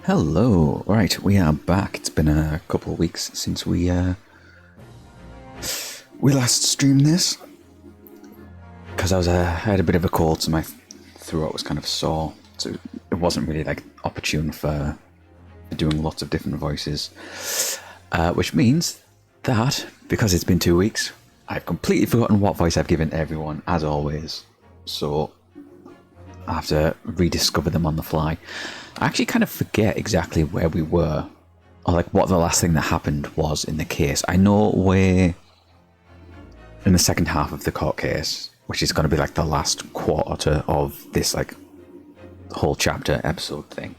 Hello. Right, we are back. It's been a couple of weeks since we last streamed this because I had a bit of a cold, so my throat was kind of sore, so it wasn't really like opportune for doing lots of different voices. Which means that because it's been 2 weeks, I've completely forgotten what voice I've given everyone, as always. So I have to rediscover them on the fly. I actually kind of forget exactly where we were, or like what the last thing that happened was in the case. I know we're in the second half of the court case, which is going to be like the last quarter of this like whole chapter episode thing.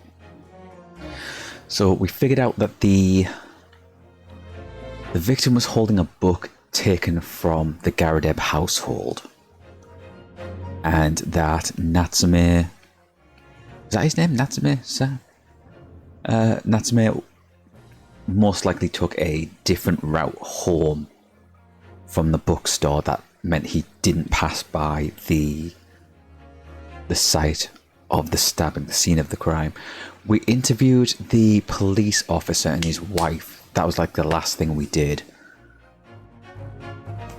So we figured out that the victim was holding a book taken from the Garadeb household, and that Natsume, is that his name? Natsume? Natsume most likely took a different route home from the bookstore. That meant he didn't pass by the site of the stabbing, the scene of the crime. We interviewed the police officer and his wife. That was like the last thing we did.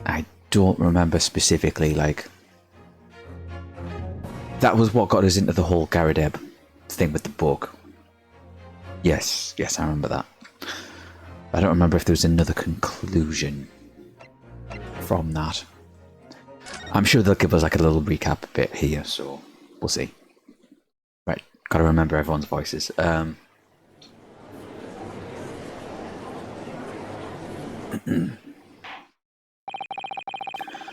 I don't remember specifically, like, that was what got us into the whole Garadeb thing with the book. Yes, I remember that. I don't remember if there was another conclusion from that. I'm sure they'll give us like a little recap bit here, so we'll see. Right, gotta remember everyone's voices.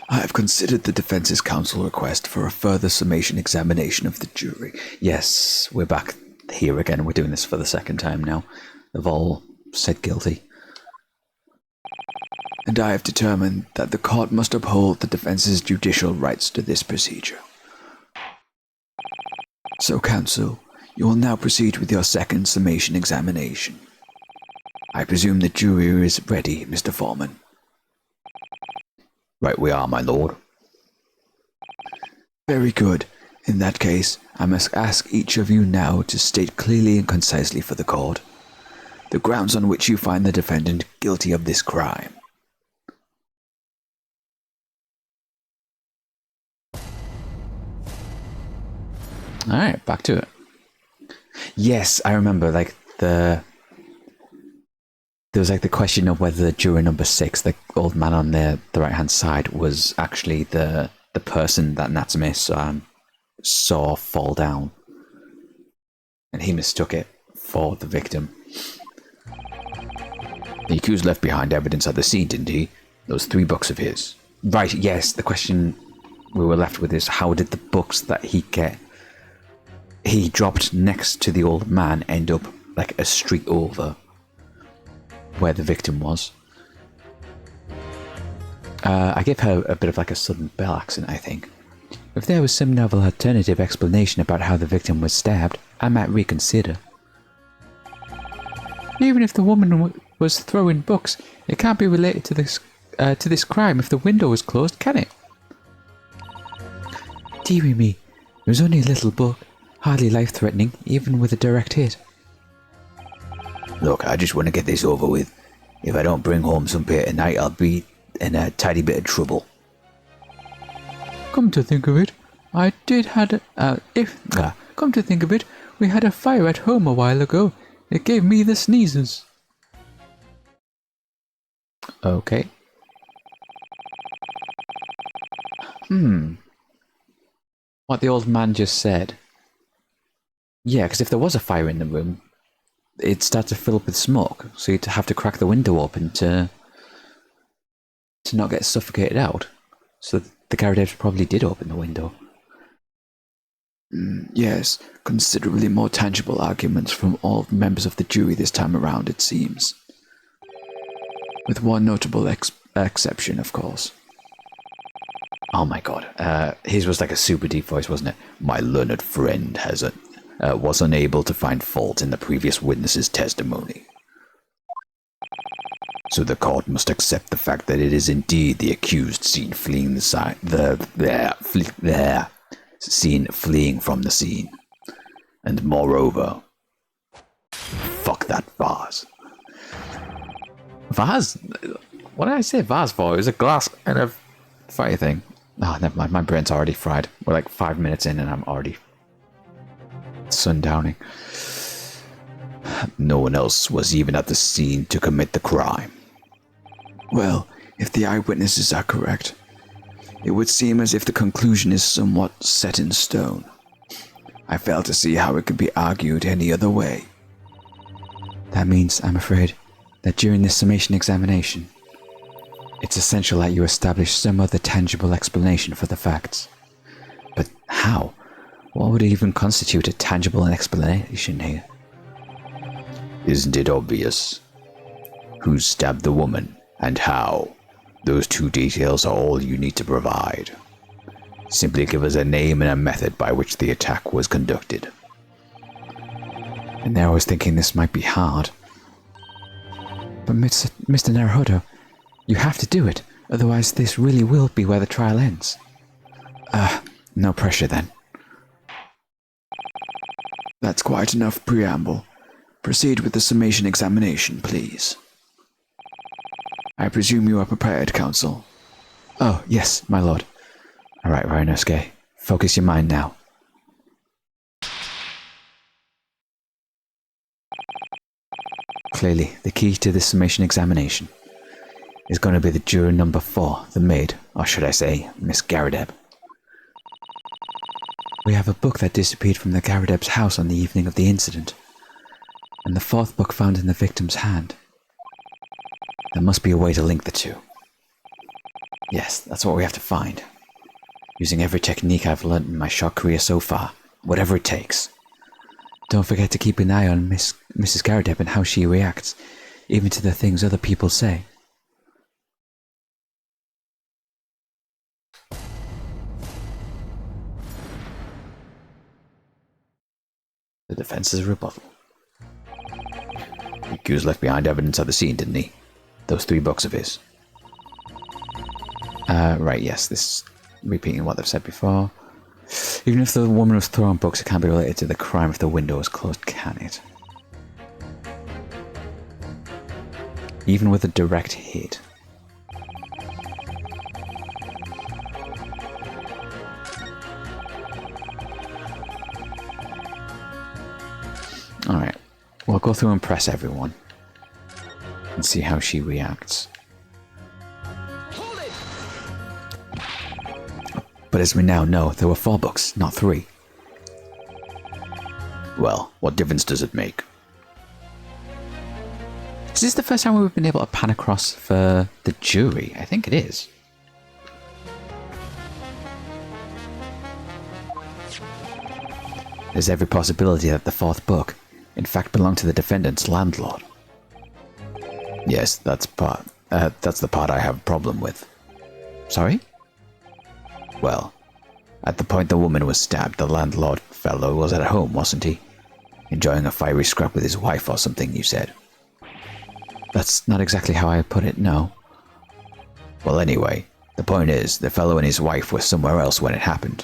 I have considered the defense's counsel request for a further summation examination of the jury. Yes, we're back here again. We're doing this for the second time now. They've all said guilty. And I have determined that the court must uphold the defense's judicial rights to this procedure. So, counsel, you will now proceed with your second summation examination. I presume the jury is ready, Mr. Foreman. Right, we are, my lord. Very good. In that case, I must ask each of you now to state clearly and concisely for the court the grounds on which you find the defendant guilty of this crime. Alright, back to it. Yes, I remember, like, there was like the question of whether juror number 6, the old man on the right hand side, was actually the person that Natsume saw fall down, and he mistook it for the victim. The accused left behind evidence at the scene, didn't he? Those 3 books of his. Right, yes, the question we were left with is, how did the books that he dropped next to the old man end up like a street over where the victim was? I gave her a bit of like a Southern Belle accent, I think. If there was some novel alternative explanation about how the victim was stabbed, I might reconsider. Even if the woman was throwing books, it can't be related to this crime if the window was closed, can it? Dearie me, it was only a little book, hardly life-threatening, even with a direct hit. Look, I just want to get this over with. If I don't bring home some beer tonight, I'll be in a tidy bit of trouble. Come to think of it, come to think of it, we had a fire at home a while ago. It gave me the sneezes. Okay. What the old man just said. Yeah, because if there was a fire in the room, it'd start to fill up with smoke, so you'd have to crack the window open to not get suffocated out. So the Garadebs probably did open the window. Yes, considerably more tangible arguments from all members of the jury this time around, it seems. With one notable exception, of course. Oh my god, his was like a super deep voice, wasn't it? My learned friend was unable to find fault in the previous witness's testimony. So the court must accept the fact that it is indeed the accused seen fleeing seen fleeing from the scene. And moreover, Vase? What did I say vase for? It was a glass and a fire thing. Oh, never mind. My brain's already fried. We're like 5 minutes in and I'm already sundowning. No one else was even at the scene to commit the crime. Well, if the eyewitnesses are correct, it would seem as if the conclusion is somewhat set in stone. I fail to see how it could be argued any other way. That means, I'm afraid, that during this summation examination, it's essential that you establish some other tangible explanation for the facts. But how? What would even constitute a tangible explanation here? Isn't it obvious? Who stabbed the woman, and how? Those two details are all you need to provide. Simply give us a name and a method by which the attack was conducted. And there I was thinking this might be hard. But Mr. Naruhodo, you have to do it, otherwise this really will be where the trial ends. No pressure then. That's quite enough preamble. Proceed with the summation examination, please. I presume you are prepared, counsel? Oh, yes, my lord. Alright, Ryanosuke. Focus your mind now. Clearly, the key to this summation examination is going to be the juror number 4, the maid, or should I say, Miss Garadeb. We have a book that disappeared from the Garadeb's house on the evening of the incident, and the 4th book found in the victim's hand. There must be a way to link the two. Yes, that's what we have to find. Using every technique I've learnt in my short career so far, whatever it takes. Don't forget to keep an eye on Mrs. Garadeb and how she reacts, even to the things other people say. The defense's rebuttal. The accused left behind evidence at the scene, didn't he? Those 3 books of his. Right, yes, this repeating what they've said before. Even if the woman was throwing books, it can't be related to the crime if the window is closed, can it? Even with a direct hit. Alright, we'll go through and press everyone. And see how she reacts. But as we now know, there were 4 books, not 3. Well, what difference does it make? Is this the first time we've been able to pan across for the jury? I think it is. There's every possibility that the 4th book, in fact, belonged to the defendant's landlord. Yes, that's the part I have a problem with. Sorry? Well, at the point the woman was stabbed, the landlord fellow was at home, wasn't he? Enjoying a fiery scrap with his wife or something, you said. That's not exactly how I put it, no. Well, anyway, the point is, the fellow and his wife were somewhere else when it happened.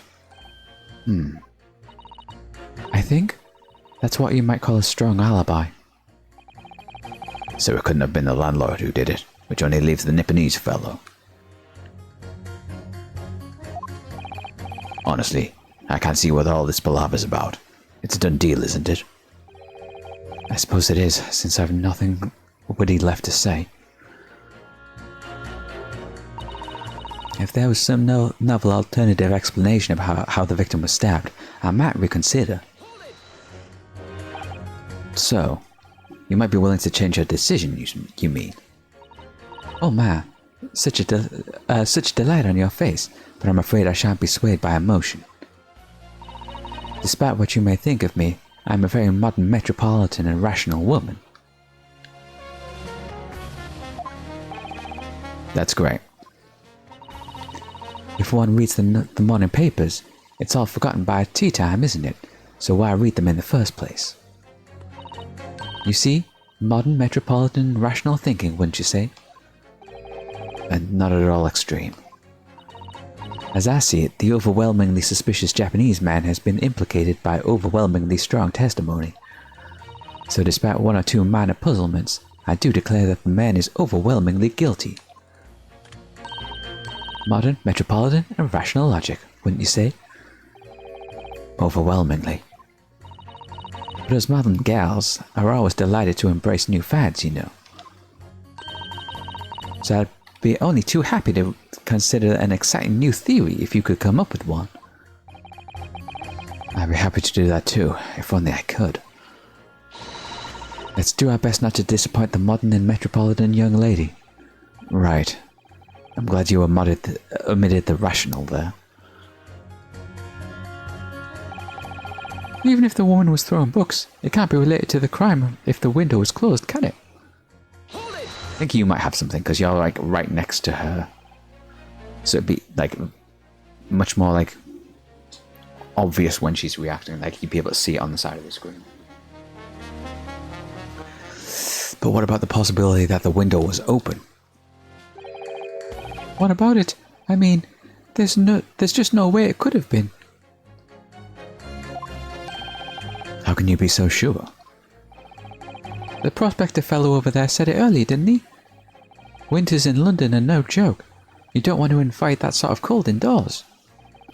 I think that's what you might call a strong alibi. So it couldn't have been the landlord who did it, which only leaves the Nipponese fellow. Honestly, I can't see what all this palaver's about. It's a done deal, isn't it? I suppose it is, since I've nothing witty left to say. If there was some novel alternative explanation of how the victim was stabbed, I might reconsider. So, you might be willing to change your decision, you mean? Oh man, such delight on your face, but I'm afraid I shan't be swayed by emotion. Despite what you may think of me, I'm a very modern, metropolitan and rational woman. That's great. If one reads the morning papers, it's all forgotten by tea time, isn't it? So why read them in the first place? You see? Modern, metropolitan, rational thinking, wouldn't you say? And not at all extreme. As I see it, the overwhelmingly suspicious Japanese man has been implicated by overwhelmingly strong testimony. So despite 1 or 2 minor puzzlements, I do declare that the man is overwhelmingly guilty. Modern, metropolitan, and rational logic, wouldn't you say? Overwhelmingly. But us modern gals are always delighted to embrace new fads, you know. So I'd be only too happy to consider an exciting new theory if you could come up with one. I'd be happy to do that too, if only I could. Let's do our best not to disappoint the modern and metropolitan young lady. Right. I'm glad you omitted the rational there. Even if the woman was throwing books, it can't be related to the crime if the window was closed, can it? Hold it! I think you might have something, because you're like right next to her. So it'd be like much more like obvious when she's reacting, like you'd be able to see it on the side of the screen. But what about the possibility that the window was open? What about it? I mean, there's just no way it could have been. How can you be so sure? The prospector fellow over there said it earlier, didn't he? Winters in London are no joke. You don't want to invite that sort of cold indoors.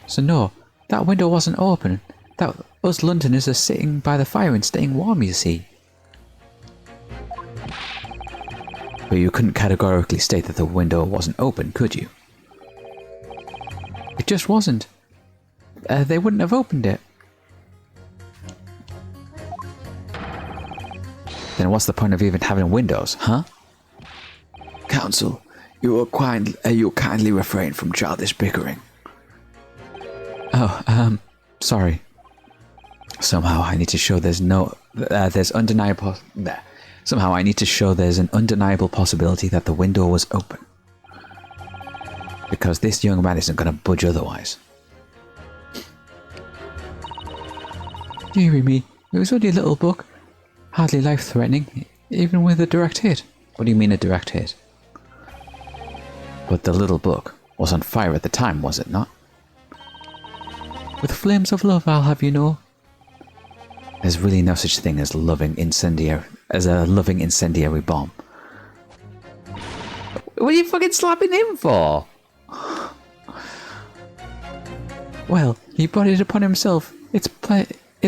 So no, that window wasn't open. That us Londoners are sitting by the fire and staying warm, you see. But you couldn't categorically state that the window wasn't open, could you? It just wasn't. They wouldn't have opened it. Then what's the point of even having windows, huh? Counsel, you kindly refrain from childish bickering. Oh, sorry. Somehow I need to show there's undeniable. Somehow I need to show there's an undeniable possibility that the window was open. Because this young man isn't going to budge otherwise. Deary me, it was only a little book. Hardly life-threatening, even with a direct hit. What do you mean a direct hit? But the little book was on fire at the time, was it not? With flames of love, I'll have you know. There's really no such thing as a loving incendiary bomb. What are you fucking slapping him for? Well, he brought it upon himself. It's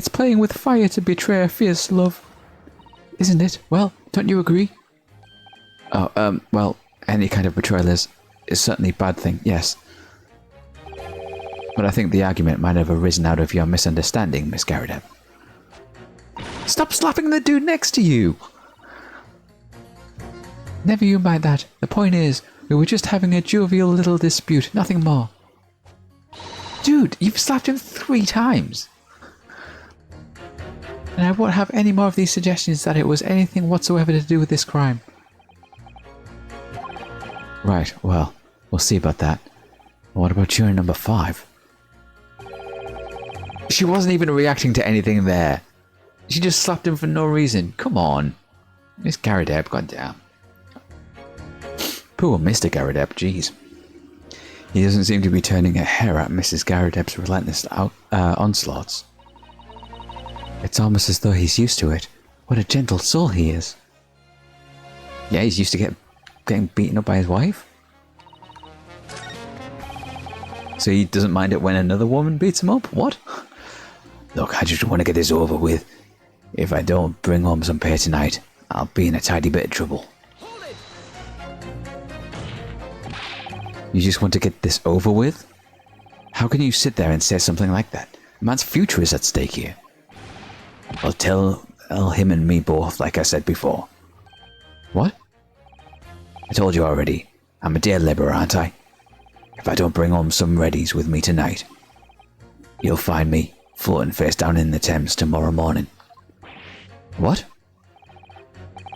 playing with fire to betray a fierce love. Isn't it? Well, don't you agree? Oh, well, any kind of betrayal is certainly a bad thing, yes. But I think the argument might have arisen out of your misunderstanding, Miss Garrideb. Stop slapping the dude next to you! Never you mind that. The point is, we were just having a jovial little dispute, nothing more. Dude, you've slapped him 3 times! And I won't have any more of these suggestions that it was anything whatsoever to do with this crime. Right, well, we'll see about that. What about juror number 5? She wasn't even reacting to anything there. She just slapped him for no reason. Come on. Miss Garrideb, goddamn. Poor Mr. Garrideb, jeez. He doesn't seem to be turning a hair at Mrs. Garrideb's relentless onslaughts. It's almost as though he's used to it. What a gentle soul he is. Yeah, he's used to getting beaten up by his wife. So he doesn't mind it when another woman beats him up? What? Look, I just want to get this over with. If I don't bring home some pay tonight, I'll be in a tidy bit of trouble. You just want to get this over with? How can you sit there and say something like that? A man's future is at stake here. I'll tell him and me both, like I said before. What? I told you already. I'm a day labourer, aren't I? If I don't bring home some readies with me tonight, you'll find me floating face down in the Thames tomorrow morning. What?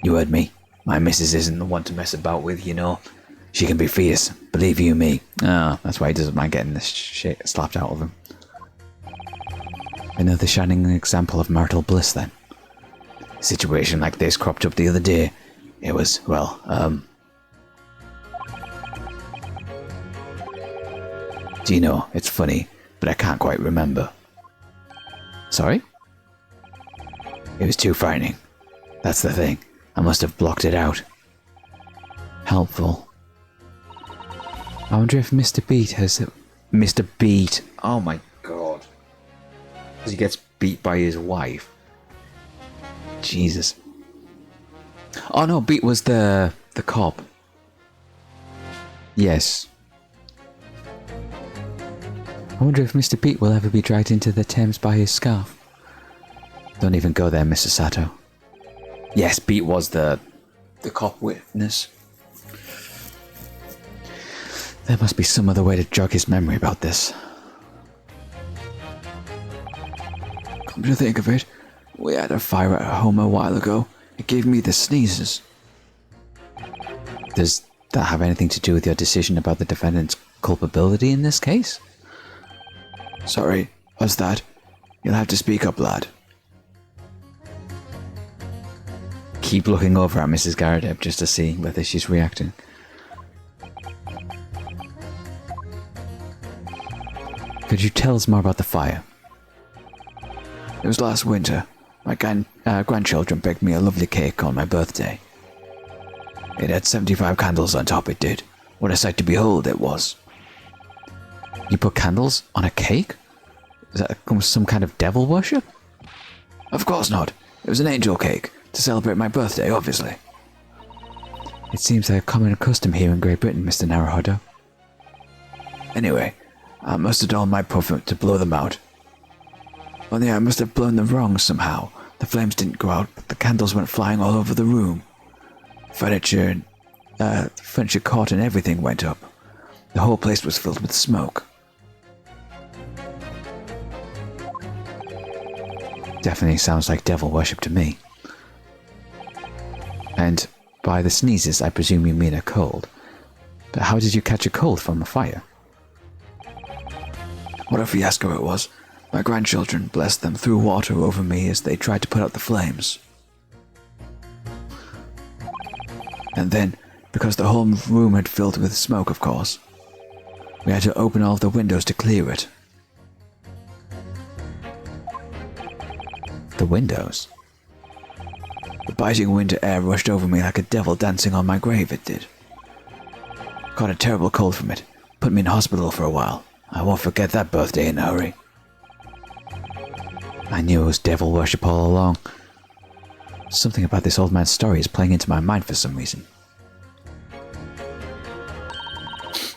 You heard me. My missus isn't the one to mess about with, you know. She can be fierce, believe you me. Ah, that's why he doesn't mind getting this shit slapped out of him. Another shining example of marital bliss, then. A situation like this cropped up the other day. It was, well, do you know, it's funny, but I can't quite remember. Sorry? It was too frightening. That's the thing. I must have blocked it out. Helpful. I wonder if Mr. Beat has... Mr. Beat! Oh my god. He gets beat by his wife. Jesus. Oh no, Beat was the cop. Yes. I wonder if Mr. Beat will ever be dragged into the Thames by his scarf. Don't even go there, Mr. Sato. Yes, Beat was the cop witness. There must be some other way to jog his memory about this. Come to think of it, we had a fire at home a while ago. It gave me the sneezes. Does that have anything to do with your decision about the defendant's culpability in this case? Sorry, what's that? You'll have to speak up, lad. Keep looking over at Mrs. Garadeb just to see whether she's reacting. Could you tell us more about the fire? It was last winter. My grandchildren baked me a lovely cake on my birthday. It had 75 candles on top, it did. What a sight to behold it was. You put candles on a cake? Is that some kind of devil worship? Of course not. It was an angel cake, to celebrate my birthday, obviously. It seems a common custom here in Great Britain, Mr. Naruhodo. Anyway, I must have done my puff to blow them out. Only I must have blown them wrong somehow. The flames didn't go out, but the candles went flying all over the room. Furniture caught and everything went up. The whole place was filled with smoke. Definitely sounds like devil worship to me. And by the sneezes, I presume you mean a cold. But how did you catch a cold from a fire? What a fiasco it was. My grandchildren, bless them, threw water over me as they tried to put out the flames. And then, because the whole room had filled with smoke, of course, we had to open all of the windows to clear it. The windows? The biting winter air rushed over me like a devil dancing on my grave, it did. Caught a terrible cold from it. Put me in hospital for a while. I won't forget that birthday in a hurry. I knew it was devil worship all along. Something about this old man's story is playing into my mind for some reason.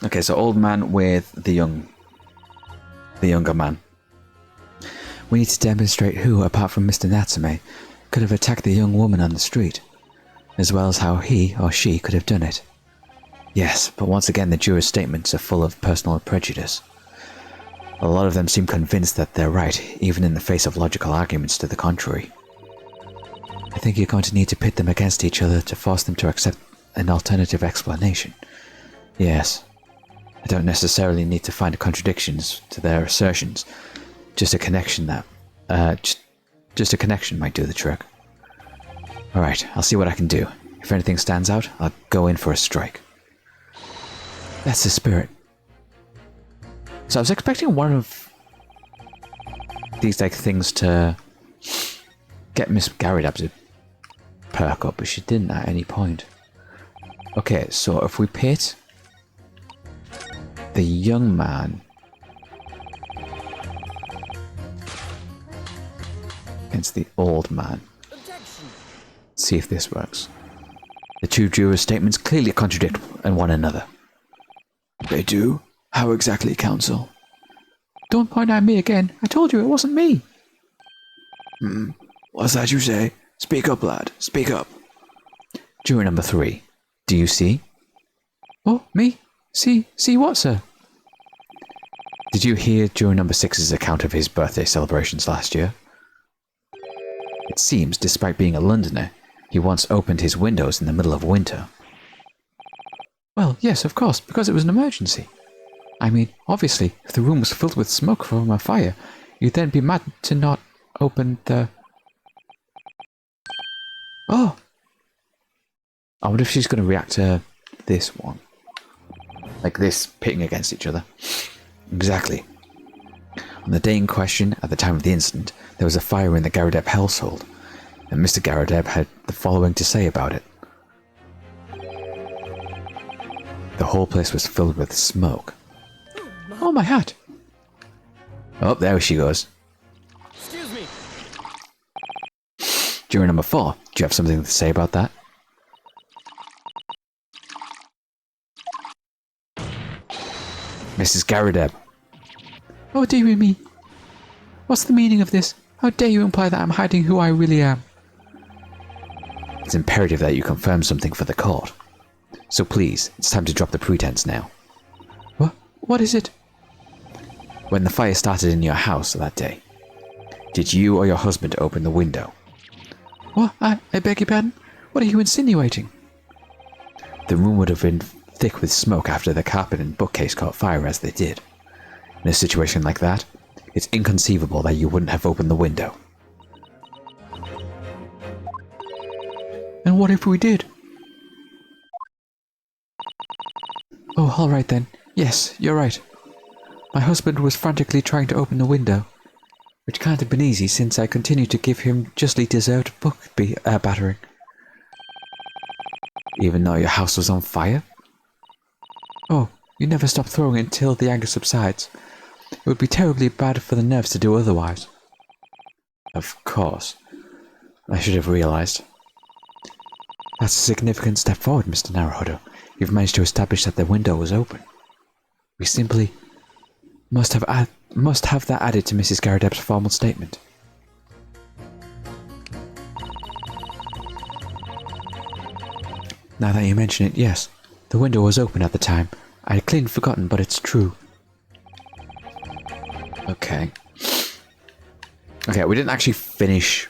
Okay, so old man with the younger man. We need to demonstrate who, apart from Mr. Natsume, could have attacked the young woman on the street, as well as how he or she could have done it. Yes, but once again the jurors' statements are full of personal prejudice. A lot of them seem convinced that they're right, even in the face of logical arguments to the contrary. I think you're going to need to pit them against each other to force them to accept an alternative explanation. Yes, I don't necessarily need to find contradictions to their assertions. Just a connection just a connection might do the trick. Alright, I'll see what I can do. If anything stands out, I'll go in for a strike. That's the spirit. So I was expecting one of these things to get Miss Garadab to perk up, but she didn't at any point. Okay, so if we pit the young man against the old man, see if this works. The two jurors' statements clearly contradict one another. They do? How exactly, counsel? Don't point at me again. I told you it wasn't me. What's that you say? Speak up, lad. Speak up. Juror number 3. Do you see? Oh, me? See what, sir? Did you hear juror number 6's account of his birthday celebrations last year? It seems, despite being a Londoner, he once opened his windows in the middle of winter. Well, yes, of course, because it was an emergency. I mean, obviously, if the room was filled with smoke from a fire, you'd then be mad to not open the... Oh! I wonder if she's going to react to this one. Like this, pitting against each other. Exactly. On the day in question, at the time of the incident, there was a fire in the Garadeb household. and Mr. Garadeb had the following to say about it. The whole place was filled with smoke. Oh, my hat! Oh, there she goes. Excuse me. Juror number 4, do you have something to say about that? Mrs. Garadeb. Oh, dearie me. What's the meaning of this? How dare you imply that I'm hiding who I really am? It's imperative that you confirm something for the court. So please, it's time to drop the pretense now. What is it? When the fire started in your house that day, did you or your husband open the window? What? I beg your pardon? What are you insinuating? The room would have been thick with smoke after the carpet and bookcase caught fire as they did. In a situation like that, it's inconceivable that you wouldn't have opened the window. And what if we did? Oh, all right then. Yes, you're right. My husband was frantically trying to open the window, which can't have been easy since I continued to give him justly deserved book battering. Even though your house was on fire? Oh, you never stop throwing it until the anger subsides. It would be terribly bad for the nerves to do otherwise. Of course. I should have realized. That's a significant step forward, Mr. Naruhodo. You've managed to establish that the window was open. We simply must have that added to Mrs. Garadeb's formal statement. Now that you mention it, yes. The window was open at the time. I had clean forgotten, but it's true. Okay. Okay, we didn't actually finish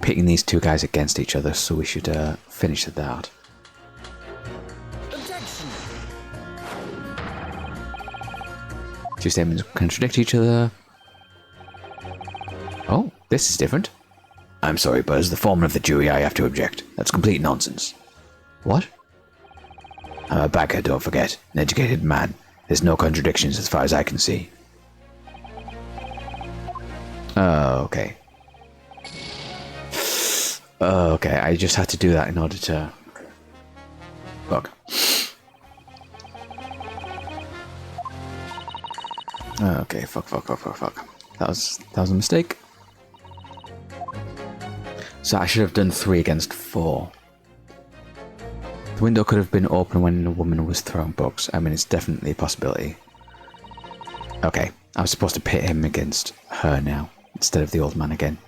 pitting these two guys against each other, so we should finish that. Objection. Two statements contradict each other. Oh, this is different. I'm sorry, but as the foreman of the jury, I have to object. That's complete nonsense. What? I'm a bagger, don't forget. An educated man. There's no contradictions as far as I can see. Okay. Okay, I just had to do that in order to... Look. Okay, fuck. That was a mistake. So I should have done 3 against 4. The window could have been open when the woman was throwing books. I mean, it's definitely a possibility. Okay, I was supposed to pit him against her now, instead of the old man again.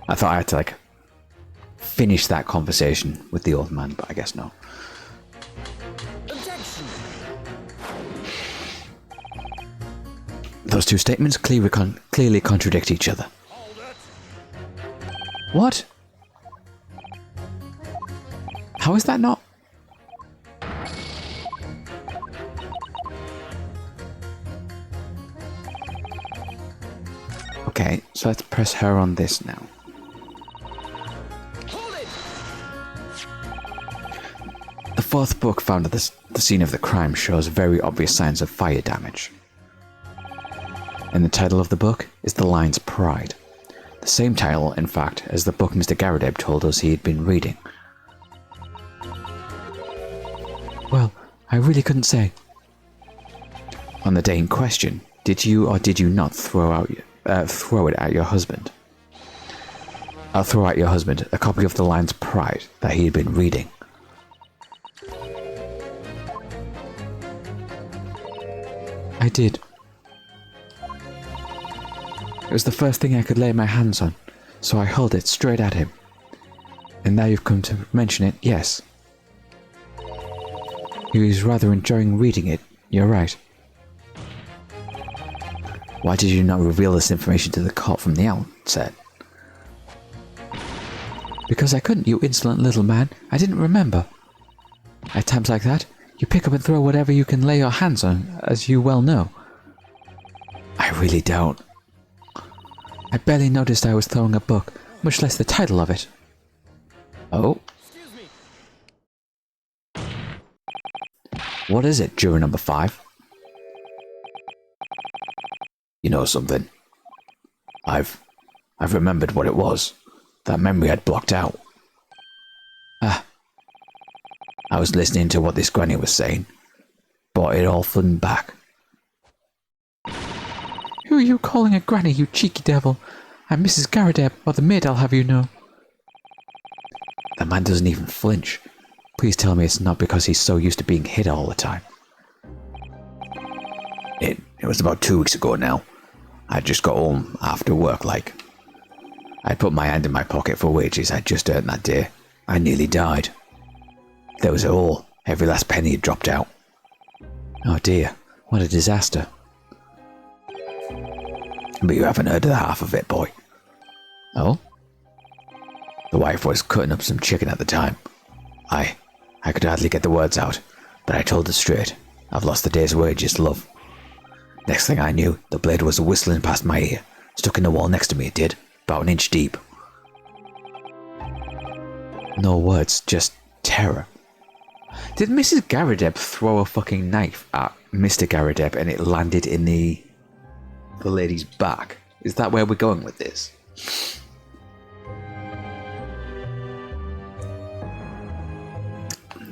I thought I had to, like, finish that conversation with the old man, but I guess not. Objection. Those two statements clearly contradict each other. What? How is that not? Okay, so let's press her on this now. Hold it. The 4th book found at the scene of the crime shows very obvious signs of fire damage. And the title of the book is The Lion's Pride. The same title, in fact, as the book Mr. Garadeb told us he had been reading. Well, I really couldn't say. On the day in question, did you or did you not throw it at your husband? I'll throw at your husband a copy of The Lion's Pride that he had been reading. I did. It was the first thing I could lay my hands on, so I hurled it straight at him. And now you've come to mention it, yes. He was rather enjoying reading it, you're right. Why did you not reveal this information to the court from the outset? Because I couldn't, you insolent little man. I didn't remember. At times like that, you pick up and throw whatever you can lay your hands on, as you well know. I really don't. I barely noticed I was throwing a book, much less the title of it. Oh? Excuse me. What is it, juror number 5? You know something? I've remembered what it was. That memory I'd blocked out. I was listening to what this granny was saying. Brought it all flooding back. Who are you calling a granny, you cheeky devil? I'm Mrs. Garadeb, or the maid, I'll have you know. The man doesn't even flinch. Please tell me it's not because he's so used to being hit all the time. It was about 2 weeks ago now. I just got home after work, like. I put my hand in my pocket for wages I'd just earned that day. I nearly died. There was a hole. Every last penny had dropped out. Oh dear, what a disaster. But you haven't heard of the half of it, boy. Oh? The wife was cutting up some chicken at the time. I could hardly get the words out, but I told her straight. I've lost the day's wages, love. Next thing I knew, the blade was whistling past my ear. Stuck in the wall next to me, it did. About an inch deep. No words, just terror. Did Mrs. Garadeb throw a fucking knife at Mr. Garadeb and it landed in the lady's back? Is that where we're going with this?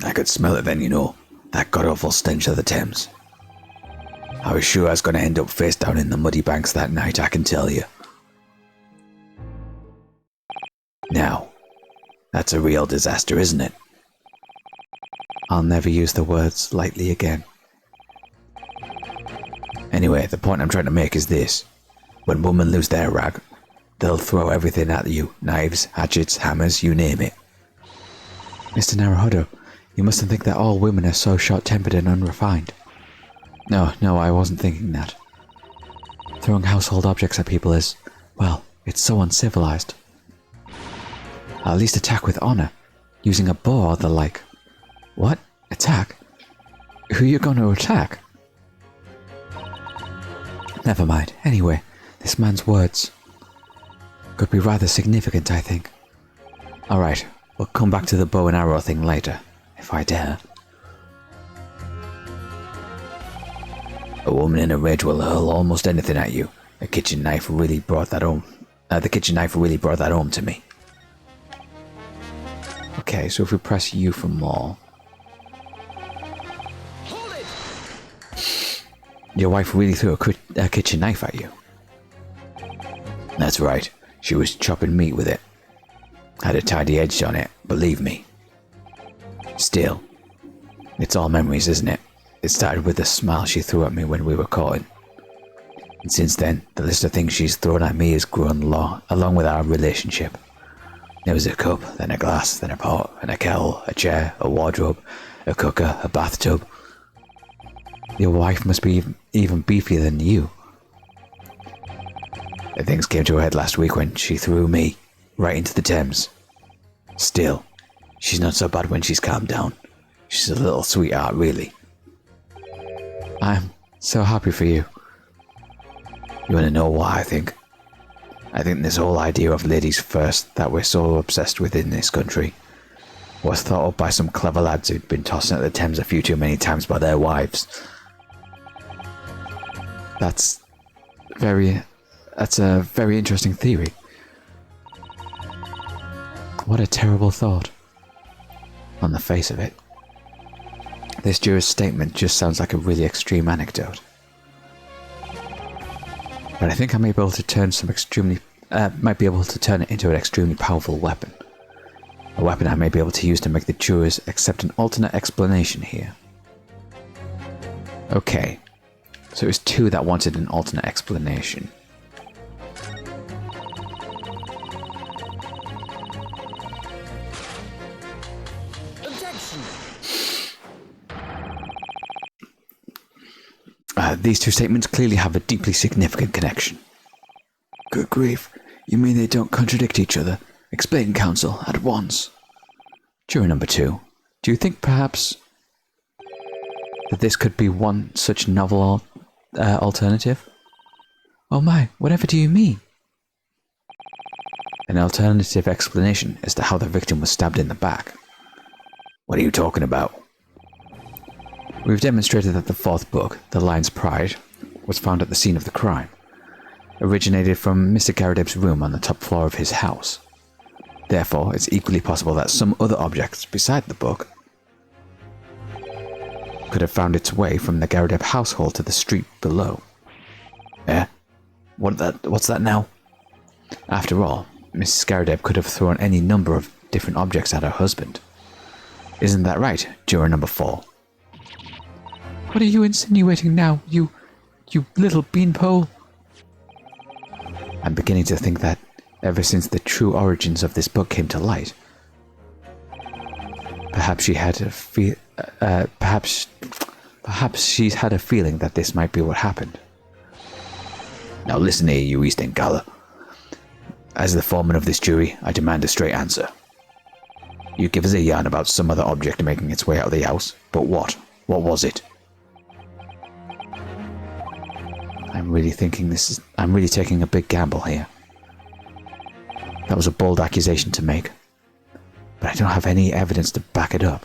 I could smell it then, you know. That god-awful stench of the Thames. I was sure I was going to end up face down in the muddy banks that night, I can tell you. Now, that's a real disaster, isn't it? I'll never use the words lightly again. Anyway, the point I'm trying to make is this. When women lose their rag, they'll throw everything at you. Knives, hatchets, hammers, you name it. Mr. Naruhodo, you mustn't think that all women are so short-tempered and unrefined. No, I wasn't thinking that. Throwing household objects at people is, well, it's so uncivilized. At least attack with honor, using a bow or the like. What? Attack? Who are you going to attack? Never mind. Anyway, this man's words could be rather significant, I think. Alright, we'll come back to the bow and arrow thing later, if I dare. A woman in a rage will hurl almost anything at you. A kitchen knife really brought that home. The kitchen knife really brought that home to me. Okay, so if we press U for more. Your wife really threw a kitchen knife at you? That's right. She was chopping meat with it. Had a tidy edge on it, believe me. Still, it's all memories, isn't it? It started with the smile she threw at me when we were courting. And since then, the list of things she's thrown at me has grown along with our relationship. There was a cup, then a glass, then a pot, and a kettle, a chair, a wardrobe, a cooker, a bathtub. Your wife must be even beefier than you. The things came to her head last week when she threw me right into the Thames. Still, she's not so bad when she's calmed down. She's a little sweetheart, really. I'm so happy for you. You want to know why I think? I think this whole idea of ladies first that we're so obsessed with in this country was thought up by some clever lads who'd been tossing at the Thames a few too many times by their wives. That's a very interesting theory. What a terrible thought. On the face of it. This juror's statement just sounds like a really extreme anecdote. But I think I might be able to turn it into an extremely powerful weapon. A weapon I may be able to use to make the jurors accept an alternate explanation here. Okay, so it was two that wanted an alternate explanation. These two statements clearly have a deeply significant connection. Good grief, you mean they don't contradict each other? Explain, counsel, at once. Juror number 2, do you think perhaps that this could be one such novel alternative? Oh my, whatever do you mean? An alternative explanation as to how the victim was stabbed in the back. What are you talking about? We've demonstrated that the fourth book, The Lion's Pride, was found at the scene of the crime. Originated from Mr. Garadeb's room on the top floor of his house. Therefore, it's equally possible that some other objects beside the book could have found its way from the Garadeb household to the street below. Eh? What's that now? After all, Mrs. Garadeb could have thrown any number of different objects at her husband. Isn't that right, juror number 4? What are you insinuating now, you little beanpole? I'm beginning to think that ever since the true origins of this book came to light, perhaps she's had a feeling that this might be what happened. Now listen here, you East End Gala. As the foreman of this jury, I demand a straight answer. You give us a yarn about some other object making its way out of the house, but what? What was it? I'm really taking a big gamble here. That was a bold accusation to make, but I don't have any evidence to back it up.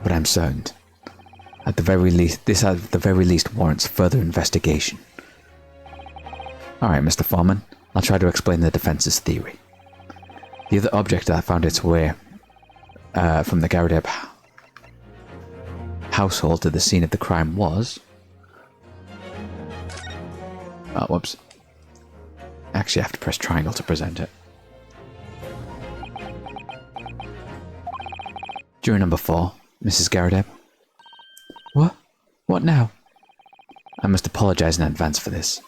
But I'm certain, at the very least warrants further investigation. Alright, Mr. Foreman, I'll try to explain the defense's theory. The other object that found its way from the Garadeb household to the scene of the crime was... Oh, whoops. Actually, I have to press triangle to present it. Juror number 4, Mrs. Garadeb. What? What now? I must apologize in advance for this,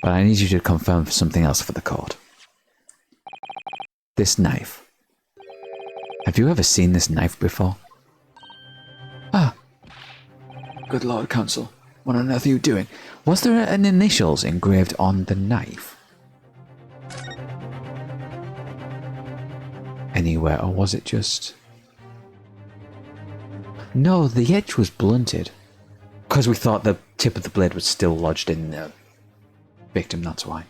but I need you to confirm something else for the court. This knife. Have you ever seen this knife before? Ah. Good Lord, Counsel. What on earth are you doing? Was there an initials engraved on the knife? Anywhere, or was it just... No, the edge was blunted. Because we thought the tip of the blade was still lodged in the victim, that's why.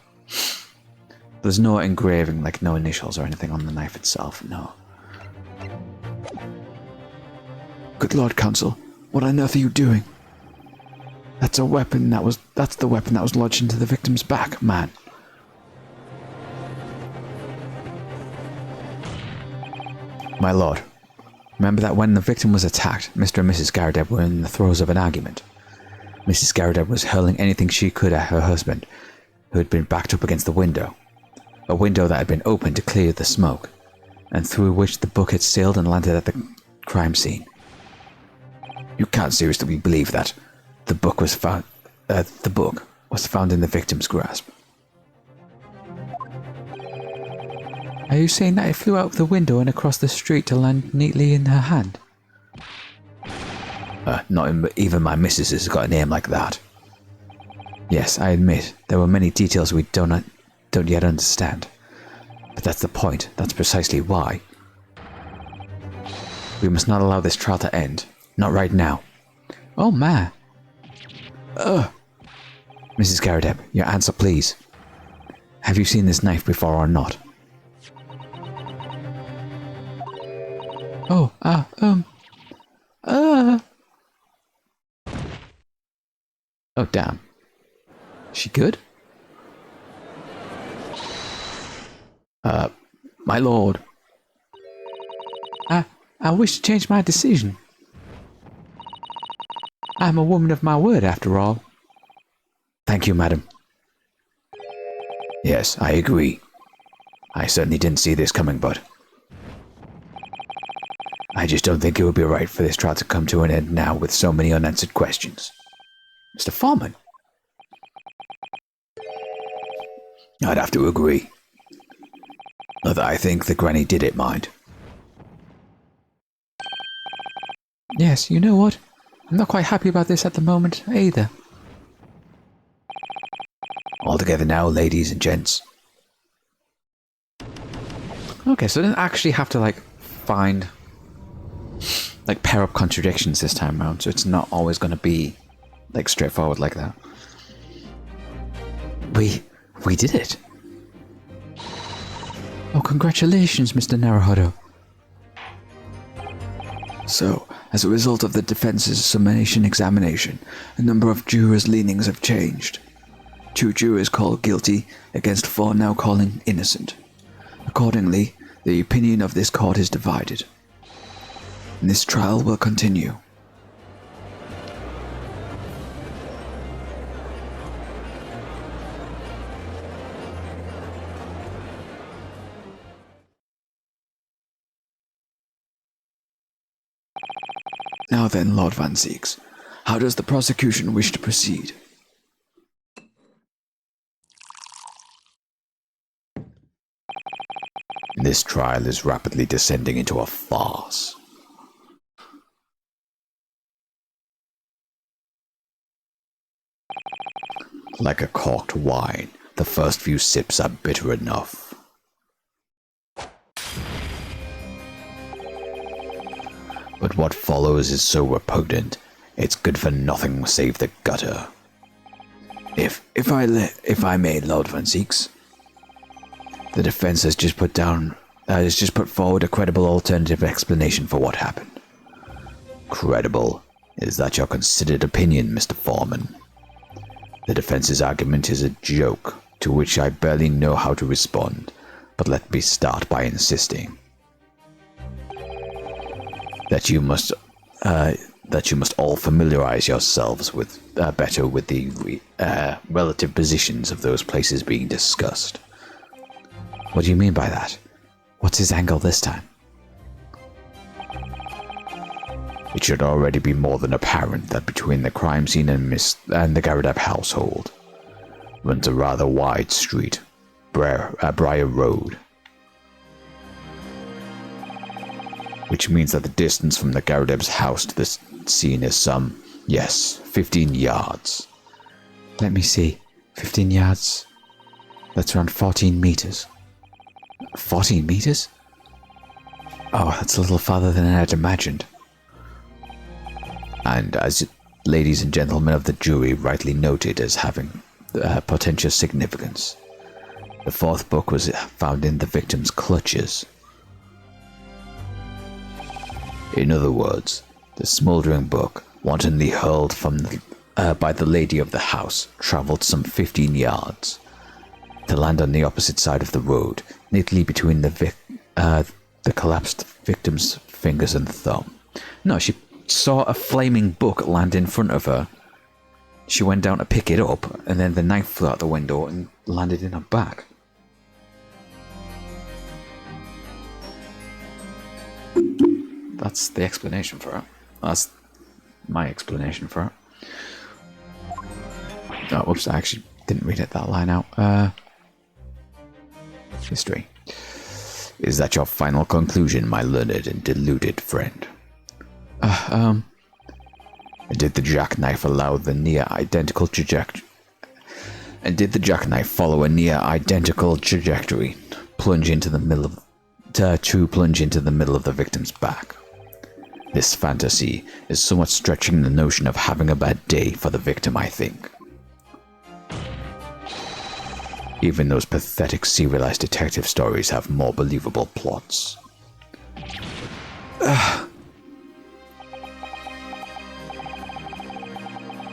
There's no engraving, like no initials or anything on the knife itself, no. Good Lord, Counsel, what on earth are you doing? That's the weapon that was lodged into the victim's back, man. My lord, remember that when the victim was attacked, Mr. and Mrs. Garadeb were in the throes of an argument. Mrs. Garadeb was hurling anything she could at her husband, who had been backed up against the window. A window that had been opened to clear the smoke, and through which the book had sailed and landed at the crime scene. You can't seriously believe that the book was found in the victim's grasp. Are you saying that it flew out of the window and across the street to land neatly in her hand? Even my missus has got a name like that. Yes, I admit, there were many details we don't yet understand. But that's the point, that's precisely why. We must not allow this trial to end. Not right now. Oh, ma. Mrs. Garadeb, your answer please. Have you seen this knife before or not? Oh, Oh, damn. She good? My lord. I wish to change my decision. I'm a woman of my word, after all. Thank you, madam. Yes, I agree. I certainly didn't see this coming, but... I just don't think it would be right for this trial to come to an end now with so many unanswered questions. Mr. Foreman? I'd have to agree. Not that I think the granny did it, mind. Yes, you know what? I'm not quite happy about this at the moment, either. All together now, ladies and gents. Okay, so I didn't actually have to, find... pair up contradictions this time around, so it's not always going to be, straightforward like that. We did it. Oh, congratulations, Mr. Naruhodo. So, as a result of the defense's summation examination, a number of jurors' leanings have changed. 2 jurors called guilty against 4 now calling innocent. Accordingly, the opinion of this court is divided. And this trial will continue. Now then, Lord Van Zieks, how does the prosecution wish to proceed? This trial is rapidly descending into a farce. Like a corked wine, the first few sips are bitter enough. But what follows is so repugnant, it's good for nothing save the gutter. If I may, Lord Van Zieks, the defense has just put forward a credible alternative explanation for what happened. Credible? Is that your considered opinion, Mr. Foreman? The defense's argument is a joke, to which I barely know how to respond, but let me start by insisting that you must all familiarize yourselves better with the relative positions of those places being discussed. What do you mean by that? What's his angle this time? It should already be more than apparent that between the crime scene and the Garadab household runs a rather wide street, Briar Road, which means that the distance from the Garadab's house to the scene is some, 15 yards. Let me see. 15 yards? That's around 14 meters. 14 meters? Oh, that's a little farther than I had imagined. And as ladies and gentlemen of the jury rightly noted as having potential significance, the 4th book was found in the victim's clutches. In other words, the smouldering book, wantonly hurled by the lady of the house, travelled some 15 yards, to land on the opposite side of the road, neatly between the collapsed victim's fingers and thumb. No, she saw a flaming book land in front of her. She went down to pick it up, and then the knife flew out the window and landed in her back. That's the explanation for it. That's my explanation for it. Oh, whoops, I actually didn't read that line out. History. Is that your final conclusion, my learned and deluded friend? Did the jackknife follow a near identical trajectory? Plunge into the middle of the victim's back. This fantasy is somewhat stretching the notion of having a bad day for the victim, I think. Even those pathetic serialized detective stories have more believable plots.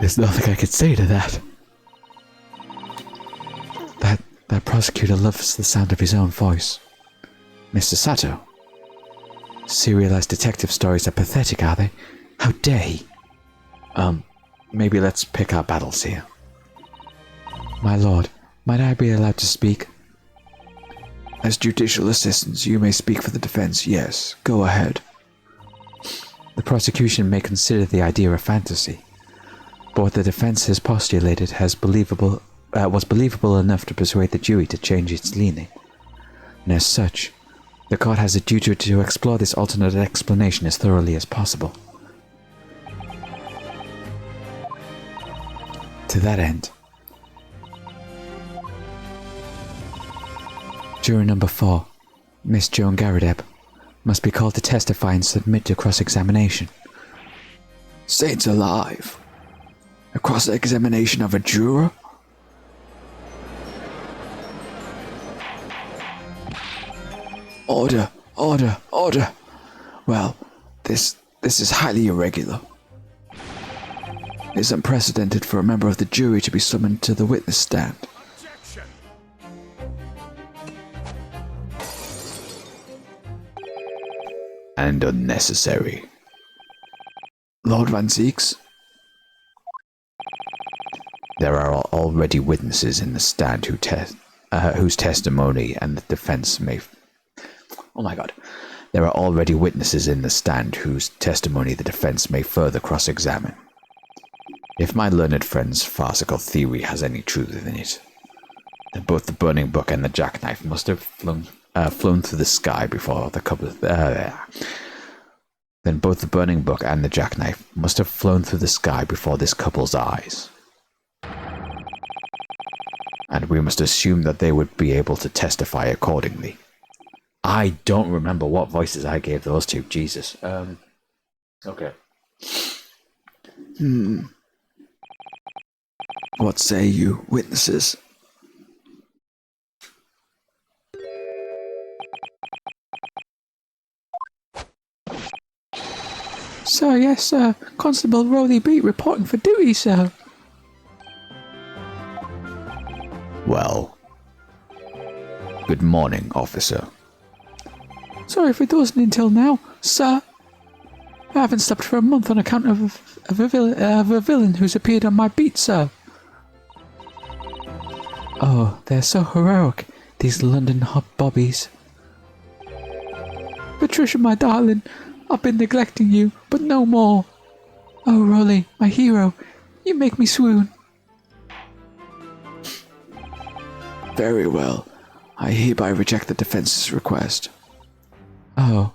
There's nothing I could say to that. That prosecutor loves the sound of his own voice. Mr. Sato. Serialized detective stories are pathetic, are they? How dare he? Maybe let's pick our battles here. My lord, might I be allowed to speak? As judicial assistants, you may speak for the defense, yes. Go ahead. The prosecution may consider the idea a fantasy, but what the defense has postulated was believable enough to persuade the jury to change its leaning. And as such, the court has a duty to explore this alternate explanation as thoroughly as possible. To that end, juror number 4, Miss Joan Garadeb, must be called to testify and submit to cross-examination. Saints alive! A cross-examination of a juror? Order, order, order! Well, this is highly irregular. It is unprecedented for a member of the jury to be summoned to the witness stand. And unnecessary. Lord Van Zeeks? There are already witnesses in the stand whose testimony and the defense may... Oh my god. There are already witnesses in the stand whose testimony the defense may further cross-examine. If my learned friend's farcical theory has any truth in it, then both the burning book and the jackknife must have flown through the sky before the couple... Then both the burning book and the jackknife must have flown through the sky before this couple's eyes. And we must assume that they would be able to testify accordingly. I don't remember what voices I gave those two. Jesus. Okay. What say you, witnesses? Sir, yes, sir. Constable Rowley Beat reporting for duty, sir. Well. Good morning, officer. Sorry if it wasn't until now, sir. I haven't slept for a month on account of a villain who's appeared on my beat, sir. Oh, they're so heroic, these London hobbies. Patricia, my darling, I've been neglecting you, but no more. Oh, Rowley, my hero, you make me swoon. Very well. I hereby reject the defense's request. Oh.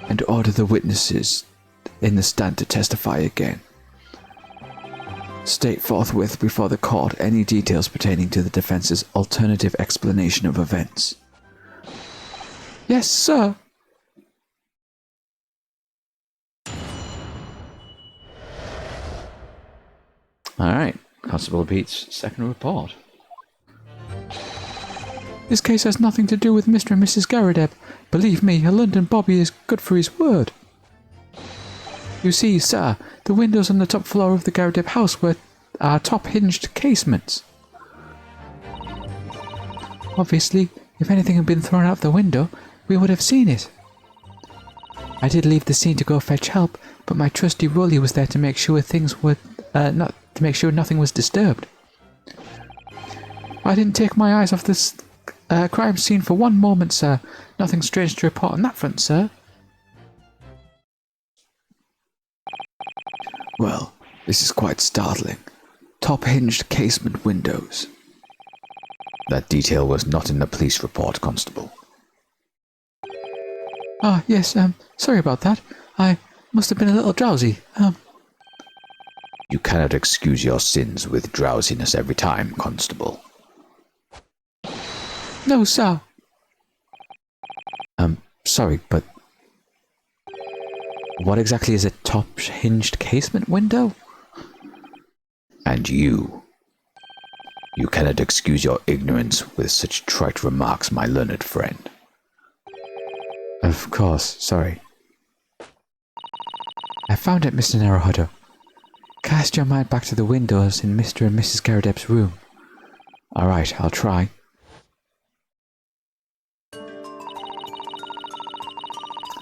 And order the witnesses in the stand to testify again. State forthwith before the court any details pertaining to the defense's alternative explanation of events. Yes, sir. Alright, Constable Pete's second report. This case has nothing to do with Mr. and Mrs. Garrideb. Believe me, a London Bobby is good for his word. You see, sir, the windows on the top floor of the Garrideb house were top-hinged casements. Obviously, if anything had been thrown out the window, we would have seen it. I did leave the scene to go fetch help, but my trusty Rolly was there to make sure nothing was disturbed. I didn't take my eyes off this crime scene for one moment, sir. Nothing strange to report on that front, sir. Well, this is quite startling. Top-hinged casement windows. That detail was not in the police report, Constable. Ah, yes, sorry about that. I must have been a little drowsy. You cannot excuse your sins with drowsiness every time, Constable. No, sir. Sorry, but... what exactly is a top-hinged casement window? And you... you cannot excuse your ignorance with such trite remarks, my learned friend. Of course, sorry. I found it, Mr. Naruhodo. Cast your mind back to the windows in Mr. and Mrs. Garrideb's room. Alright, I'll try.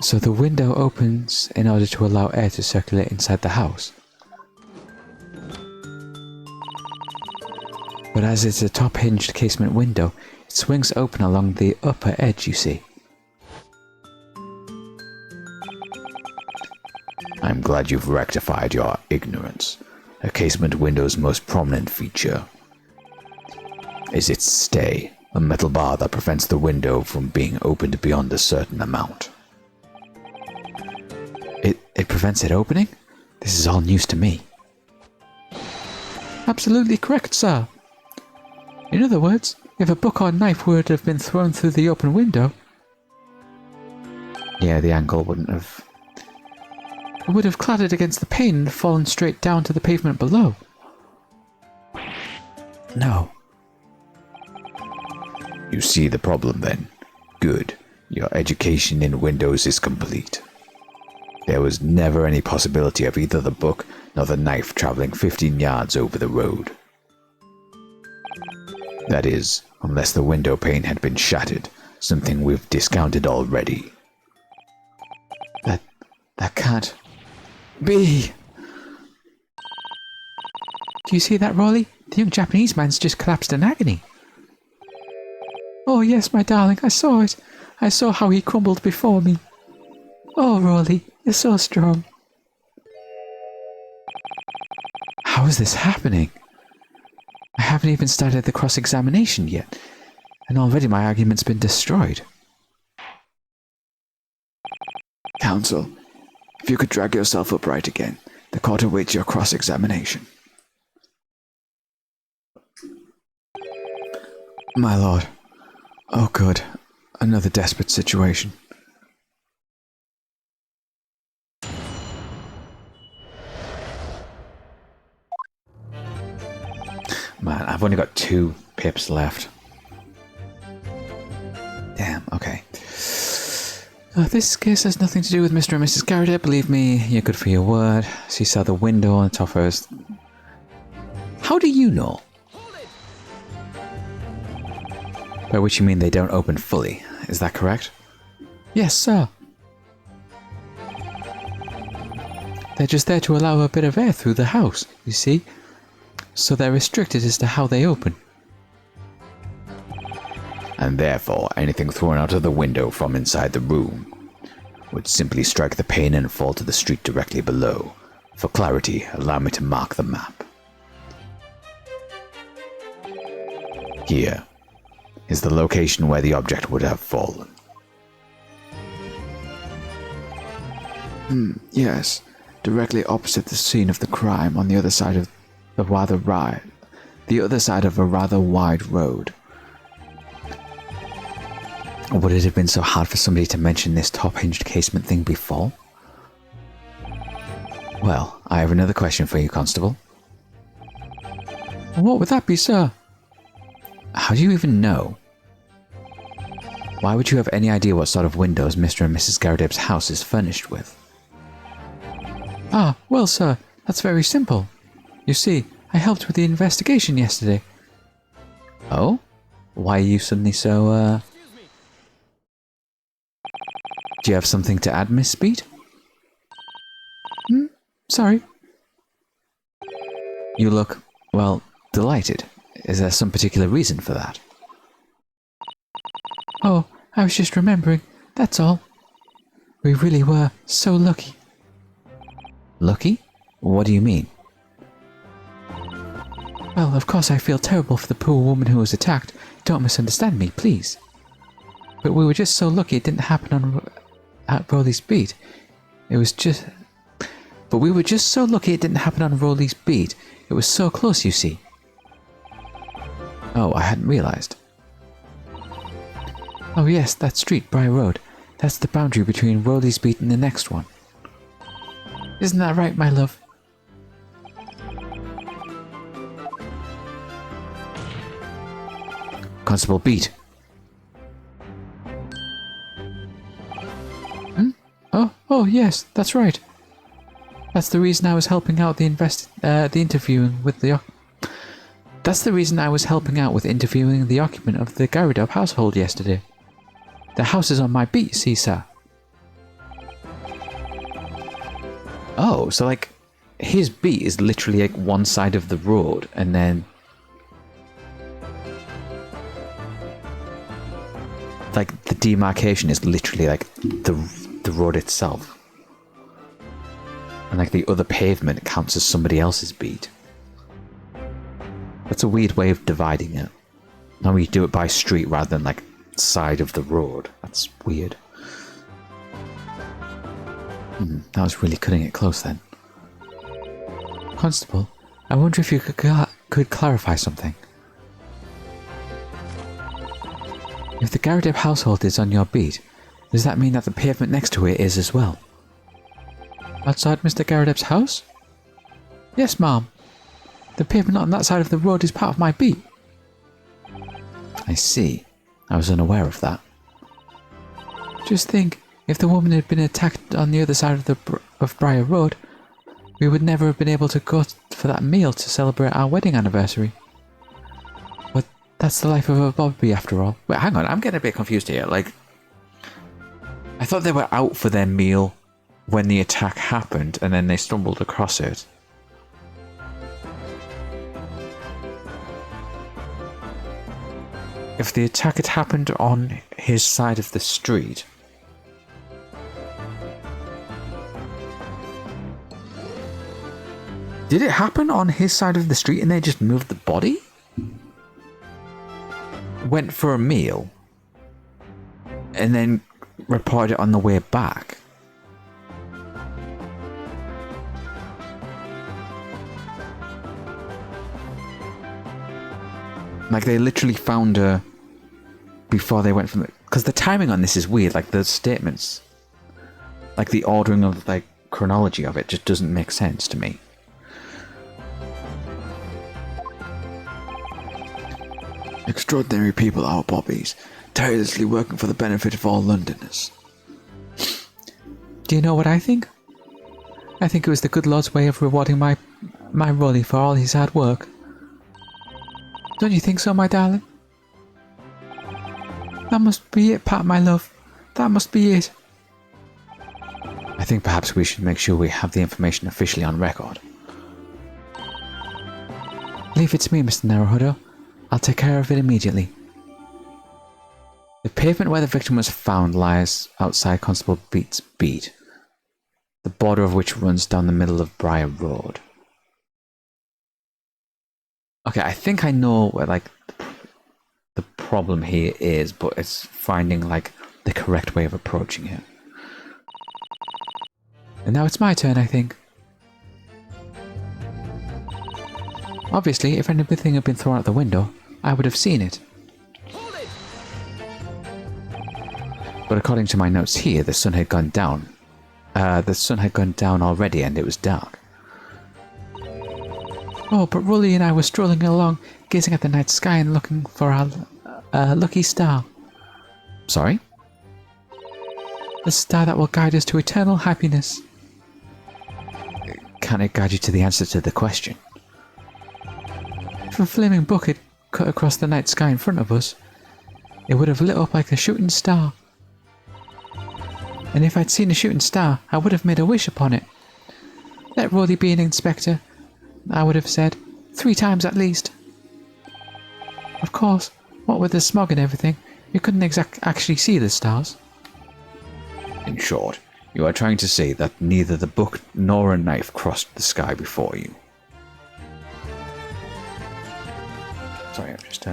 So the window opens in order to allow air to circulate inside the house. But as it's a top-hinged casement window, it swings open along the upper edge, you see. I'm glad you've rectified your ignorance. A casement window's most prominent feature is its stay, a metal bar that prevents the window from being opened beyond a certain amount. It prevents it opening? This is all news to me. Absolutely correct, sir. In other words, if a book or knife would have been thrown through the open window... yeah, the angle wouldn't have... it would have clattered against the pane and fallen straight down to the pavement below. No. You see the problem then? Good. Your education in windows is complete. There was never any possibility of either the book, Another knife traveling 15 yards over the road. That is, unless the window pane had been shattered, something we've discounted already. That can't be. Do you see that, Rolly? The young Japanese man's just collapsed in agony. Oh, yes, my darling, I saw it. I saw how he crumbled before me. Oh, Rolly, you're so strong. How is this happening? I haven't even started the cross-examination yet, and already my argument's been destroyed. Counsel, if you could drag yourself upright again, the court awaits your cross-examination. My lord. Oh good. Another desperate situation. Man, I've only got 2 pips left. Damn, okay. This case has nothing to do with Mr. and Mrs. Garrett. Believe me, you're good for your word. She saw the window on the top of hers. How do you know? By which you mean they don't open fully, is that correct? Yes, sir. They're just there to allow a bit of air through the house, you see? So they're restricted as to how they open. And therefore, anything thrown out of the window from inside the room would simply strike the pane and fall to the street directly below. For clarity, allow me to mark the map. Here is the location where the object would have fallen. Yes. Directly opposite the scene of the crime on the other side of a rather wide road. Would it have been so hard for somebody to mention this top-hinged casement thing before? Well, I have another question for you, Constable. What would that be, sir? How do you even know? Why would you have any idea what sort of windows Mr. and Mrs. Garrideb's house is furnished with? Ah, well, sir, that's very simple. You see, I helped with the investigation yesterday. Oh? Why are you suddenly so, Do you have something to add, Miss Speed? Sorry. You look, well, delighted. Is there some particular reason for that? Oh, I was just remembering, that's all. We really were so lucky. Lucky? What do you mean? Well, of course I feel terrible for the poor woman who was attacked. Don't misunderstand me, please. But we were just so lucky it didn't happen at Rowley's beat. But we were just so lucky it didn't happen on Rowley's beat. It was so close, you see. Oh, I hadn't realized. Oh yes, that street, Briar Road. That's the boundary between Rowley's beat and the next one. Isn't that right, my love? Constable Beat. Oh yes, that's right. That's the reason I was helping out interviewing with the occupant of the Garrideb household yesterday. The house is on my beat, see, sir. Oh, so like, his beat is literally like one side of the road, and then like the demarcation is literally like the road itself, and like the other pavement counts as somebody else's beat. That's a weird way of dividing it. Now we do it by street rather than like side of the road. That's weird. That was really cutting it close then. Constable, I wonder if you could clarify something. If the Garrideb household is on your beat, does that mean that the pavement next to it is as well? Outside Mr. Garrideb's house? Yes, ma'am. The pavement on that side of the road is part of my beat. I see. I was unaware of that. Just think, if the woman had been attacked on the other side of Briar Road, we would never have been able to go for that meal to celebrate our wedding anniversary. But that's the life of a Bobby after all. Wait, hang on, I'm getting a bit confused here. Like, I thought they were out for their meal when the attack happened, and then they stumbled across it. If the attack had happened on his side of the street... Did it happen on his side of the street and they just moved the body? Went for a meal and then reported it on the way back? Like, they literally found her before they went from the... Because the timing on this is weird, like the statements, like the ordering of, like, chronology of it just doesn't make sense to me. Extraordinary people, our Bobbies, tirelessly working for the benefit of all Londoners. Do you know what I think? I think it was the good Lord's way of rewarding my Rolly for all his hard work. Don't you think so, my darling? That must be it, Pat, my love. That must be it. I think perhaps we should make sure we have the information officially on record. Leave it to me, Mr. Naruhodo. I'll take care of it immediately. The pavement where the victim was found lies outside Constable Beat's beat, the border of which runs down the middle of Briar Road. Okay, I think I know where, like, the problem here is, but it's finding, like, the correct way of approaching it. And now it's my turn, I think. Obviously, if anything had been thrown out the window, I would have seen it. But according to my notes here, the sun had gone down. The sun had gone down already and it was dark. Oh, but Rolly and I were strolling along, gazing at the night sky and looking for our lucky star. Sorry? The star that will guide us to eternal happiness. Can it guide you to the answer to the question? If a flaming bucket cut across the night sky in front of us, it would have lit up like a shooting star. And if I'd seen a shooting star, I would have made a wish upon it. Let Rolly be an inspector, I would have said, 3 times at least. Of course, what with the smog and everything, you couldn't actually see the stars. In short, you are trying to say that neither the book nor a knife crossed the sky before you. Sorry, I'm just...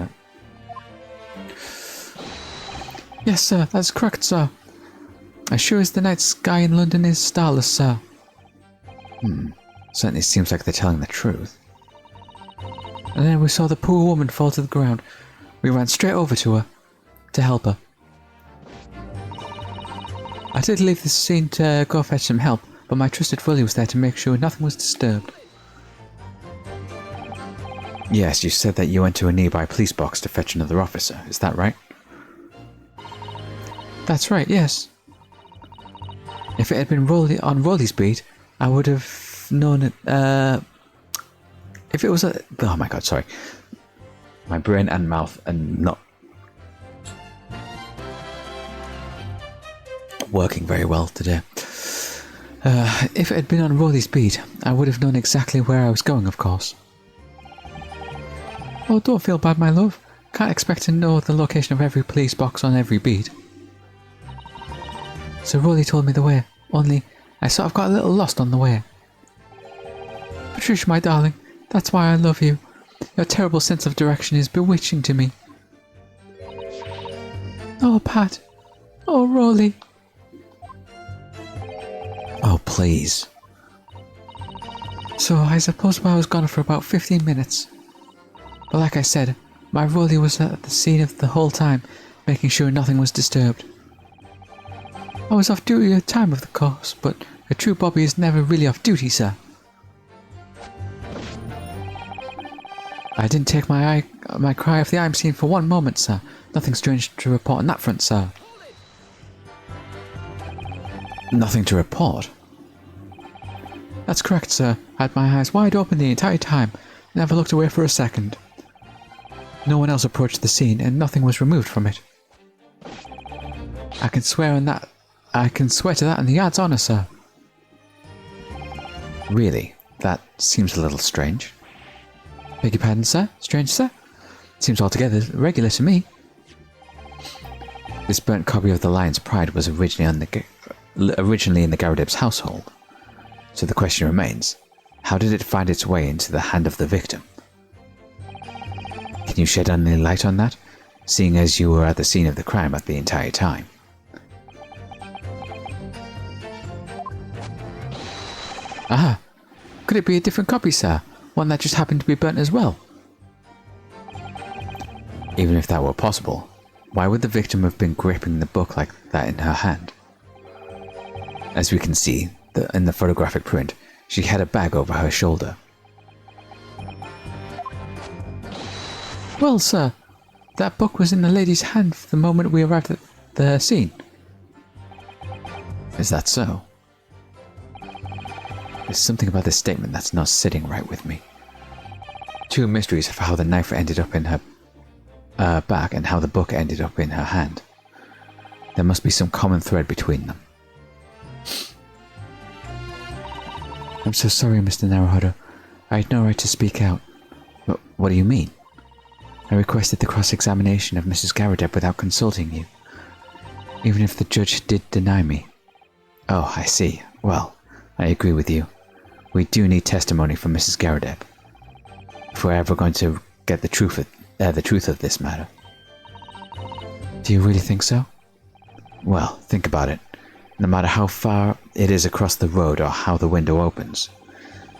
Yes, sir, that's correct, sir. As sure as the night sky in London is starless, sir. Certainly seems like they're telling the truth. And then we saw the poor woman fall to the ground. We ran straight over to her, to help her. I did leave the scene to go fetch some help, but my trusted Willie was there to make sure nothing was disturbed. Yes, you said that you went to a nearby police box to fetch another officer, is that right? That's right, yes. If it had been on Rolly's beat, I would have known it, if it was a... Oh my god, sorry. My brain and mouth are not working very well today. If it had been on Rolly's beat, I would have known exactly where I was going, of course. Oh, don't feel bad, my love. Can't expect to know the location of every police box on every beat. So Rolly told me the way, only I sort of got a little lost on the way. Patricia, my darling, that's why I love you. Your terrible sense of direction is bewitching to me. Oh, Pat. Oh, Rolly. Oh, please. So I suppose I was gone for about 15 minutes. But like I said, my Rolly was at the scene of the whole time, making sure nothing was disturbed. I was off duty at the time of the course, but a true Bobby is never really off duty, sir. I didn't take my cry off the I'm scene for one moment, sir. Nothing strange to report on that front, sir. Nothing to report? That's correct, sir. I had my eyes wide open the entire time. Never looked away for a second. No one else approached the scene, and nothing was removed from it. I can swear to that on the odds honour, sir. Really? That seems a little strange. Beg your pardon, sir? Strange, sir? Seems altogether regular to me. This burnt copy of The Lion's Pride was originally in the Garadeb's household. So the question remains, how did it find its way into the hand of the victim? Can you shed any light on that, seeing as you were at the scene of the crime at the entire time? Ah, could it be a different copy, sir? One that just happened to be burnt as well? Even if that were possible, why would the victim have been gripping the book like that in her hand? As we can see in the photographic print, she had a bag over her shoulder. Well, sir, that book was in the lady's hand the moment we arrived at the scene. Is that so? There's something about this statement that's not sitting right with me. Two mysteries of how the knife ended up in her back and how the book ended up in her hand. There must be some common thread between them. I'm so sorry, Mr. Naruhodo. I had no right to speak out. What do you mean? I requested the cross-examination of Mrs. Garadeb without consulting you, even if the judge did deny me. Oh, I see. Well, I agree with you. We do need testimony from Mrs. Garadeb if we're ever going to get the truth of this matter. Do you really think so? Well, think about it. No matter how far it is across the road or how the window opens,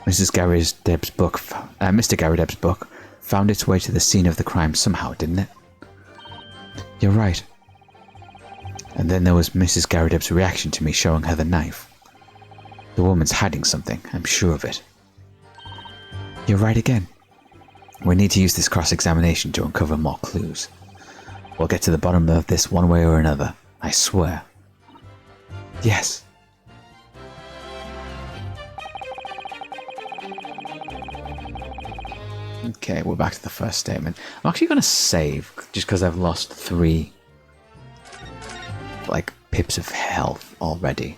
Mr. Garadeb's book found its way to the scene of the crime somehow, didn't it? You're right. And then there was Mrs. Garadeb's reaction to me showing her the knife. The woman's hiding something, I'm sure of it. You're right again. We need to use this cross-examination to uncover more clues. We'll get to the bottom of this one way or another, I swear. Yes. Okay, we're back to the first statement. I'm actually going to save, just because I've lost 3, pips of health already.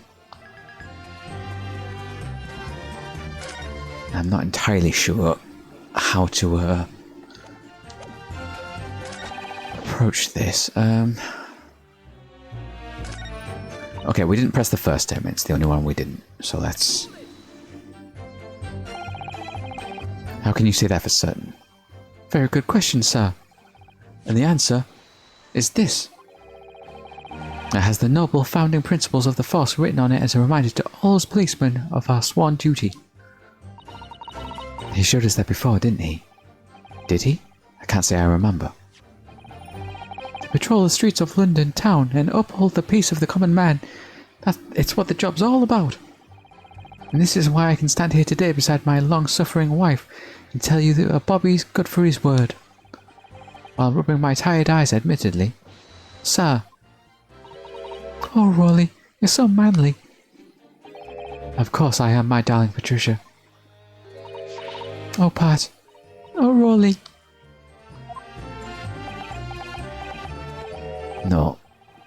I'm not entirely sure how to approach this. Okay, we didn't press the first statement. It's the only one we didn't. So let's... How can you say that for certain? Very good question, sir. And the answer is this. It has the noble founding principles of the force written on it as a reminder to all us policemen of our sworn duty. He showed us that before, didn't he? Did he? I can't say I remember. To patrol the streets of London town and uphold the peace of the common man. It's what the job's all about. And this is why I can stand here today beside my long-suffering wife and tell you that Bobby's good for his word. While rubbing my tired eyes, admittedly. Sir. Oh, Rolly, you're so manly. Of course I am, my darling Patricia. Oh, Pat. Oh, Rolly. No,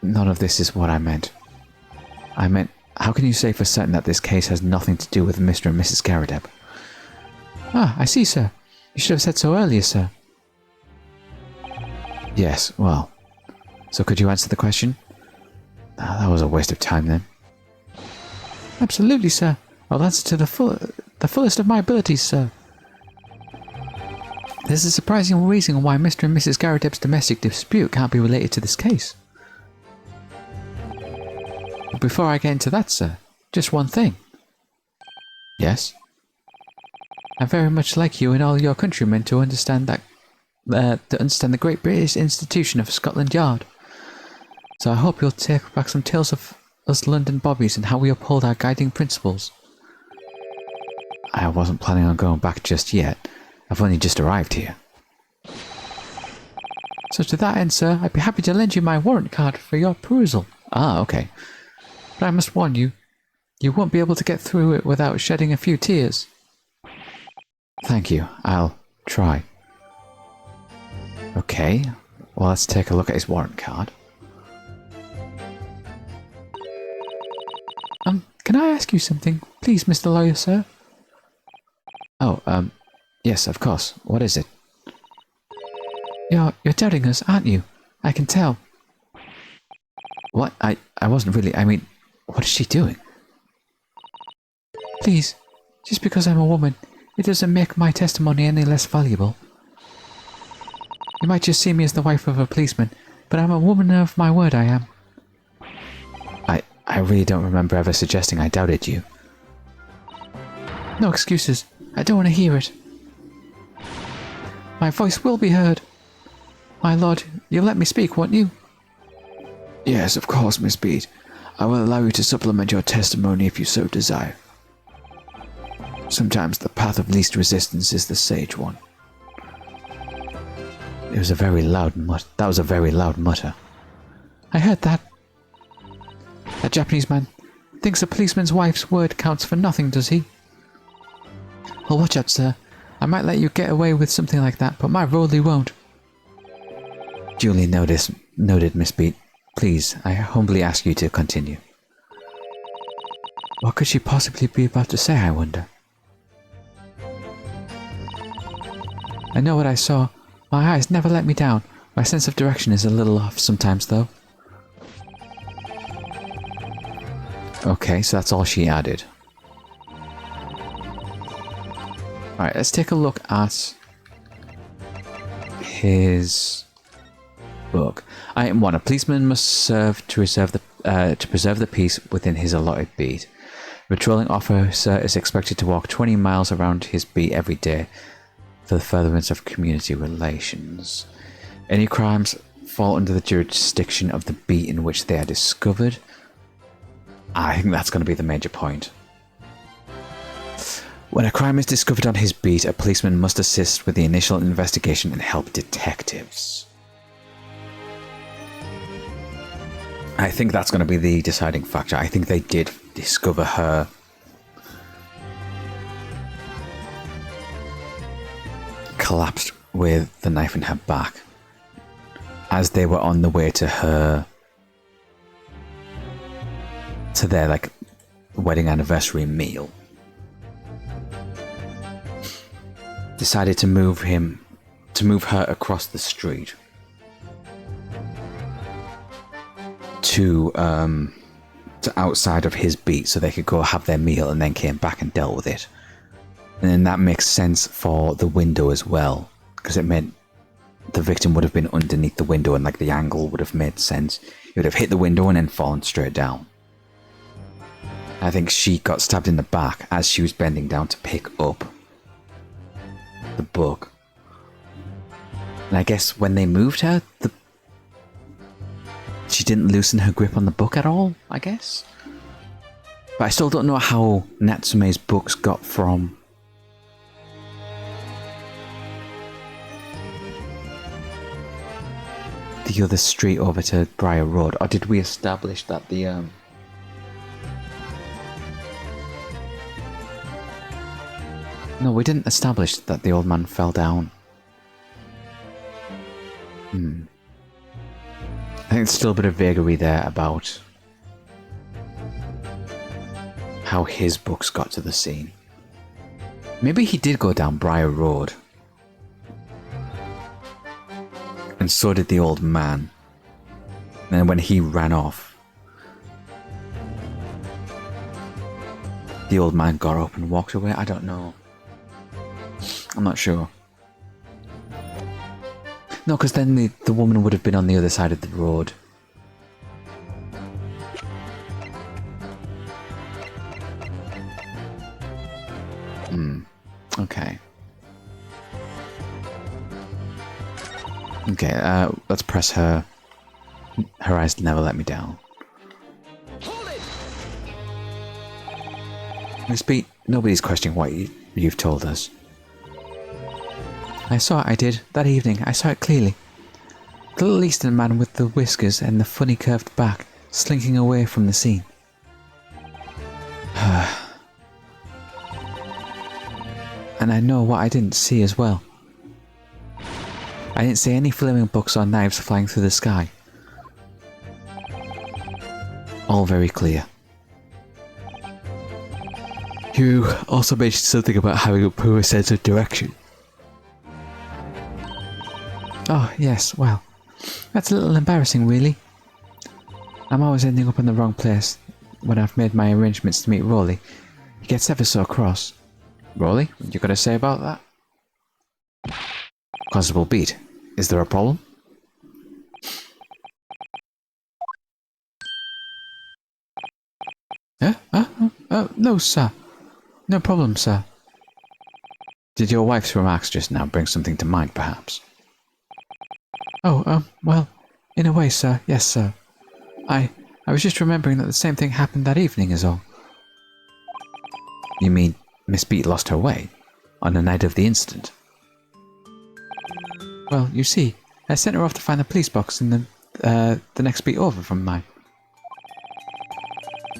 none of this is what I meant. I meant, how can you say for certain that this case has nothing to do with Mr. and Mrs. Garadeb? Ah, I see, sir. You should have said so earlier, sir. Yes, well. So could you answer the question? That was a waste of time then. Absolutely, sir. I'll answer to the fullest of my abilities, sir. There's a surprising reason why Mr. and Mrs. Garadeb's domestic dispute can't be related to this case. But before I get into that, sir, just one thing. Yes? I very much like you and all your countrymen to understand the great British institution of Scotland Yard. So I hope you'll take back some tales of us London bobbies and how we uphold our guiding principles. I wasn't planning on going back just yet. I've only just arrived here. So to that end, sir, I'd be happy to lend you my warrant card for your perusal. Ah, okay. But I must warn you, You won't be able to get through it without shedding a few tears. Thank you. I'll try. Okay, well, let's take a look at his warrant card. Can I ask you something, please, Mr. Lawyer, sir? Oh, yes, of course. What is it? You're doubting us, aren't you? I can tell. What? I wasn't really... I mean, what is she doing? Please, just because I'm a woman, it doesn't make my testimony any less valuable. You might just see me as the wife of a policeman, but I'm a woman of my word, I am. I really don't remember ever suggesting I doubted you. No excuses. I don't want to hear it. My voice will be heard. My lord, you'll let me speak, won't you? Yes, of course, Miss Bede. I will allow you to supplement your testimony if you so desire. Sometimes the path of least resistance is the sage one. It was a very loud mutter. That was a very loud mutter. I heard that. That Japanese man thinks a policeman's wife's word counts for nothing, does he? Well, watch out, sir. I might let you get away with something like that, but my Rolly won't. Duly noted, Miss Bede. Please, I humbly ask you to continue. What could she possibly be about to say, I wonder? I know what I saw. My eyes never let me down. My sense of direction is a little off sometimes, though. Okay, so that's all she added. Alright, let's take a look at his book. Item 1. A policeman must serve to preserve the peace within his allotted beat. A patrolling officer is expected to walk 20 miles around his beat every day for the furtherance of community relations. Any crimes fall under the jurisdiction of the beat in which they are discovered. I think that's going to be the major point. When a crime is discovered on his beat, a policeman must assist with the initial investigation and help detectives. I think that's going to be the deciding factor. I think they did discover her collapsed with the knife in her back as they were on the way to their like wedding anniversary meal. Decided to move her across the street to outside of his beat so they could go have their meal, and then came back and dealt with it. And then that makes sense for the window as well, because it meant the victim would have been underneath the window and like the angle would have made sense. It would have hit the window and then fallen straight down. I think she got stabbed in the back as she was bending down to pick up the book. And I guess when they moved her, she didn't loosen her grip on the book at all, I guess. But I still don't know how Natsume's books got from the other street over to Briar Road. Or did we establish that the No, we didn't establish that the old man fell down. I think there's still a bit of vagary there about how his books got to the scene. Maybe he did go down Briar Road. And so did the old man. And when he ran off, the old man got up and walked away. I don't know. I'm not sure. No, because then the woman would have been on the other side of the road. Okay. Okay, let's press her. Her eyes never let me down. Miss Pete, nobody's questioning what you've told us. I saw it, I did. That evening, I saw it clearly. The little Eastern man with the whiskers and the funny curved back, slinking away from the scene. And I know what I didn't see as well. I didn't see any flaming books or knives flying through the sky. All very clear. You also mentioned something about having a poor sense of direction. Oh, yes, well, that's a little embarrassing, really. I'm always ending up in the wrong place when I've made my arrangements to meet Rolly. He gets ever so cross. Rolly, what you got to say about that? Constable Beat, is there a problem? No, sir. No problem, sir. Did your wife's remarks just now bring something to mind, perhaps? Oh, well, in a way, sir. Yes, sir. I was just remembering that the same thing happened that evening is all. You mean Miss Beat lost her way? On the night of the incident? Well, you see, I sent her off to find the police box in the next beat over from mine.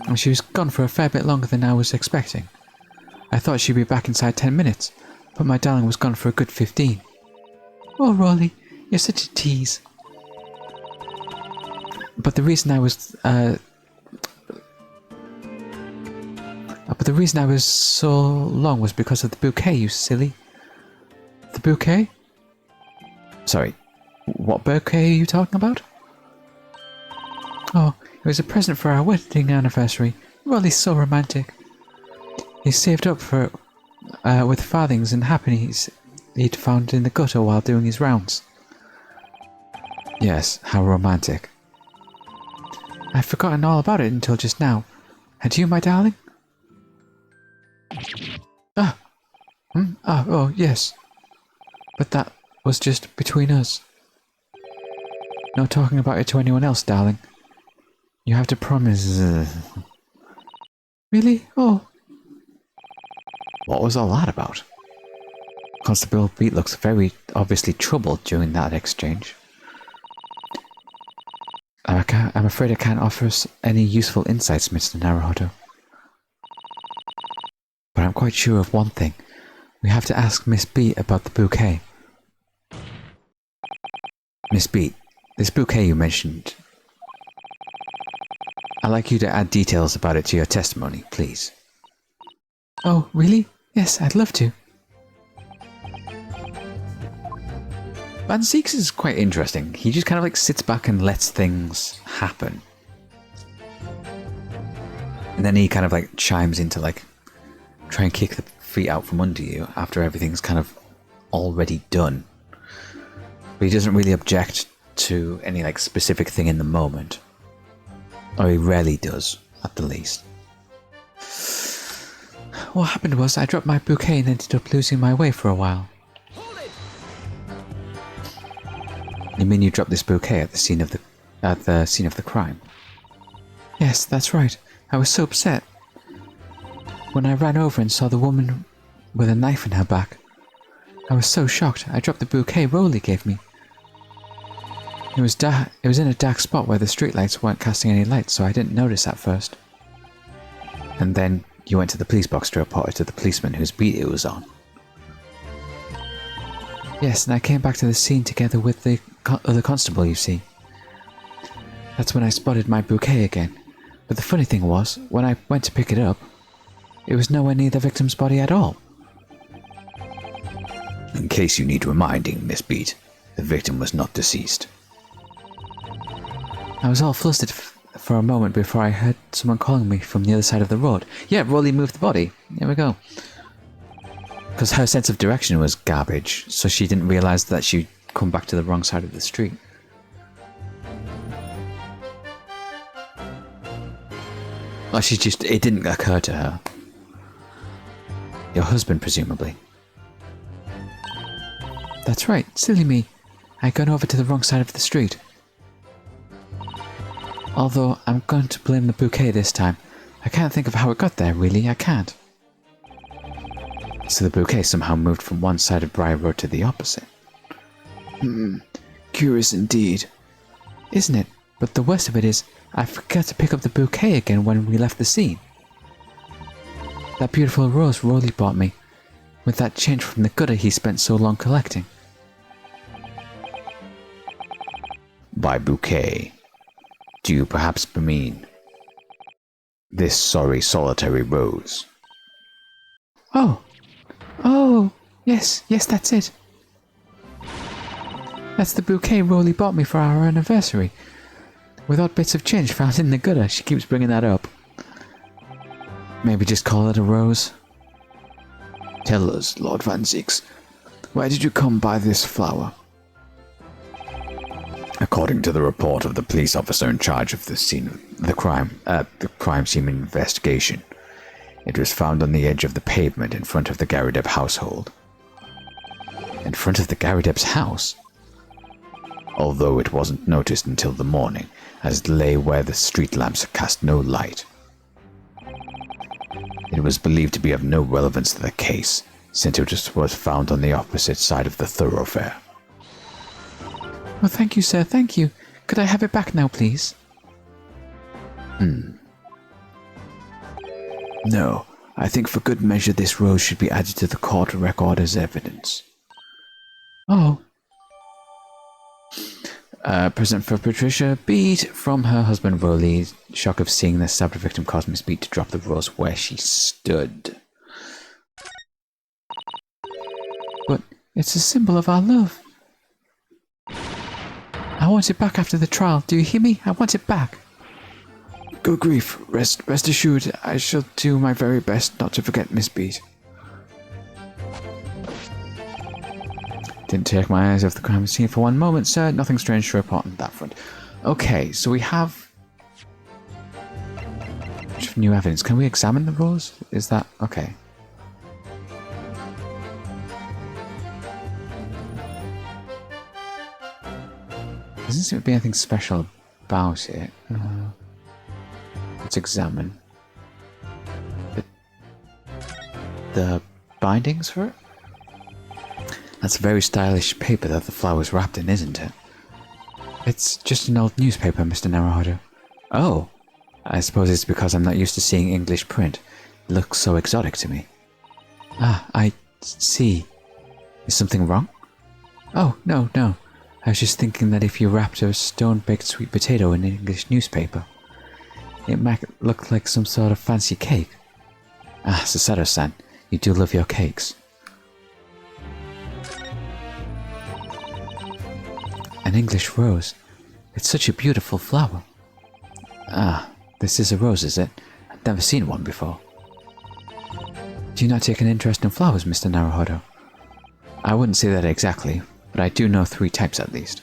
And she was gone for a fair bit longer than I was expecting. I thought she'd be back inside 10 minutes, but my darling was gone for a good 15. Oh, Rolly, you're such a tease. But the reason I was so long was because of the bouquet, you silly. The bouquet? Sorry, what bouquet are you talking about? Oh, it was a present for our wedding anniversary. Rolly's so romantic. He saved up for it with farthings and halfpennies he'd found in the gutter while doing his rounds. Yes, how romantic. I'd forgotten all about it until just now. Had you, my darling? Oh, yes. But that was just between us. No talking about it to anyone else, darling. You have to promise. Really? Oh. What was all that about? Constable Beat looks very obviously troubled during that exchange. I'm afraid I can't offer us any useful insights, Mr. Naruhodo. But I'm quite sure of one thing. We have to ask Miss Beat about the bouquet. Miss Beat, this bouquet you mentioned. I'd like you to add details about it to your testimony, please. Oh, really? Yes, I'd love to. Van Zeeks is quite interesting. He just kind of like sits back and lets things happen. And then he kind of like chimes into like try and kick the feet out from under you after everything's kind of already done. But he doesn't really object to any like specific thing in the moment. Or he rarely does, at the least. What happened was I dropped my bouquet and ended up losing my way for a while. You mean you dropped this bouquet at the scene of the crime? Yes, that's right. I was so upset. When I ran over and saw the woman with a knife in her back, I was so shocked I dropped the bouquet Rolly gave me. It was in a dark spot where the streetlights weren't casting any light, so I didn't notice at first. And then you went to the police box to report it to the policeman whose beat it was on. Yes, and I came back to the scene together with the other constable, you see. That's when I spotted my bouquet again. But the funny thing was, when I went to pick it up, it was nowhere near the victim's body at all. In case you need reminding, Miss Beat, the victim was not deceased. I was all flustered for a moment before I heard someone calling me from the other side of the road. Yeah, Rolly moved the body. There we go. Because her sense of direction was garbage, so she didn't realise that she'd come back to the wrong side of the street. Or it didn't occur to her. Your husband, presumably. That's right, silly me. I'd gone over to the wrong side of the street. Although I'm going to blame the bouquet this time. I can't think of how it got there, really, I can't. So the bouquet somehow moved from one side of Briar Road to the opposite. Curious indeed. Isn't it? But the worst of it is, I forgot to pick up the bouquet again when we left the scene. That beautiful rose Rolly bought me, with that change from the gutter he spent so long collecting. By bouquet, do you perhaps mean this sorry solitary rose? Oh! Oh! Yes, that's it. That's the bouquet Rolly bought me for our anniversary. With odd bits of change found in the gutter. She keeps bringing that up. Maybe just call it a rose? Tell us, Lord Van Zieks, where did you come by this flower? According to the report of the police officer in charge of the scene of the crime scene investigation, it was found on the edge of the pavement in front of the Garadeb household. In front of the Garadeb's house? Although it wasn't noticed until the morning, as it lay where the street lamps cast no light. It was believed to be of no relevance to the case, since it was found on the opposite side of the thoroughfare. Well, thank you, sir, thank you. Could I have it back now, please? No, I think for good measure this rose should be added to the court record as evidence. Oh. Present for Patricia, beat from her husband Rolly. Shock of seeing the stabbed victim caused Miss Beat to drop the rose where she stood. But it's a symbol of our love. I want it back after the trial. Do you hear me? I want it back. Good grief. Rest assured, I shall do my very best not to forget Miss Beat. Didn't take my eyes off the crime scene for one moment, sir. Nothing strange to report on that front. Okay, so we have new evidence. Can we examine the rose? Is that okay? Doesn't seem to be anything special about it. Let's examine the bindings for it. That's a very stylish paper that the flower's wrapped in, isn't it? It's just an old newspaper, Mr. Naruhodo. Oh, I suppose it's because I'm not used to seeing English print. It looks so exotic to me. Ah, I see. Is something wrong? Oh, no. I was just thinking that if you wrapped a stone-baked sweet potato in an English newspaper, it might look like some sort of fancy cake. Ah, Susato-san, you do love your cakes. An English rose. It's such a beautiful flower. Ah, this is a rose, is it? I've never seen one before. Do you not take an interest in flowers, Mr. Naruhodo? I wouldn't say that exactly, but I do know 3 types at least.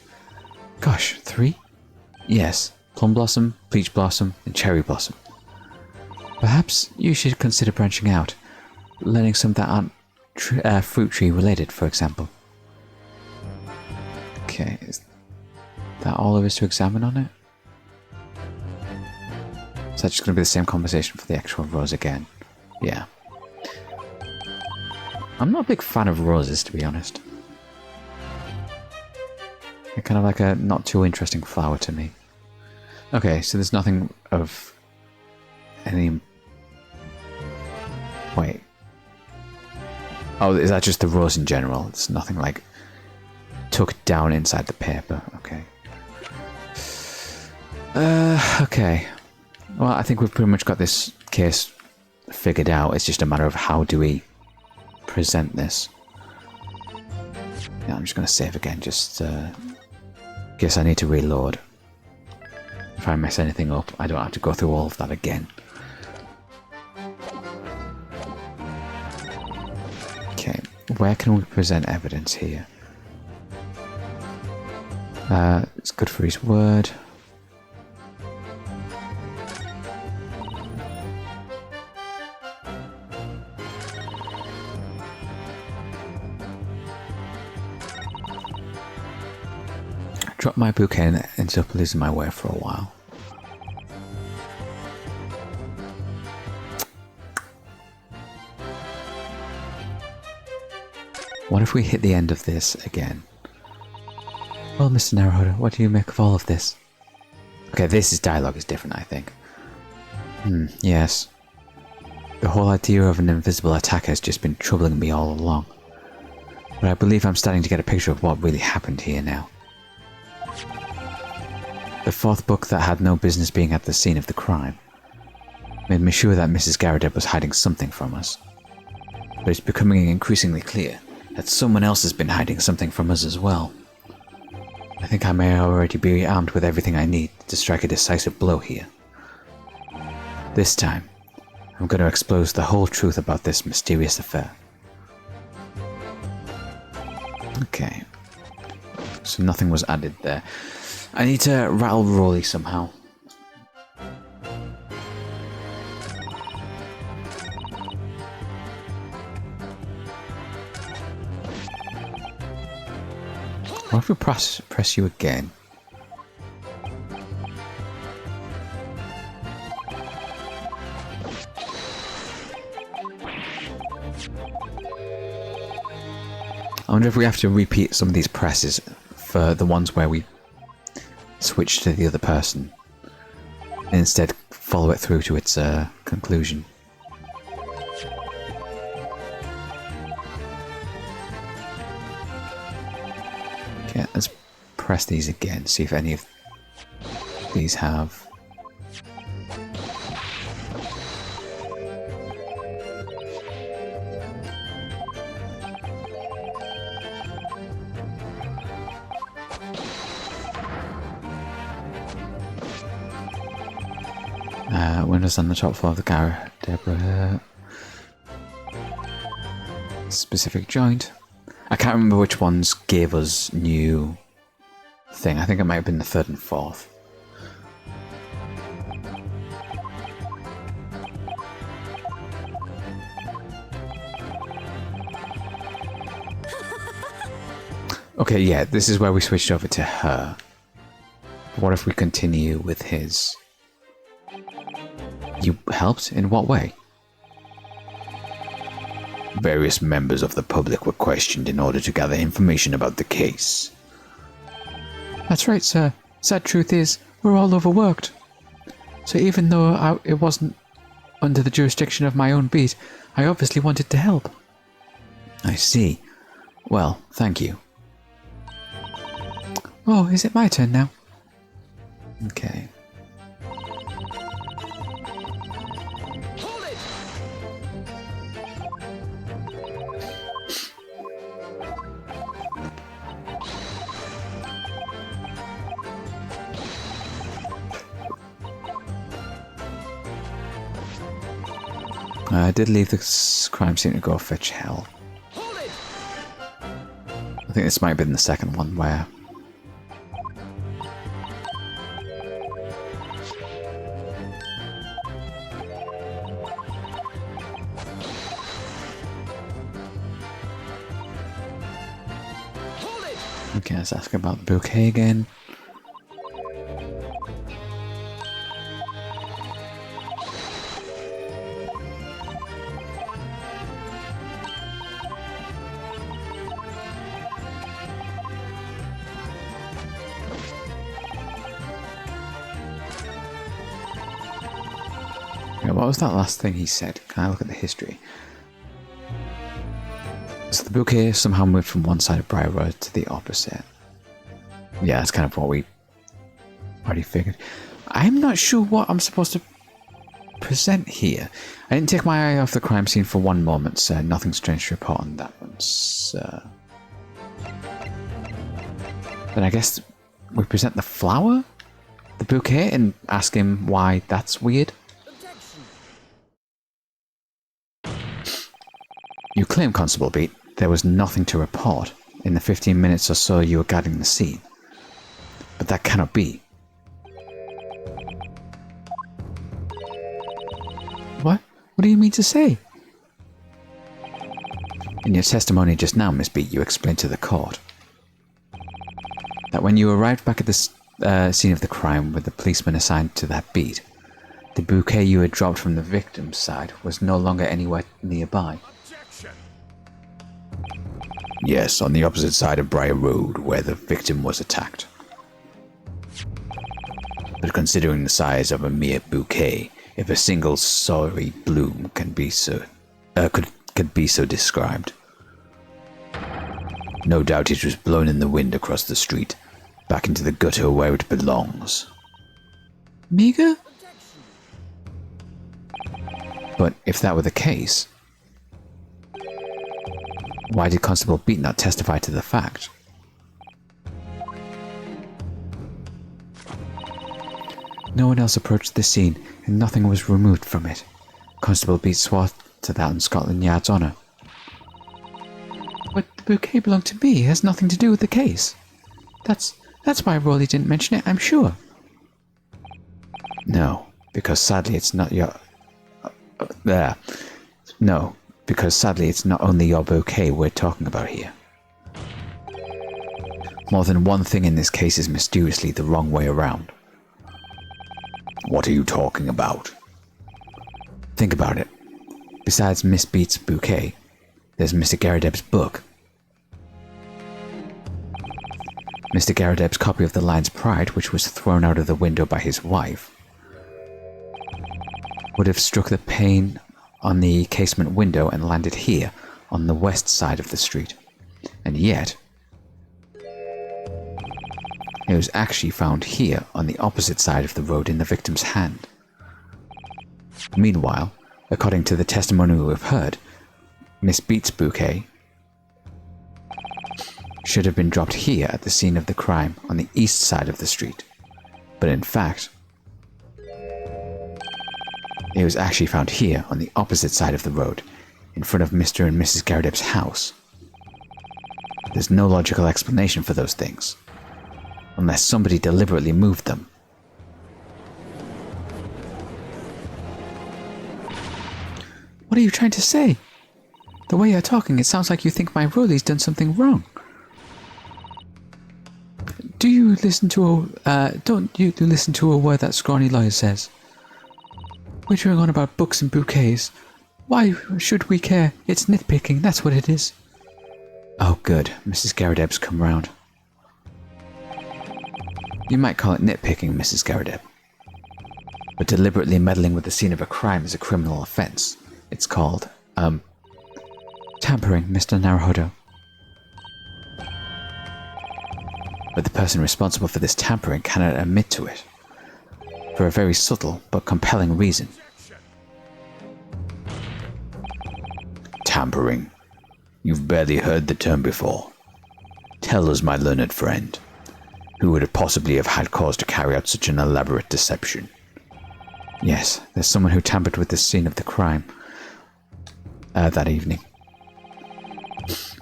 Gosh, 3? Yes, plum blossom, peach blossom, and cherry blossom. Perhaps you should consider branching out, learning some that aren't fruit tree related, for example. Okay, is that all there is to examine on it? Is that just going to be the same conversation for the actual rose again? Yeah. I'm not a big fan of roses, to be honest. They're kind of like a not too interesting flower to me. Okay, so there's nothing of any... Wait. Oh, is that just the rose in general? It's nothing like tucked down inside the paper. Okay. Okay. Well, I think we've pretty much got this case figured out. It's just a matter of how do we present this. Yeah, I'm just going to save again, just guess I need to reload. If I mess anything up, I don't have to go through all of that again. Okay, where can we present evidence here? It's good for his word. Drop my bouquet and ends up losing my way for a while. What if we hit the end of this again? Well, Mr. Naruhodo, what do you make of all of this? Okay, this dialogue is different, I think. Yes. The whole idea of an invisible attacker has just been troubling me all along. But I believe I'm starting to get a picture of what really happened here now. The fourth book that had no business being at the scene of the crime made me sure that Mrs. Garrideb was hiding something from us. But it's becoming increasingly clear that someone else has been hiding something from us as well. I think I may already be armed with everything I need to strike a decisive blow here. This time, I'm going to expose the whole truth about this mysterious affair. Okay. So nothing was added there. I need to rattle Rolly somehow. What if we press you again? I wonder if we have to repeat some of these presses for the ones where we switch to the other person and instead follow it through to its conclusion. Okay, let's press these again, see if any of these have. Windows on the top floor of the garage. Deborah. Specific joint. I can't remember which ones gave us new thing. I think it might have been the third and fourth. Okay, yeah, this is where we switched over to her. What if we continue with his? You helped? In what way? Various members of the public were questioned in order to gather information about the case. That's right, sir. Sad truth is, we're all overworked. So even though it wasn't under the jurisdiction of my own beat, I obviously wanted to help. I see. Well, thank you. Oh, is it my turn now? Okay. I did leave the crime scene to go fetch help. I think this might have been the second one where... Okay, let's ask about the bouquet again. What was that last thing he said? Can I look at the history? So the bouquet somehow moved from one side of Briar Road to the opposite. Yeah, that's kind of what we already figured. I'm not sure what I'm supposed to present here. I didn't take my eye off the crime scene for one moment, sir. Nothing strange to report on that one, sir. Then I guess we present the flower? The bouquet and ask him why that's weird? You claim, Constable Beat, there was nothing to report in the 15 minutes or so you were guarding the scene. But that cannot be. What? What do you mean to say? In your testimony just now, Miss Beat, you explained to the court that when you arrived back at the scene of the crime with the policeman assigned to that beat, the bouquet you had dropped from the victim's side was no longer anywhere nearby. Yes, on the opposite side of Briar Road, where the victim was attacked. But considering the size of a mere bouquet, if a single sorry bloom can be so could be so described. No doubt it was blown in the wind across the street, back into the gutter where it belongs. Meager? But if that were the case, why did Constable Beat not testify to the fact? No one else approached the scene, and nothing was removed from it. Constable Beat swore to that on Scotland Yard's honour. But the bouquet belonged to me. It has nothing to do with the case. That's why Rowley didn't mention it, I'm sure. No, because sadly it's not your... No, because sadly it's not only your bouquet we're talking about here. More than one thing in this case is mysteriously the wrong way around. What are you talking about? Think about it. Besides Miss Beat's bouquet, there's Mr. Garrideb's book. Mr. Garrideb's copy of The Lion's Pride, which was thrown out of the window by his wife, would have struck the pane on the casement window and landed here, on the west side of the street. And yet, it was actually found here, on the opposite side of the road in the victim's hand. Meanwhile, according to the testimony we've heard, Miss Beat's bouquet should have been dropped here at the scene of the crime on the east side of the street. But in fact, it was actually found here on the opposite side of the road, in front of Mr. and Mrs. Garrideb's house. There's no logical explanation for those things, unless somebody deliberately moved them. What are you trying to say? The way you're talking, it sounds like you think my Rowley's done something wrong. Do you listen to don't you listen to a word that scrawny lawyer says? Wittering on about books and bouquets. Why should we care? It's nitpicking, that's what it is. Oh good, Mrs. Garrideb's come round. You might call it nitpicking, Mrs. Garrideb. But deliberately meddling with the scene of a crime is a criminal offence. It's called, tampering, Mr. Naruhodo. But the person responsible for this tampering cannot admit to it, for a very subtle but compelling reason. Tampering. You've barely heard the term before. Tell us, my learned friend, who would possibly have had cause to carry out such an elaborate deception? Yes, there's someone who tampered with the scene of the crime that evening.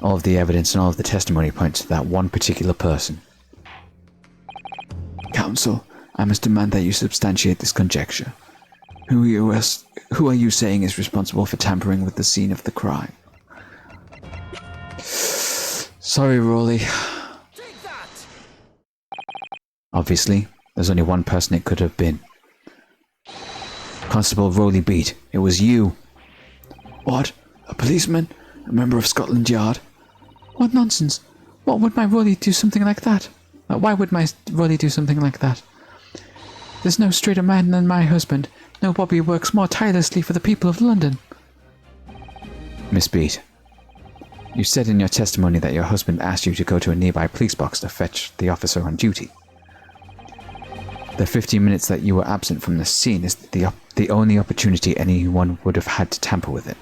All of the evidence and all of the testimony points to that one particular person. Counsel, I must demand that you substantiate this conjecture. Who are you saying is responsible for tampering with the scene of the crime? Sorry, Rowley. Obviously, there's only one person it could have been. Constable Rowley Beat, it was you. What? A policeman? A member of Scotland Yard? What nonsense. What would my Rowley do something like that? Why would my Rowley do something like that? There's no straighter man than my husband. No Bobby works more tirelessly for the people of London. Miss Beat, you said in your testimony that your husband asked you to go to a nearby police box to fetch the officer on duty. The 15 minutes that you were absent from the scene is the only opportunity anyone would have had to tamper with it.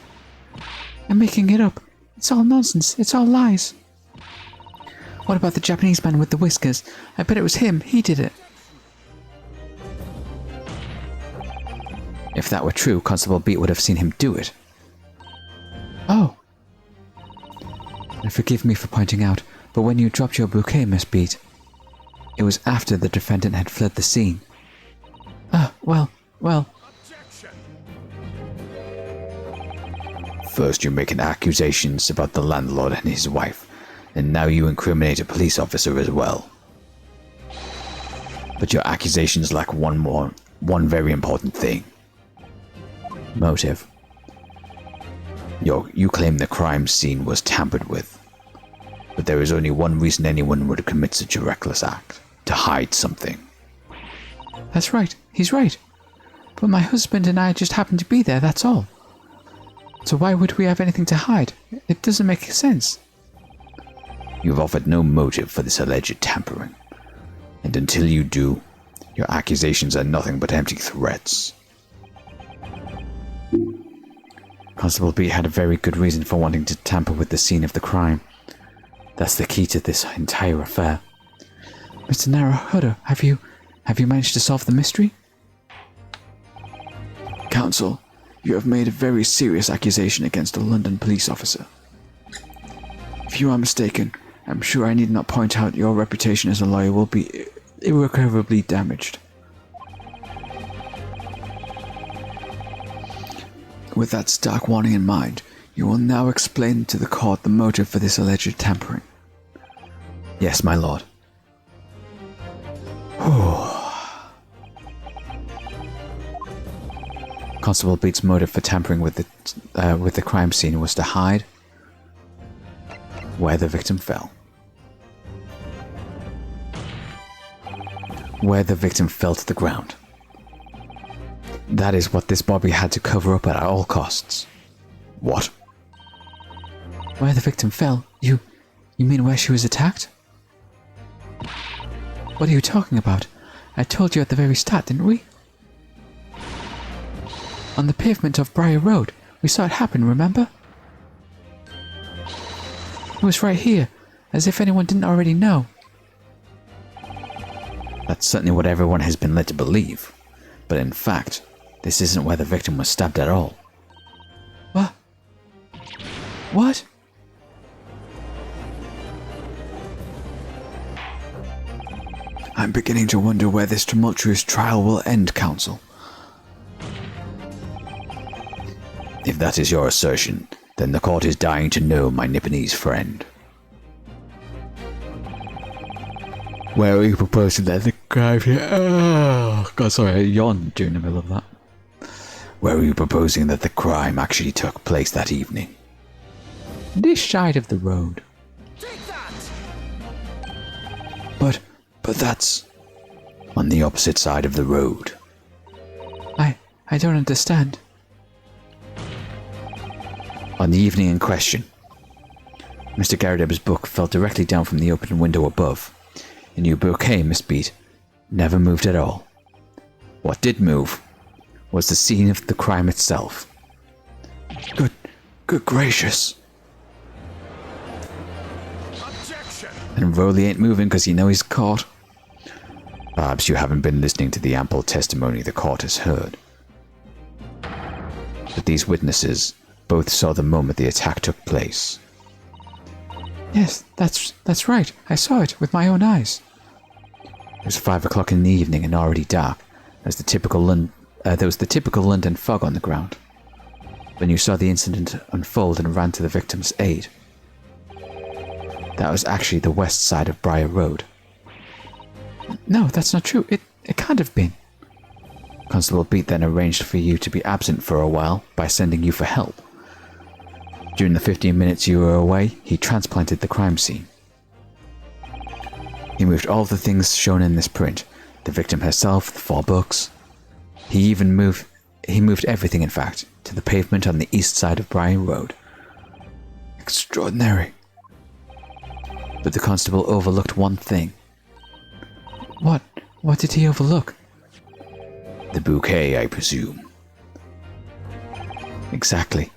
I'm making it up. It's all nonsense. It's all lies. What about the Japanese man with the whiskers? I bet it was him. He did it. If that were true, Constable Beat would have seen him do it. Oh. And forgive me for pointing out, but when you dropped your bouquet, Miss Beat, it was after the defendant had fled the scene. Well. First you're making accusations about the landlord and his wife, and now you incriminate a police officer as well. But your accusations lack one very important thing. Motive. You claim the crime scene was tampered with. But there is only one reason anyone would commit such a reckless act. To hide something. That's right. He's right. But my husband and I just happened to be there, that's all. So why would we have anything to hide? It doesn't make sense. You've offered no motive for this alleged tampering. And until you do, your accusations are nothing but empty threats. Constable B had a very good reason for wanting to tamper with the scene of the crime. That's the key to this entire affair. Mr. Naruhodo, have you managed to solve the mystery? Counsel, you have made a very serious accusation against a London police officer. If you are mistaken, I'm sure I need not point out your reputation as a lawyer will be irrecoverably damaged. With that stark warning in mind, you will now explain to the court the motive for this alleged tampering. Yes, my lord. Constable Beat's motive for tampering with the crime scene was to hide where the victim fell. Where the victim fell to the ground. That is what this Bobby had to cover up at all costs. What? Where the victim fell? You mean where she was attacked? What are you talking about? I told you at the very start, didn't we? On the pavement of Briar Road. We saw it happen, remember? It was right here, as if anyone didn't already know. That's certainly what everyone has been led to believe. But in fact, this isn't where the victim was stabbed at all. What? What? I'm beginning to wonder where this tumultuous trial will end, Counsel. If that is your assertion, then the court is dying to know, my Nipponese friend. Where are you proposing that the crime here? Oh, God, sorry, I yawned during the middle of that. Where are you proposing that the crime actually took place that evening? This side of the road. But that's... On the opposite side of the road. I don't understand. On the evening in question, Mr. Garrideb's book fell directly down from the open window above, and your bouquet, Miss Beat, never moved at all. What did move was the scene of the crime itself. Good gracious. Objection! And Rowley ain't moving because he knows he's caught. Perhaps you haven't been listening to the ample testimony the court has heard. But these witnesses both saw the moment the attack took place. Yes, that's right. I saw it with my own eyes. It was 5 o'clock in the evening and already dark. There was the typical London fog on the ground. When you saw the incident unfold and ran to the victim's aid. That was actually the west side of Briar Road. No, that's not true. It can't have been. Constable Beat then arranged for you to be absent for a while by sending you for help. During the 15 minutes you were away, he transplanted the crime scene. He moved all the things shown in this print, the victim herself, the 4 books. He moved everything, in fact, to the pavement on the east side of Briar Road. Extraordinary. But the constable overlooked one thing. What? What did he overlook? The bouquet, I presume. Exactly.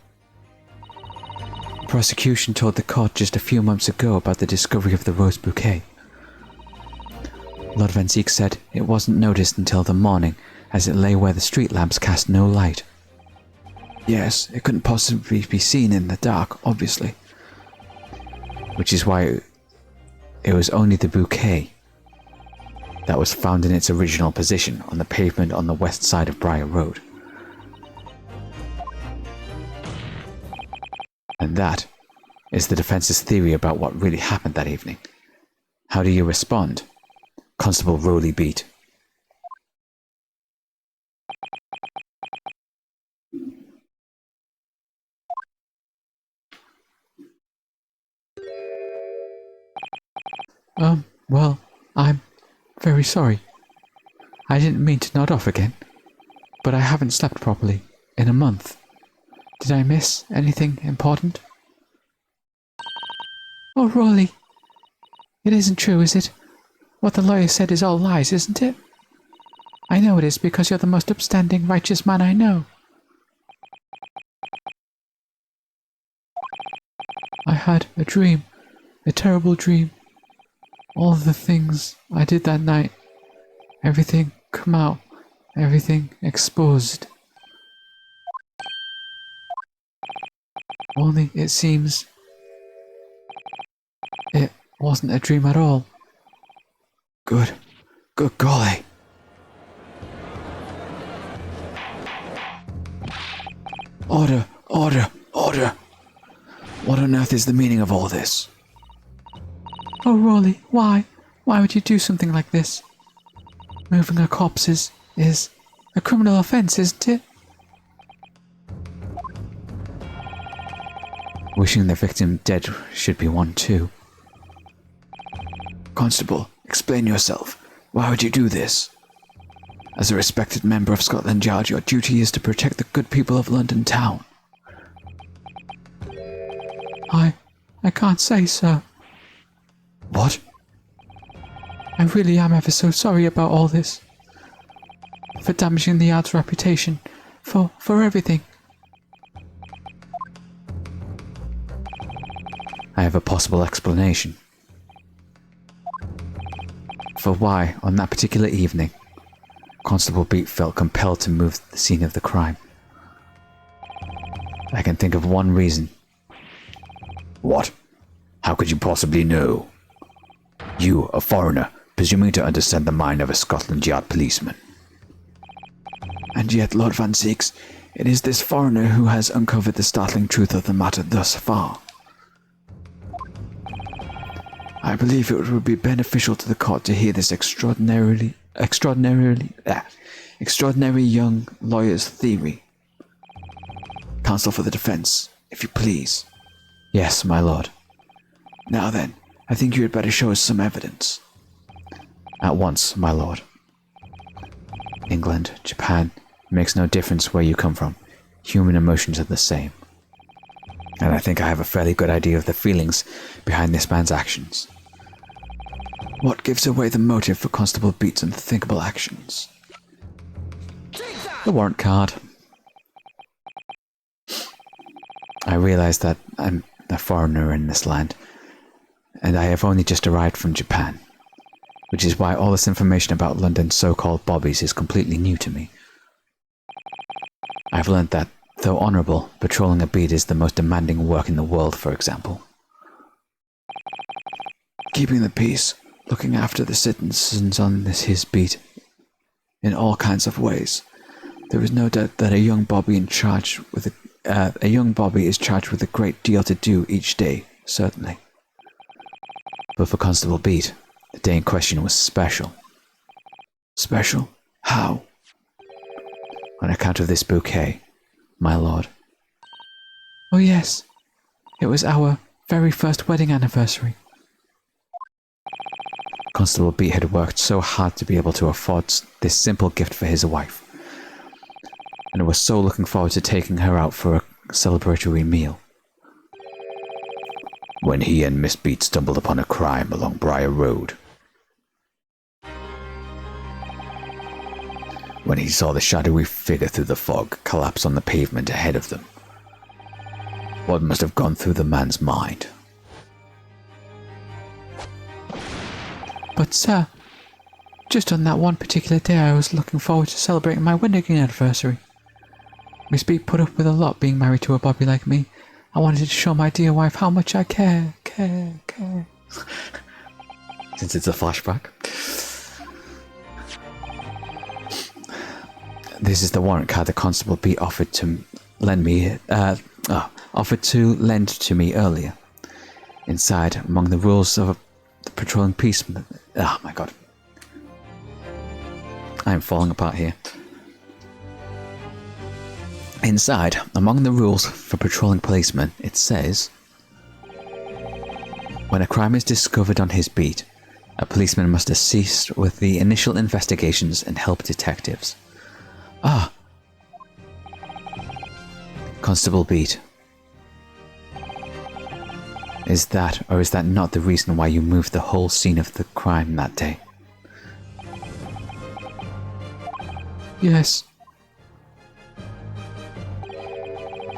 The prosecution told the court just a few months ago about the discovery of the rose bouquet. Lord Van Zeek said it wasn't noticed until the morning, as it lay where the street lamps cast no light. Yes, it couldn't possibly be seen in the dark, obviously. Which is why it was only the bouquet that was found in its original position on the pavement on the west side of Briar Road. And that is the defense's theory about what really happened that evening. How do you respond, Constable Rowley Beat? Well, I'm very sorry. I didn't mean to nod off again. but I haven't slept properly in a month. Did I miss anything important? Oh, Rolly. It isn't true, is it? What the lawyer said is all lies, isn't it? I know it is because you're the most upstanding, righteous man I know. I had a dream, a terrible dream. All the things I did that night, everything come out, everything exposed. Only it seems it wasn't a dream at all. Good golly. Order. What on earth is the meaning of all this? Oh, Rolly, why? Why would you do something like this? Moving a corpse is a criminal offense, isn't it? Wishing the victim dead should be one too. Constable, explain yourself. Why would you do this? As a respected member of Scotland Yard, your duty is to protect the good people of London town. I can't say, sir. What? I really am ever so sorry about all this. For damaging the Yard's reputation. For everything. I have a possible explanation for why, on that particular evening, Constable Beat felt compelled to move the scene of the crime. I can think of one reason. What? How could you possibly know? You, a foreigner, presuming to understand the mind of a Scotland Yard policeman. And yet, Lord Van Zeeks, it is this foreigner who has uncovered the startling truth of the matter thus far. I believe it would be beneficial to the court to hear this extraordinary young lawyer's theory. Counsel for the defense, if you please. Yes, my lord. Now then, I think you had better show us some evidence. At once, my lord. England, Japan, makes no difference where you come from. Human emotions are the same. And I think I have a fairly good idea of the feelings behind this man's actions. What gives away the motive for Constable Beat's unthinkable actions? The warrant card. I realize that I'm a foreigner in this land, and I have only just arrived from Japan, which is why all this information about London's so-called bobbies is completely new to me. I've learned that, though honourable, patrolling a beat is the most demanding work in the world, for example. Keeping the peace, looking after the citizens on his beat, in all kinds of ways. There is no doubt that a young bobby is charged with a great deal to do each day, certainly. But for Constable Beat, the day in question was special. Special? How? On account of this bouquet, my lord. Oh yes, it was our very first wedding anniversary. Constable Beat had worked so hard to be able to afford this simple gift for his wife, and was so looking forward to taking her out for a celebratory meal. When he and Miss Beat stumbled upon a crime along Briar Road. When he saw the shadowy figure through the fog collapse on the pavement ahead of them. What must have gone through the man's mind? But sir, just on that one particular day I was looking forward to celebrating my wedding anniversary. Miss Beat put up with a lot being married to a bobby like me. I wanted to show my dear wife how much I care. Since it's a flashback. This is the warrant card the Constable Beat offered to lend to me earlier. Inside, among the rules of the patrolling policeman. Oh my god. I am falling apart here. Inside, among the rules for patrolling policemen, it says, when a crime is discovered on his beat, a policeman must assist with the initial investigations and help detectives. Ah, Constable Beat. Is that, or is that not the reason why you moved the whole scene of the crime that day? Yes.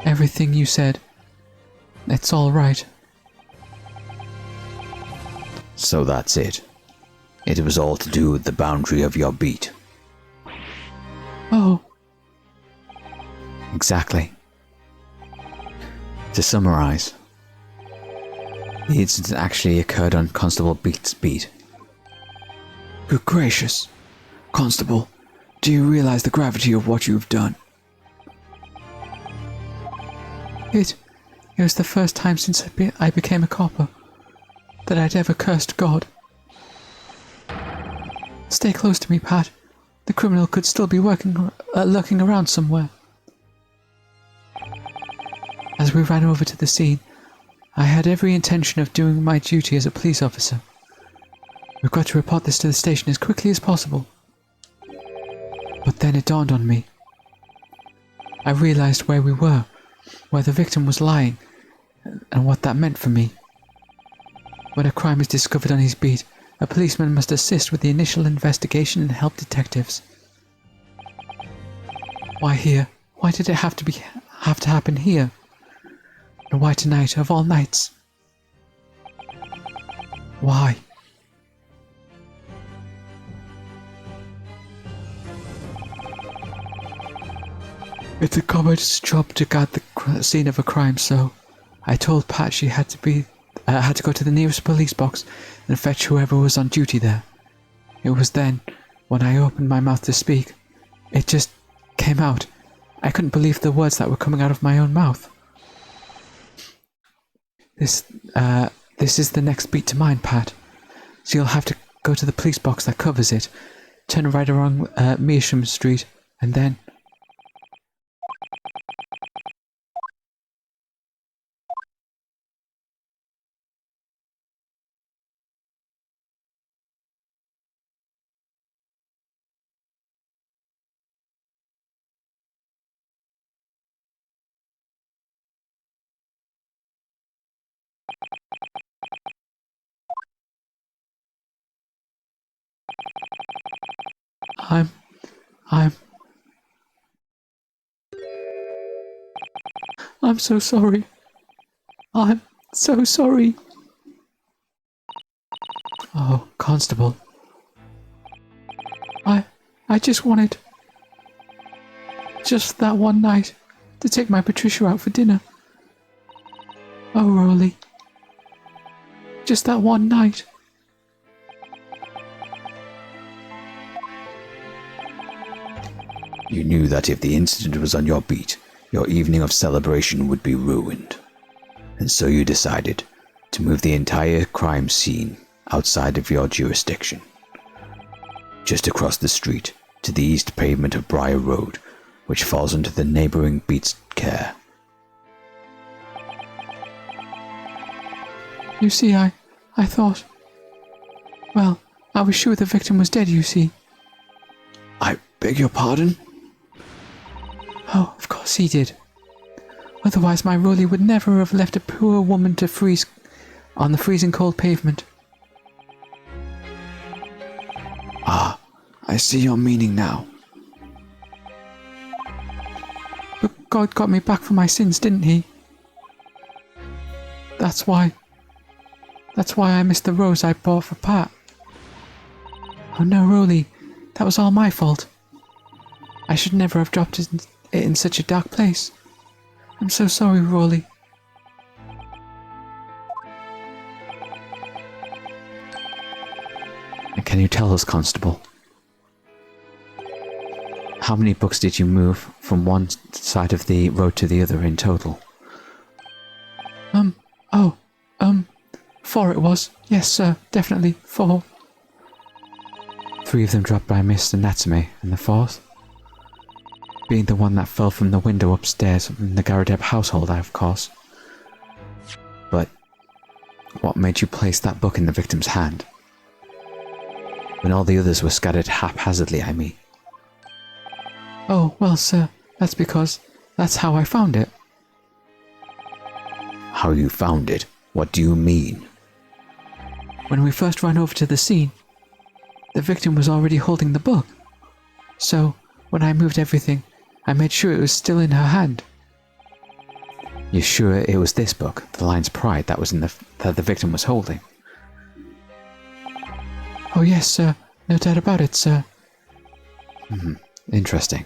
Everything you said. It's all right. So that's it. It was all to do with the boundary of your beat. Oh, Exactly. To summarize, the incident actually occurred on Constable Beat's beat. Good gracious. Constable, do you realize the gravity of what you've done? it was the first time since I became a copper that I'd ever cursed God. Stay close to me, Pat. The criminal could still be lurking around somewhere. As we ran over to the scene, I had every intention of doing my duty as a police officer. We've got to report this to the station as quickly as possible. But then it dawned on me. I realized where we were, where the victim was lying, and what that meant for me. When a crime is discovered on his beat, a policeman must assist with the initial investigation and help detectives. Why here? Why did it have to happen here? And why tonight of all nights? Why? It's a copper's job to guard the scene of a crime, so I told Pat she had to go to the nearest police box and fetch whoever was on duty there. It was then, when I opened my mouth to speak, it just came out. I couldn't believe the words that were coming out of my own mouth. This is the next beat to mine, Pat. So you'll have to go to the police box that covers it, turn right along Measham Street, and then... I'm so sorry. I'm so sorry. Oh, Constable. I just wanted... just that one night to take my Patricia out for dinner. Oh, Rolly. Just that one night. You knew that if the incident was on your beat, your evening of celebration would be ruined. And so you decided to move the entire crime scene outside of your jurisdiction. Just across the street to the east pavement of Briar Road, which falls into the neighbouring beat's care. You see, I thought... Well, I was sure the victim was dead, you see. I beg your pardon? Oh, of course he did. Otherwise my Rolly would never have left a poor woman to freeze on the freezing cold pavement. Ah, I see your meaning now. But God got me back for my sins, didn't he? That's why I missed the rose I bought for Pat. Oh no, Rolly, that was all my fault. I should never have dropped it in such a dark place. I'm so sorry, Rolly. And can you tell us, Constable, how many books did you move from one side of the road to the other in total? 4 it was. Yes, sir, definitely 4. 3 of them dropped by Mr. Natsume, and the 4th? Being the one that fell from the window upstairs in the Garadeb household, of course. But what made you place that book in the victim's hand? When all the others were scattered haphazardly, I mean. Oh, well, sir, that's because that's how I found it. How you found it? What do you mean? When we first ran over to the scene, the victim was already holding the book. So, when I moved everything, I made sure it was still in her hand. You're sure it was this book, The Lion's Pride, that the victim was holding? Oh yes, sir. No doubt about it, sir. Interesting.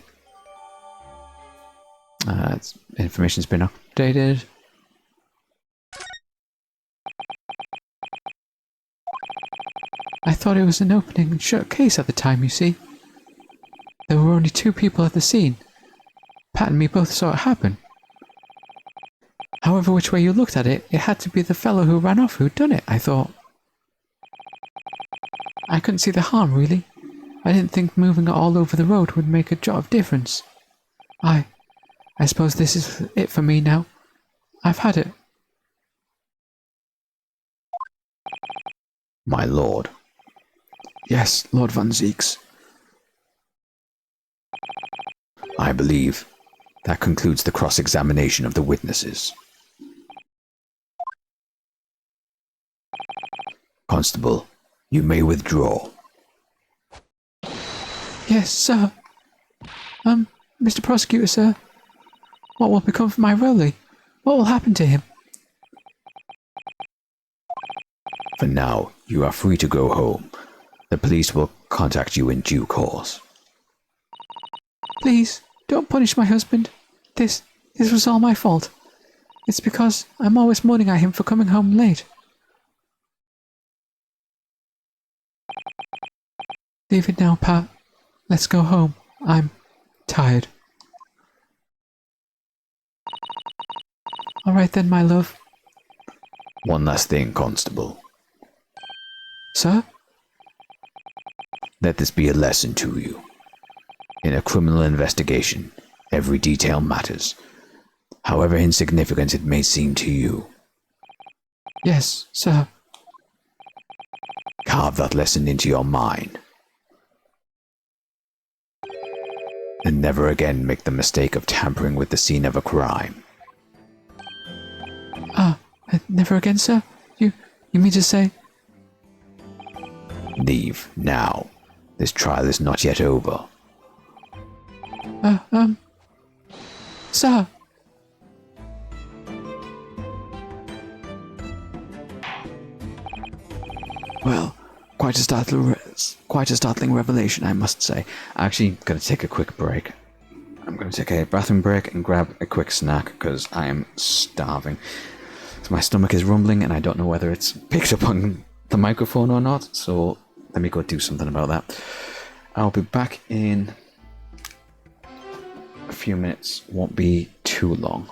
Information's been updated. I thought it was an opening and shut case at the time, you see. There were only 2 people at the scene. Pat and me both saw it happen. However which way you looked at it, it had to be the fellow who ran off who'd done it, I thought. I couldn't see the harm, really. I didn't think moving it all over the road would make a jot of difference. I suppose this is it for me now. I've had it. My lord. Yes, Lord Van Zeeks. I believe that concludes the cross-examination of the witnesses. Constable, you may withdraw. Yes, sir. Mr. Prosecutor, sir. What will become of my Rowley? What will happen to him? For now, you are free to go home. The police will contact you in due course. Please, don't punish my husband. This was all my fault. It's because I'm always mourning at him for coming home late. Leave it now, Pat. Let's go home. I'm tired. All right then, my love. One last thing, Constable. Sir? Let this be a lesson to you. In a criminal investigation, every detail matters, however insignificant it may seem to you. Yes, sir. Carve that lesson into your mind. And never again make the mistake of tampering with the scene of a crime. Never again, sir? You mean to say? Leave, now. This trial is not yet over. Sir! Well, quite a startling revelation, I must say. I'm actually going to take a quick break. I'm going to take a bathroom break and grab a quick snack because I am starving. So my stomach is rumbling and I don't know whether it's picked up on the microphone or not, so let me go do something about that. I'll be back in a few minutes, won't be too long.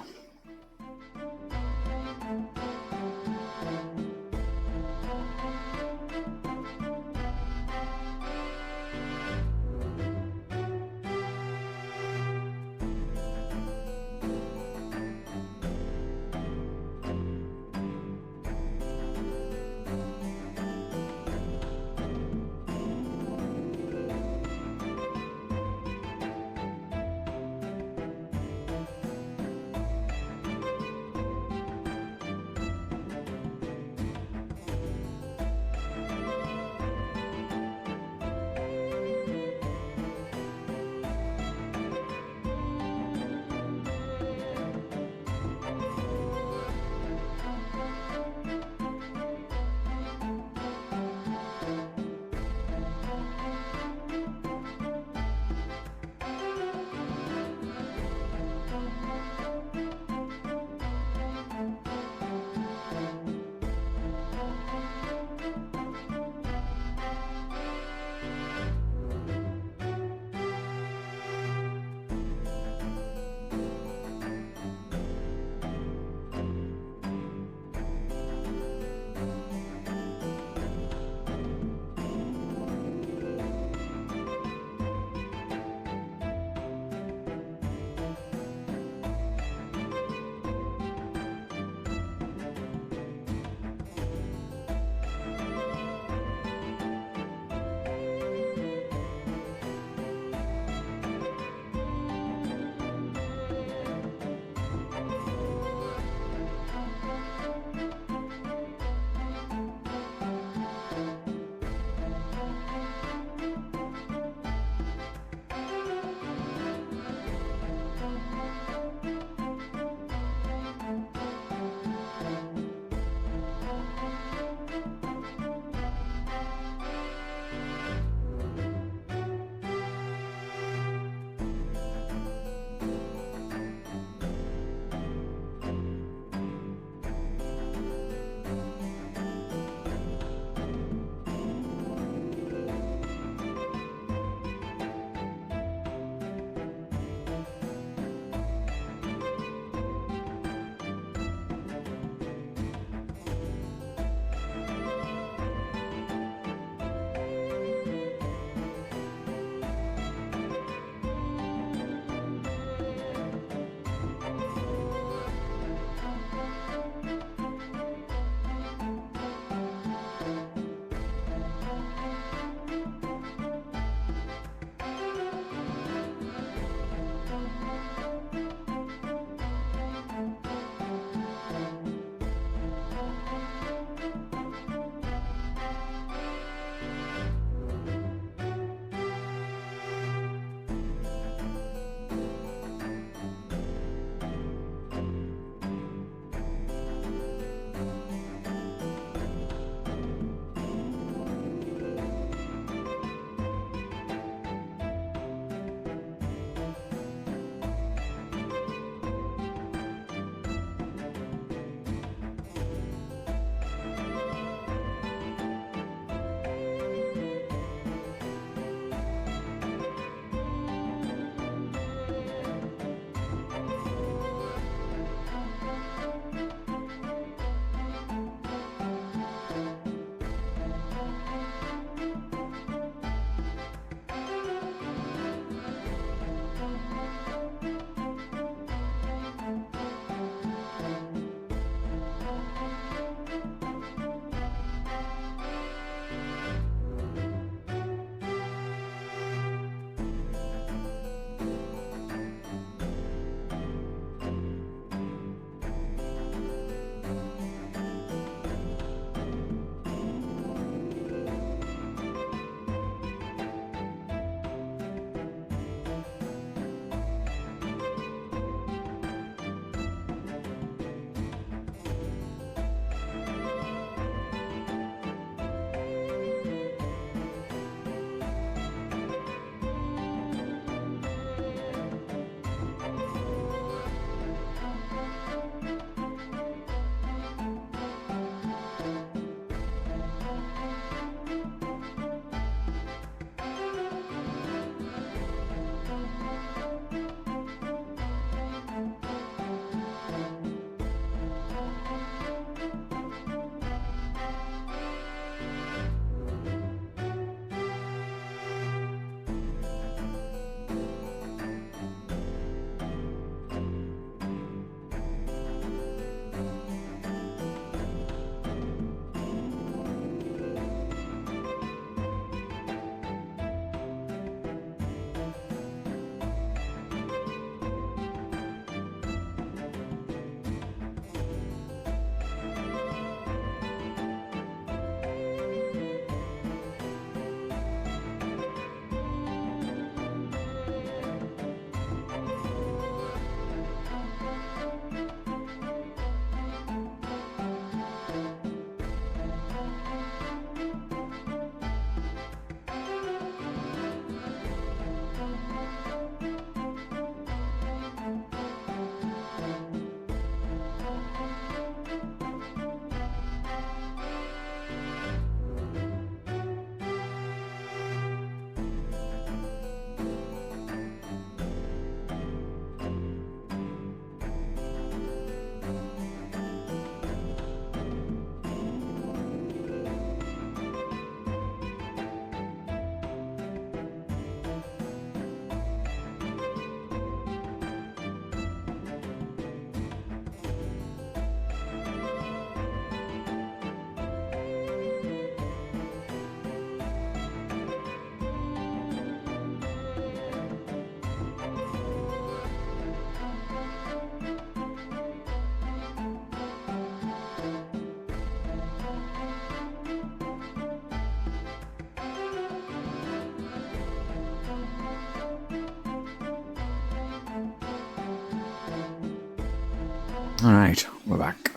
Alright, we're back.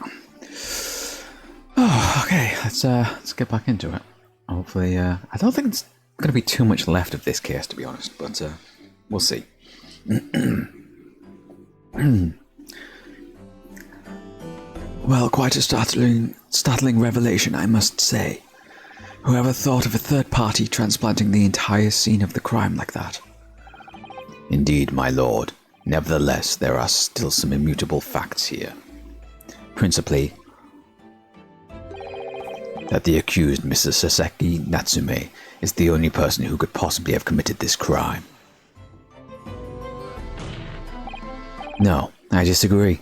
Oh, okay, let's get back into it. Hopefully, I don't think it's going to be too much left of this case, to be honest, but we'll see. Well, quite a startling revelation, I must say. Whoever thought of a third party transplanting the entire scene of the crime like that? Indeed, my lord. Nevertheless, there are still some immutable facts here. Principally, that the accused, Mr. Saseki Natsume, is the only person who could possibly have committed this crime. No, I disagree.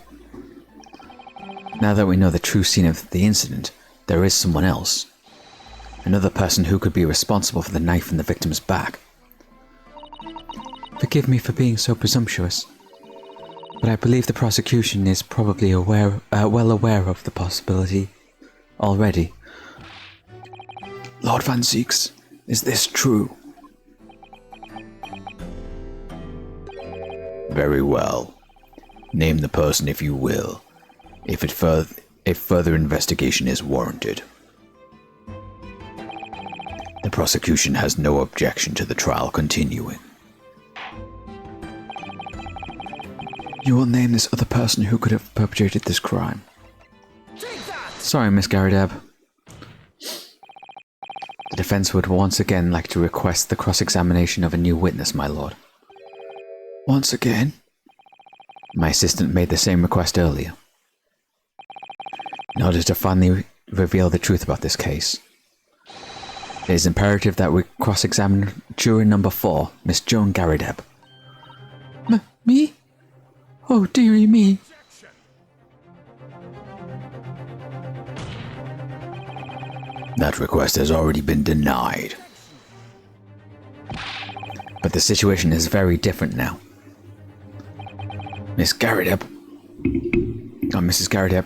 Now that we know the true scene of the incident, there is someone else. Another person who could be responsible for the knife in the victim's back. Forgive me for being so presumptuous, but I believe the prosecution is probably well aware of the possibility already. Lord Van Zieks, is this true? Very well. Name the person if you will, if further investigation is warranted. The prosecution has no objection to the trial continuing. You will name this other person who could have perpetrated this crime. Sorry, Miss Garadeb. The defense would once again like to request the cross-examination of a new witness, my lord. Once again? My assistant made the same request earlier. In order to finally reveal the truth about this case, it is imperative that we cross-examine juror number 4, Miss Joan Garadeb. Me? Oh, dearie me. That request has already been denied. But the situation is very different now. Miss Garadeb. Oh, Mrs. Garadeb,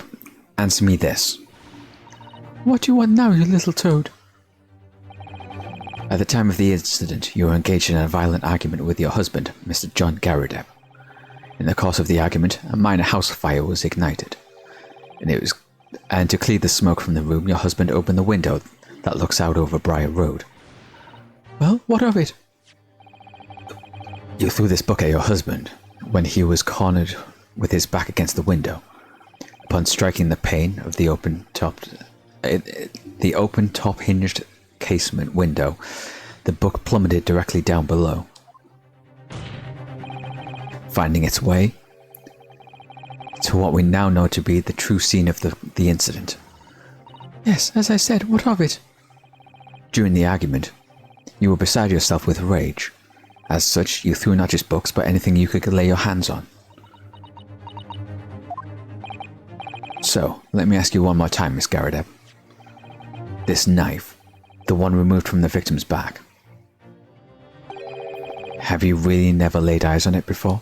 answer me this. What do you want now, you little toad? At the time of the incident, you were engaged in a violent argument with your husband, Mr. John Garadeb. In the course of the argument, a minor house fire was ignited. And to clear the smoke from the room, your husband opened the window that looks out over Briar Road. Well, what of it? You threw this book at your husband when he was cornered with his back against the window. Upon striking the pane of the open top hinged casement window, the book plummeted directly down below, finding its way to what we now know to be the true scene of the incident. Yes, as I said, what of it? During the argument, you were beside yourself with rage. As such, you threw not just books, but anything you could lay your hands on. So, let me ask you one more time, Miss Garadeb. This knife, the one removed from the victim's back, have you really never laid eyes on it before?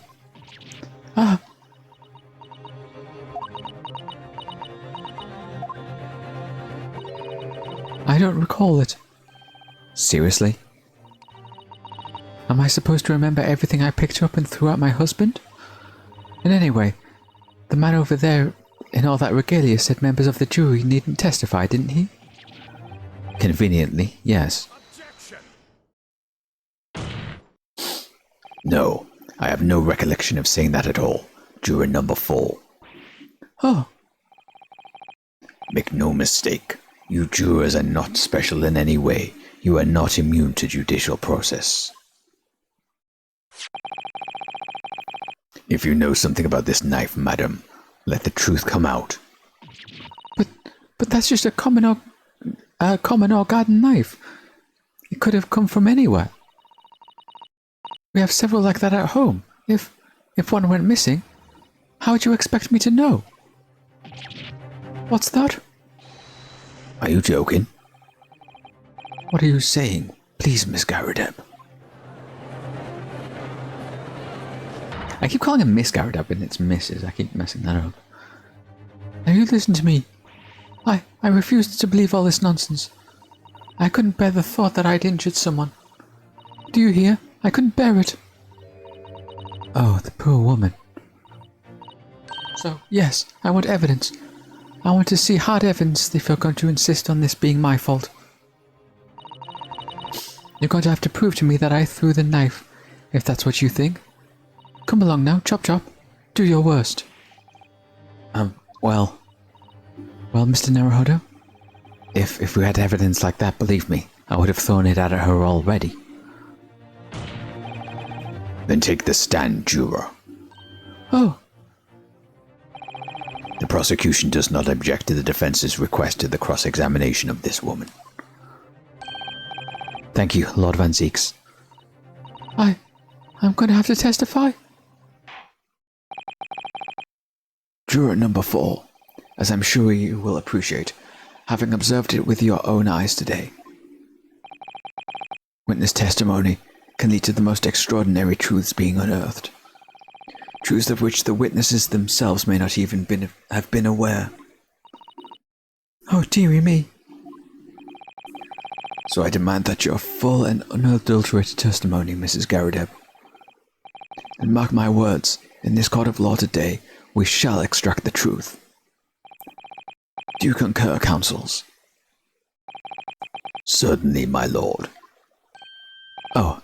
I don't recall it. Seriously? Am I supposed to remember everything I picked up and threw at my husband? And anyway, the man over there in all that regalia said members of the jury needn't testify, didn't he? Conveniently, yes. No, I have no recollection of saying that at all. Juror number 4. Oh, Make no mistake. You jurors are not special in any way. You are not immune to judicial process. If you know something about this knife, madam, let the truth come out. but that's just a common or garden knife. It could have come from anywhere. We have several like that at home. If one went missing, how would you expect me to know? What's that? Are you joking? What are you saying? Please, Miss Garadeb. I keep calling him Miss Garadeb and it's Mrs. I keep messing that up. Now you listen to me. I refused to believe all this nonsense. I couldn't bear the thought that I'd injured someone. Do you hear? I couldn't bear it. Oh, the poor woman. So, yes, I want evidence. I want to see hard evidence if you're going to insist on this being my fault. You're going to have to prove to me that I threw the knife, if that's what you think. Come along now, chop chop. Do your worst. Well, Mr. Naruhodo, if we had evidence like that, believe me, I would have thrown it at her already. Then take the stand, juror. Oh, The prosecution does not object to the defense's request to the cross-examination of this woman. Thank you, Lord Van Zeeks. I'm going to have to testify? Juror number 4, as I'm sure you will appreciate, having observed it with your own eyes today. Witness testimony can lead to the most extraordinary truths being unearthed. Truths of which the witnesses themselves may not even have been aware. Oh, dearie me. So I demand that your full and unadulterated testimony, Mrs. Garadeb. And mark my words, in this court of law today, we shall extract the truth. Do you concur, counsels? Certainly, my lord. Oh,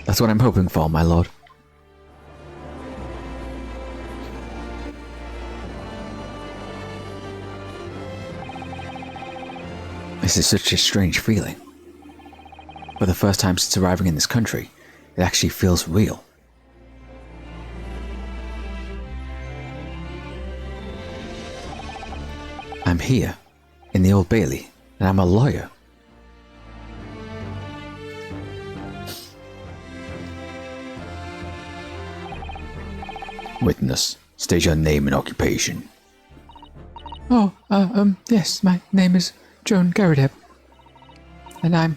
that's what I'm hoping for, my lord. This is such a strange feeling. For the first time since arriving in this country, it actually feels real. I'm here, in the Old Bailey, and I'm a lawyer. Witness, state your name and occupation. Oh, yes, my name is Joan Garadeb. And I'm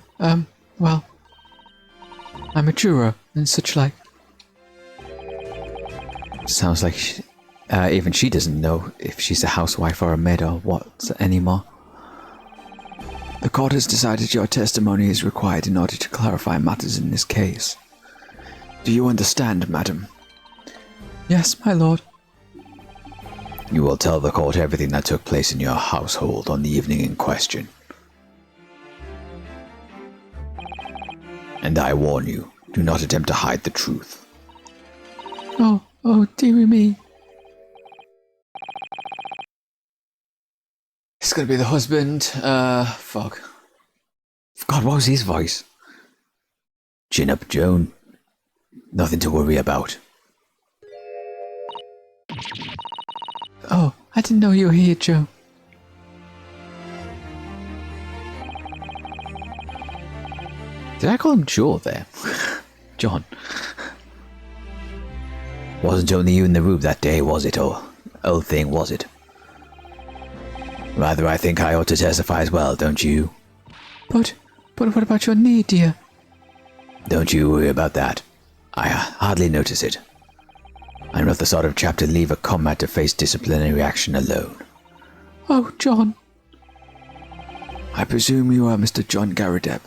a juror and such like. Sounds like even she doesn't know if she's a housewife or a maid or what anymore. The court has decided your testimony is required in order to clarify matters in this case. Do you understand, madam? Yes, my lord. You will tell the court everything that took place in your household on the evening in question. And I warn you, do not attempt to hide the truth. Oh, dearie me. It's gonna be the husband, fuck. God, what was his voice? Chin up, Joan. Nothing to worry about. Oh, I didn't know you were here, Joe. Did I call him Joe there? John. Wasn't only you in the room that day, was it, or old thing, was it? Rather, I think I ought to testify as well, don't you? But what about your knee, dear? Don't you worry about that. I hardly notice it. I'm not the sort of chap to leave a comrade to face disciplinary action alone. Oh, John. I presume you are Mr. John Garadeb.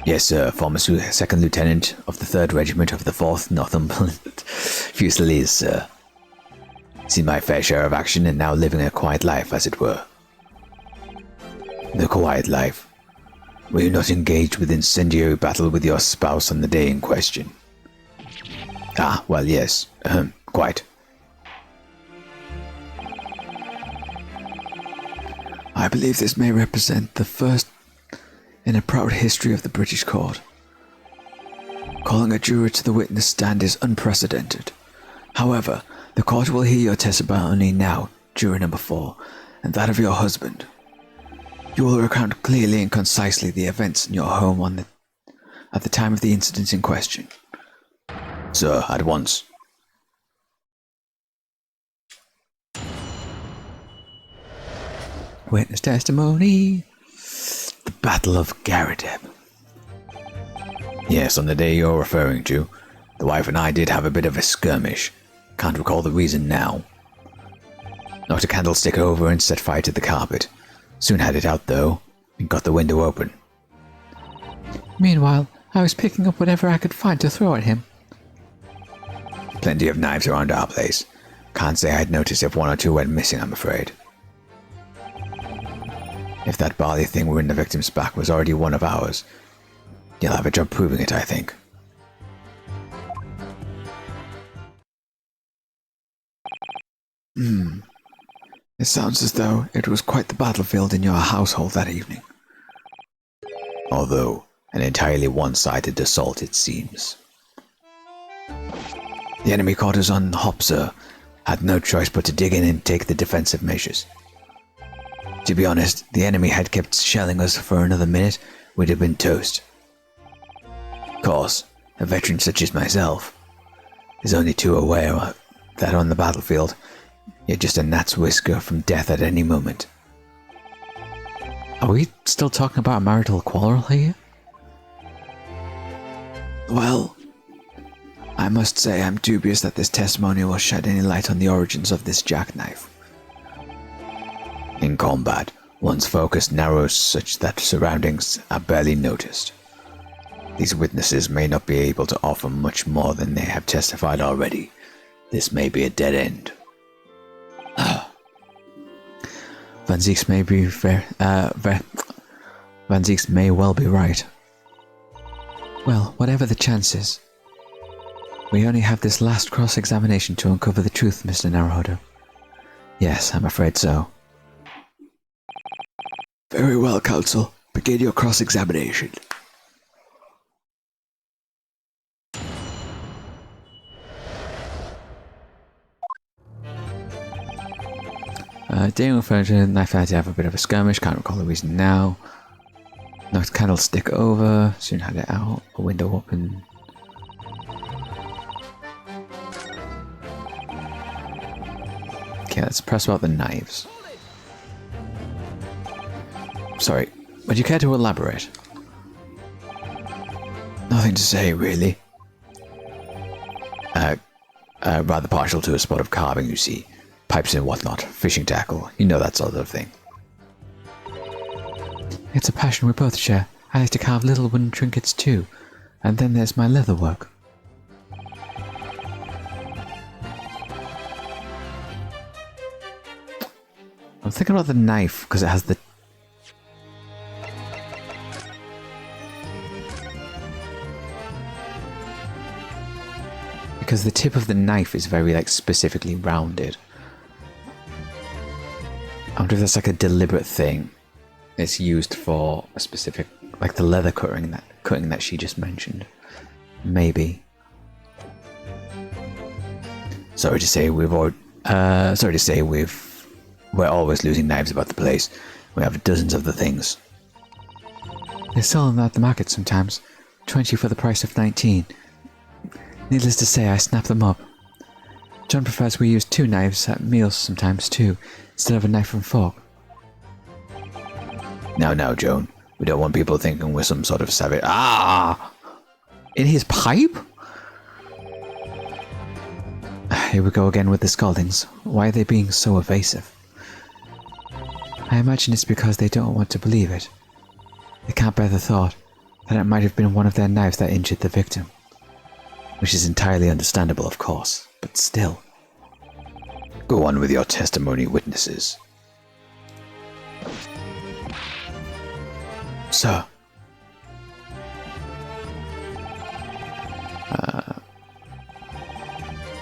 Yes, sir, former second lieutenant of the 3rd Regiment of the 4th Northumberland Fusiliers, sir. Seen my fair share of action and now living a quiet life, as it were. The quiet life. Were you not engaged with incendiary battle with your spouse on the day in question? Ah, well, yes. Quite. I believe this may represent the first in a proud history of the British court. Calling a juror to the witness stand is unprecedented. However, the court will hear your testimony now, juror number 4, and that of your husband. You will recount clearly and concisely the events in your home at the time of the incident in question. Sir, at once. Witness testimony. The Battle of Garadeb. Yes, on the day you're referring to, the wife and I did have a bit of a skirmish. Can't recall the reason now. Knocked a candlestick over and set fire to the carpet. Soon had it out though, and got the window open. Meanwhile, I was picking up whatever I could find to throw at him. Plenty of knives around our place. Can't say I'd noticed if one or two went missing, I'm afraid. If that barley thing were in the victim's back was already one of ours, you'll have a job proving it, I think. It sounds as though it was quite the battlefield in your household that evening. Although, an entirely one-sided assault it seems. The enemy caught us on the hop, sir. Had no choice but to dig in and take the defensive measures. To be honest, the enemy had kept shelling us for another minute, we'd have been toast. Of course, a veteran such as myself is only too aware that on the battlefield, you're just a gnat's whisker from death at any moment. Are we still talking about a marital quarrel here? Well, I must say I'm dubious that this testimony will shed any light on the origins of this jackknife. In combat, one's focus narrows such that surroundings are barely noticed. These witnesses may not be able to offer much more than they have testified already. This may be a dead end. Van Zieks may be Van Zieks may well be right. Well, whatever the chances, we only have this last cross-examination to uncover the truth, Mr. Naruhodo. Yes, I'm afraid so. Very well, counsel. Begin your cross-examination. Dealing with furniture, knife had to have a bit of a skirmish, can't recall the reason now. Knocked candlestick over, soon had it out, a window open. Okay, let's press about the knives. Sorry, would you care to elaborate? Nothing to say, really. Rather partial to a spot of carving, you see. Pipes and whatnot, fishing tackle, you know, that sort of thing. It's a passion we both share. I like to carve little wooden trinkets too. And then there's my leather work. I'm thinking about the knife, because it has the... Because the tip of the knife is very, like, specifically rounded. I wonder if that's like a deliberate thing. It's used for a specific, like the leather cutting that she just mentioned. Maybe. Sorry to say we're always losing knives about the place. We have dozens of the things. They sell them at the market sometimes. 20 for the price of 19. Needless to say, I snap them up. John prefers we use 2 knives at meals sometimes too, instead of a knife and fork. Now, Joan. We don't want people thinking we're some sort of savage. Ah! In his pipe? Here we go again with the scaldings. Why are they being so evasive? I imagine it's because they don't want to believe it. They can't bear the thought that it might have been one of their knives that injured the victim. Which is entirely understandable, of course, but still. Go on with your testimony, witnesses. Sir.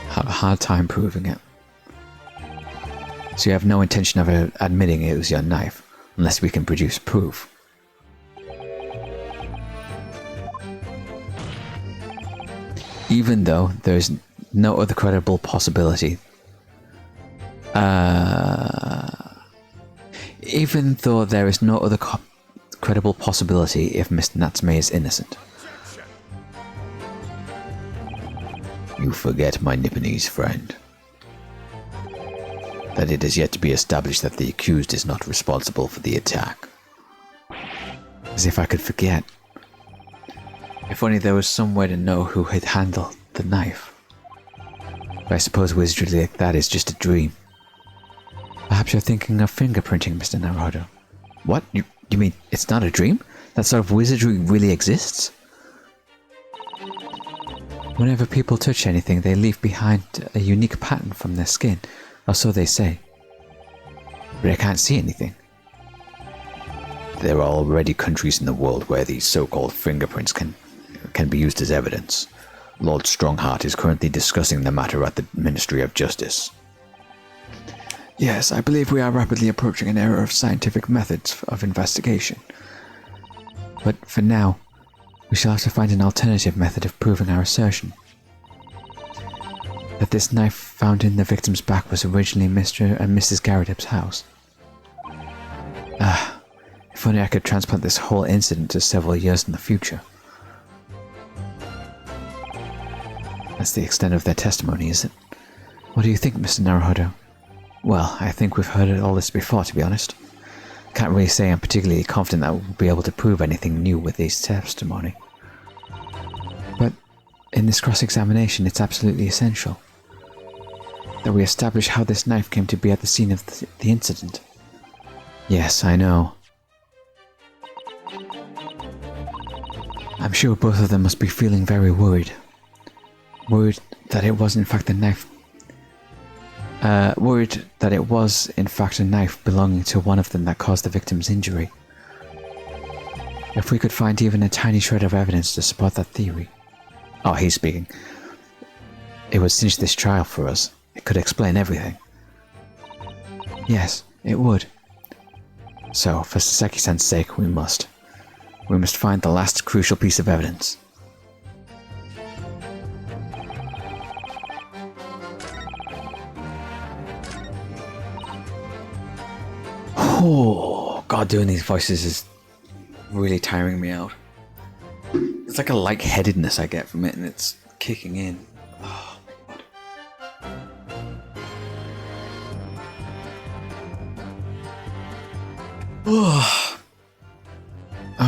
Have a hard time proving it. So you have no intention of admitting it was your knife, unless we can produce proof. Even though there is no other credible possibility. Even though there is no other credible possibility if Mr. Natsume is innocent. You forget, my Nipponese friend, that it is yet to be established that the accused is not responsible for the attack. As if I could forget. If only there was some way to know who had handled the knife. But I suppose wizardry like that is just a dream. Perhaps you're thinking of fingerprinting, Mr. Naruhodo. What? You mean it's not a dream? That sort of wizardry really exists? Whenever people touch anything, they leave behind a unique pattern from their skin, or so they say. But I can't see anything. There are already countries in the world where these so-called fingerprints can be used as evidence. Lord Strongheart is currently discussing the matter at the Ministry of Justice. Yes, I believe we are rapidly approaching an era of scientific methods of investigation. But for now, we shall have to find an alternative method of proving our assertion. That this knife found in the victim's back was originally Mr. and Mrs. Garrideb's house. If only I could transplant this whole incident to several years in the future. That's the extent of their testimony, is it? What do you think, Mr. Naruhodo? Well, I think we've heard all this before, to be honest. Can't really say I'm particularly confident that we'll be able to prove anything new with this testimony. But in this cross-examination, it's absolutely essential that we establish how this knife came to be at the scene of the incident. Yes, I know. I'm sure both of them must be feeling very worried. Worried that it was in fact a knife. Worried that it was in fact a knife belonging to one of them that caused the victim's injury. If we could find even a tiny shred of evidence to support that theory. Oh, he's speaking. It would cinch this trial for us. It could explain everything. Yes, it would. So, for Saseki-san's sake, we must find the last crucial piece of evidence. Oh, God, doing these voices is really tiring me out. It's like a lightheadedness I get from it, and it's kicking in. Oh, my God.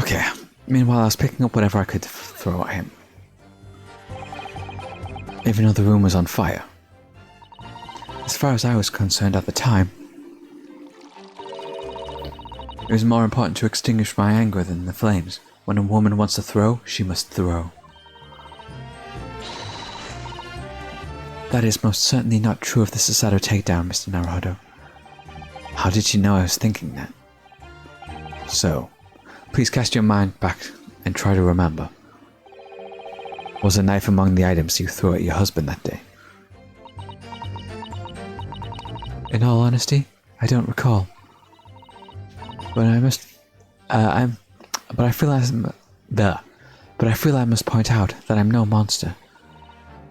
Okay. Meanwhile, I was picking up whatever I could throw at him. Even though the room was on fire. As far as I was concerned at the time, it was more important to extinguish my anger than the flames. When a woman wants to throw, she must throw. That is most certainly not true of the Sasato takedown, Mr. Naruhodo. How did you know I was thinking that? So, please cast your mind back and try to remember. Was a knife among the items you threw at your husband that day? In all honesty, I don't recall. But I must, but I feel I must point out that I'm no monster.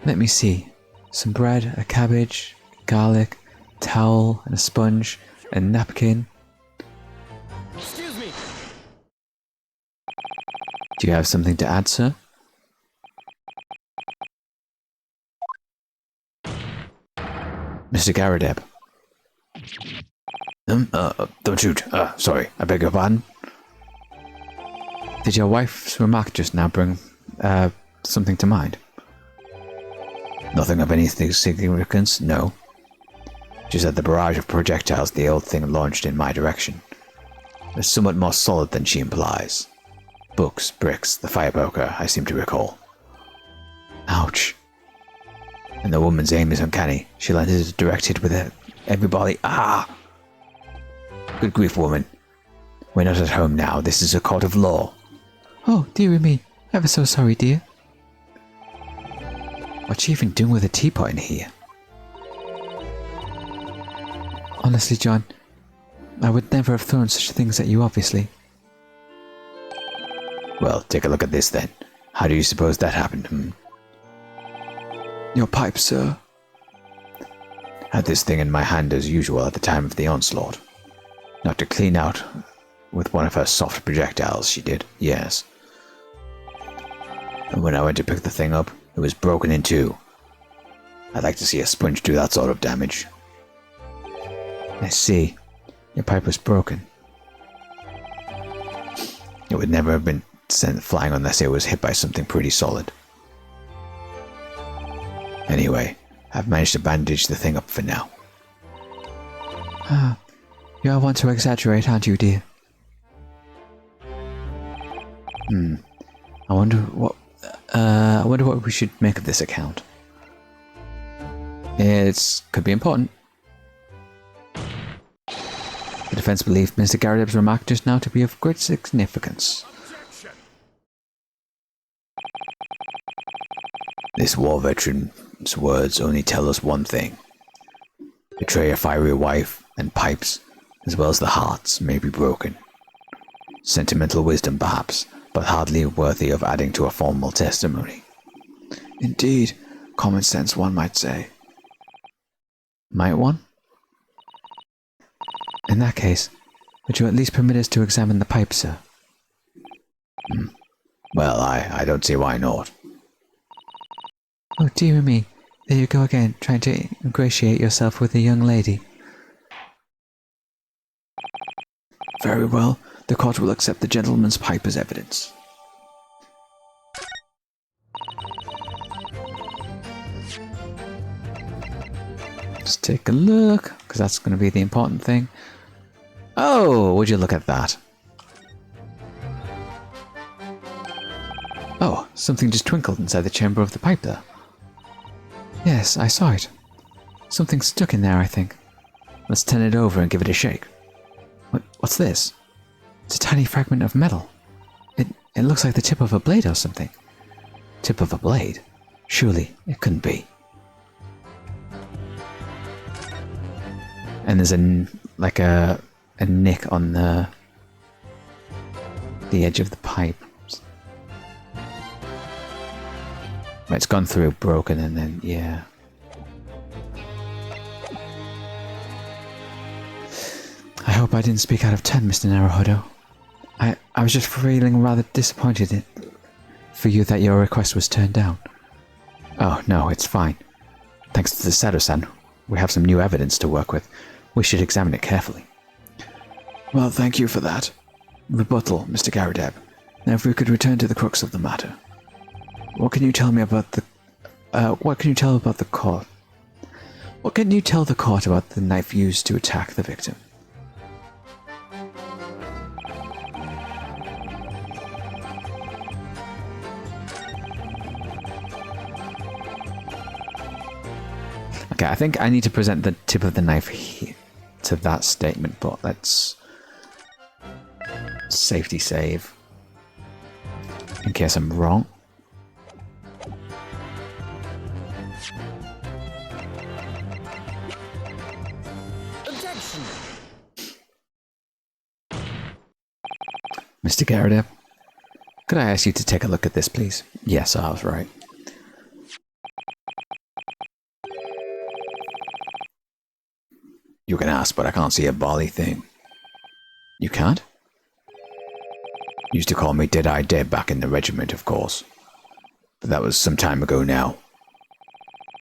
Let me see. Some bread, a cabbage, garlic, towel, and a sponge, a napkin. Excuse me. Do you have something to add, sir? Mr. Garrideb. Don't shoot. Sorry, I beg your pardon. Did your wife's remark just now bring something to mind? Nothing of any significance, no. Just that the barrage of projectiles the old thing launched in my direction was somewhat more solid than she implies. Books, bricks, the fire poker, I seem to recall. Ouch. And the woman's aim is uncanny. She landed it directed with everybody. Ah! Good grief, woman. We're not at home now. This is a court of law. Oh, dearie me. Ever so sorry, dear. What's she even doing with a teapot in here? Honestly, John, I would never have thrown such things at you, obviously. Well, take a look at this then. How do you suppose that happened, Your pipe, sir. Had this thing in my hand as usual at the time of the onslaught. Not to clean out with one of her soft projectiles, she did, yes. And when I went to pick the thing up, it was broken in two. I'd like to see a sponge do that sort of damage. I see. Your pipe was broken. It would never have been sent flying unless it was hit by something pretty solid. Anyway, I've managed to bandage the thing up for now. Ah, you all want to exaggerate, aren't you, dear? I wonder what... I wonder what we should make of this account. It could be important. The defense believed Mr. Garrideb's remark just now to be of great significance. This war veteran's words only tell us one thing. Betray a fiery wife and pipes, as well as the hearts, may be broken. Sentimental wisdom, perhaps, but hardly worthy of adding to a formal testimony. Indeed, common sense, one might say. Might one? In that case, would you at least permit us to examine the pipe, sir? Well, I don't see why not. Oh, dear me. There you go again, trying to ingratiate yourself with a young lady. Very well, the court will accept the gentleman's pipe as evidence. Let's take a look, because that's going to be the important thing. Oh, would you look at that? Oh, something just twinkled inside the chamber of the pipe there. Yes, I saw it. Something stuck in there, I think. Let's turn it over and give it a shake. What's this? It's a tiny fragment of metal. It looks like the tip of a blade or something. Tip of a blade? Surely, it couldn't be. And there's a nick on the edge of the pipe. Right, it's gone through, broken, and then, yeah. I hope I didn't speak out of turn, Mr. Naruhodo. I was just feeling rather disappointed for you that your request was turned down. Oh, no, it's fine. Thanks to the Sato-san, we have some new evidence to work with. We should examine it carefully. Well, thank you for that. Rebuttal, Mr. Garrideb. Now if we could return to the crux of the matter. What can you tell me about the... what can you tell about the court? What can you tell the court about the knife used to attack the victim? Okay, I think I need to present the tip of the knife here to that statement, but let's safety save in case I'm wrong. Objection! Mr. Garrideb, could I ask you to take a look at this, please? Yes, I was right. You can ask, but I can't see a bally thing. You can't? Used to call me Dead-Eye Dead back in the regiment, of course. But that was some time ago now.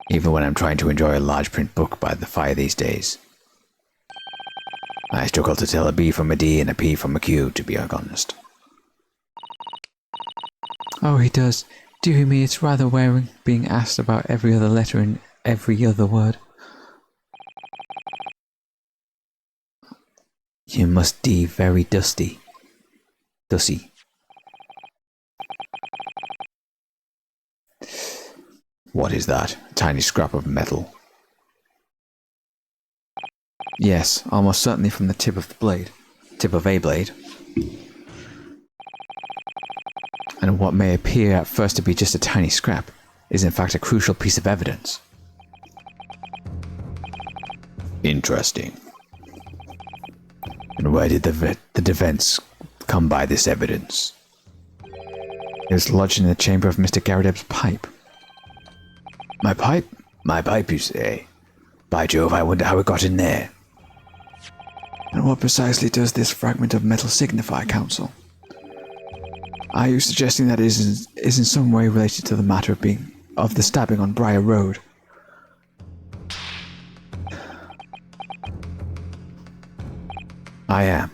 Even when I'm trying to enjoy a large print book by the fire these days. I struggle to tell a B from a D and a P from a Q, to be honest. Oh, he does. Dear me, it's rather wearing being asked about every other letter in every other word. You must be very dusty. Dussy. What is that? A tiny scrap of metal. Yes, almost certainly from the tip of the blade. Tip of a blade. And what may appear at first to be just a tiny scrap is in fact a crucial piece of evidence. Interesting. And where did the defense come by this evidence? It was lodged in the chamber of Mr. Garrideb's pipe. My pipe? My pipe, you say? By Jove, I wonder how it got in there. And what precisely does this fragment of metal signify, Counsel? Are you suggesting that it is in some way related to the matter of the stabbing on Briar Road? I am.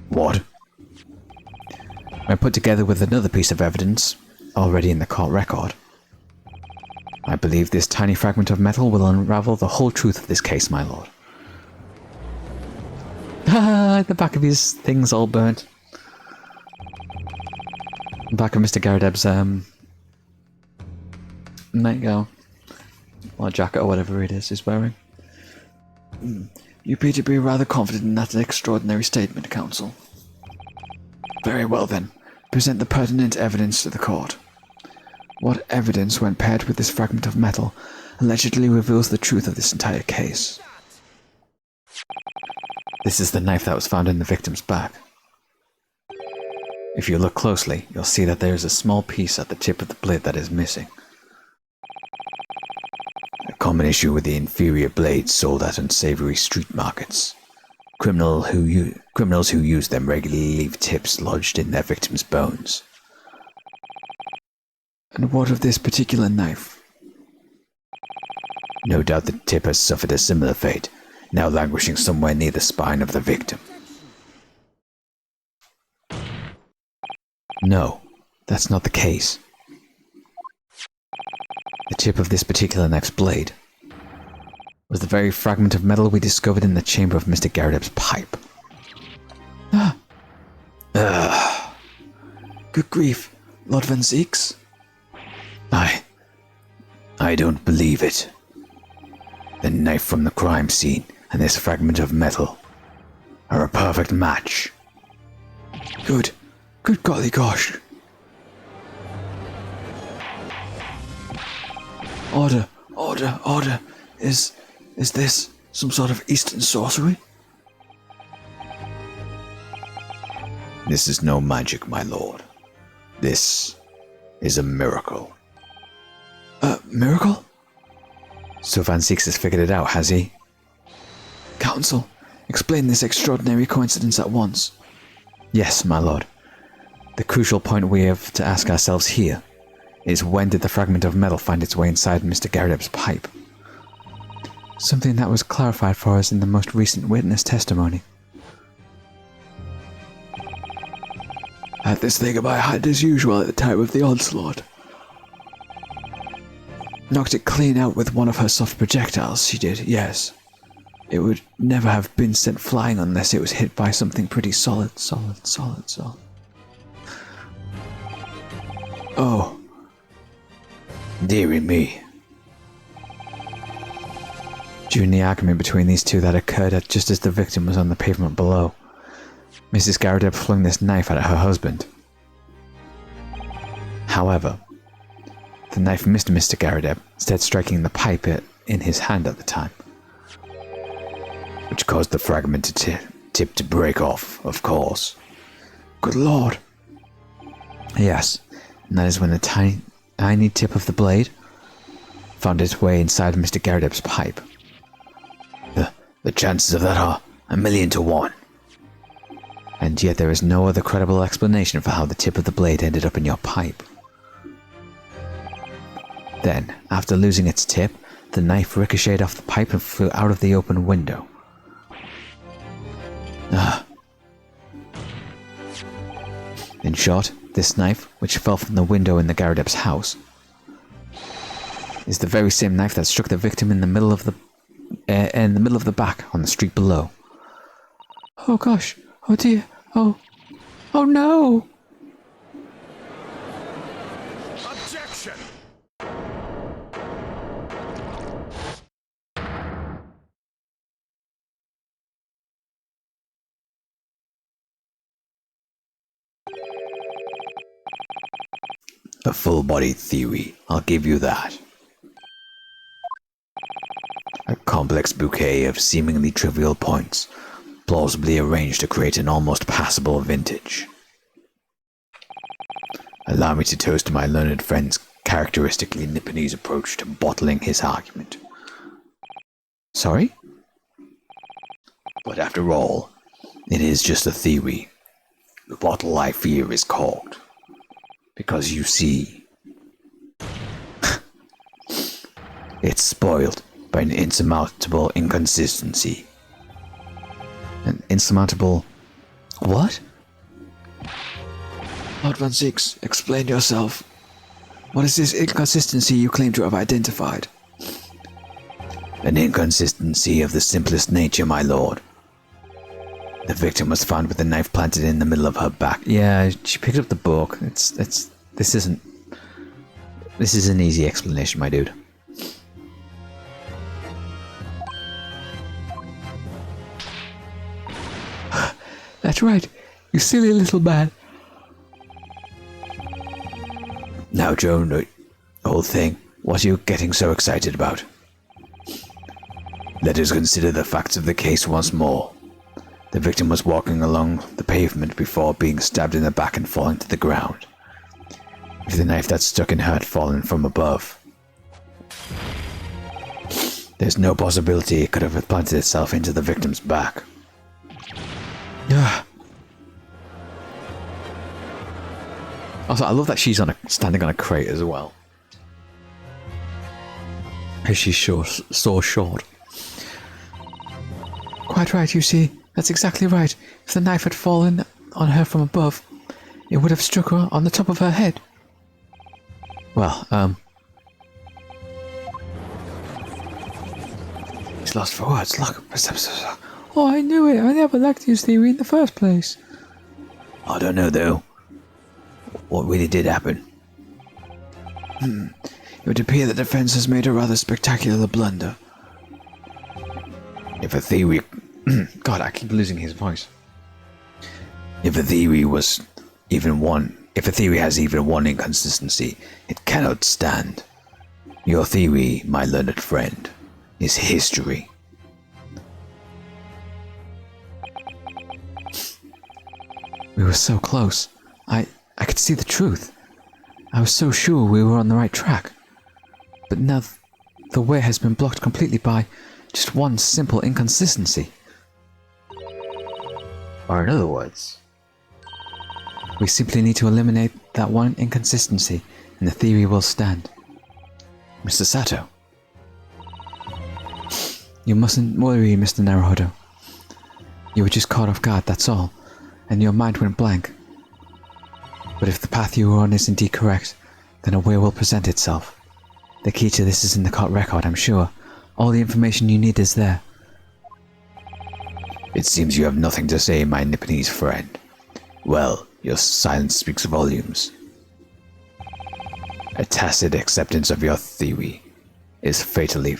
What? When put together with another piece of evidence, already in the court record, I believe this tiny fragment of metal will unravel the whole truth of this case, my lord. Ah, the back of his thing's all burnt. back of Mr. Garadeb's nightgown or jacket or whatever it is he's wearing. You appear to be rather confident in that extraordinary statement, Counsel. Very well then. Present the pertinent evidence to the court. What evidence, when paired with this fragment of metal, allegedly reveals the truth of this entire case? This is the knife that was found in the victim's back. If you look closely, you'll see that there is a small piece at the tip of the blade that is missing. A common issue with the inferior blades sold at unsavory street markets. Criminals who use them regularly leave tips lodged in their victims' bones. And what of this particular knife? No doubt the tip has suffered a similar fate, now languishing somewhere near the spine of the victim. No, that's not the case. The tip of this particular knife's blade was the very fragment of metal we discovered in the chamber of Mr. Garadeb's pipe. Good grief, Lord Van Zeeks? I don't believe it. The knife from the crime scene and this fragment of metal are a perfect match. Good golly gosh. Order. Is this some sort of Eastern sorcery? This is no magic, my lord. This is a miracle. A miracle? So Van Zeeks has figured it out, has he? Counsel, explain this extraordinary coincidence at once. Yes, my lord. The crucial point we have to ask ourselves here is when did the fragment of metal find its way inside Mr. Garadeb's pipe? Something that was clarified for us in the most recent witness testimony. Had this thing by height as usual at the time of the onslaught. Knocked it clean out with one of her soft projectiles, she did, yes. It would never have been sent flying unless it was hit by something pretty solid. Oh. Dearie me. During the argument between these two that occurred just as the victim was on the pavement below, Mrs. Garadeb flung this knife at her husband. However, the knife missed Mr. Garadeb, instead striking the pipe in his hand at the time. Which caused the fragment to tip to break off, of course. Good lord. Yes, and that is when the tiny tip of the blade found its way inside Mr. Garadeb's pipe. The chances of that are 1,000,000 to 1. And yet there is no other credible explanation for how the tip of the blade ended up in your pipe. Then, after losing its tip, the knife ricocheted off the pipe and flew out of the open window. In short, this knife, which fell from the window in the Garadeb's house, is the very same knife that struck the victim in the middle of the back on the street below. Oh gosh. Oh dear. Oh no. Objection! A full-bodied theory, I'll give you that. A complex bouquet of seemingly trivial points, plausibly arranged to create an almost passable vintage. Allow me to toast my learned friend's characteristically Nipponese approach to bottling his argument. Sorry? But after all, it is just a theory. The bottle I fear is corked. Because you see, it's spoiled by an insurmountable inconsistency. An insurmountable... what? Lord Van Zeeks, explain yourself. What is this inconsistency you claim to have identified? An inconsistency of the simplest nature, my lord. The victim was found with the knife planted in the middle of her back. Yeah, she picked up the book. This is an easy explanation, my dude. That's right, you silly little man. Now, Joan, the whole thing, what are you getting so excited about? Let us consider the facts of the case once more. The victim was walking along the pavement before being stabbed in the back and falling to the ground. If the knife that stuck in her had fallen from above, there's no possibility it could have planted itself into the victim's back. Also, I love that she's standing on a crate as well. As she's so short. Quite right, you see. That's exactly right. If the knife had fallen on her from above, it would have struck her on the top of her head. Well, he's lost for words. Look. Oh, I knew it. I never liked his theory in the first place. I don't know, though. What really did happen? It would appear the defense has made a rather spectacular blunder. If a theory... God, I keep losing his voice. If a theory has even one inconsistency, it cannot stand. Your theory, my learned friend, is history. We were so close. I could see the truth. I was so sure we were on the right track. But now the way has been blocked completely by just one simple inconsistency. Or in other words, we simply need to eliminate that one inconsistency and the theory will stand. Mr. Sato. You mustn't worry, Mr. Naruhodo. You were just caught off guard, that's all, and your mind went blank. But if the path you were on is indeed correct, then a way will present itself. The key to this is in the court record, I'm sure. All the information you need is there. It seems you have nothing to say, my Nipponese friend. Well, your silence speaks volumes. A tacit acceptance of your theory is fatally...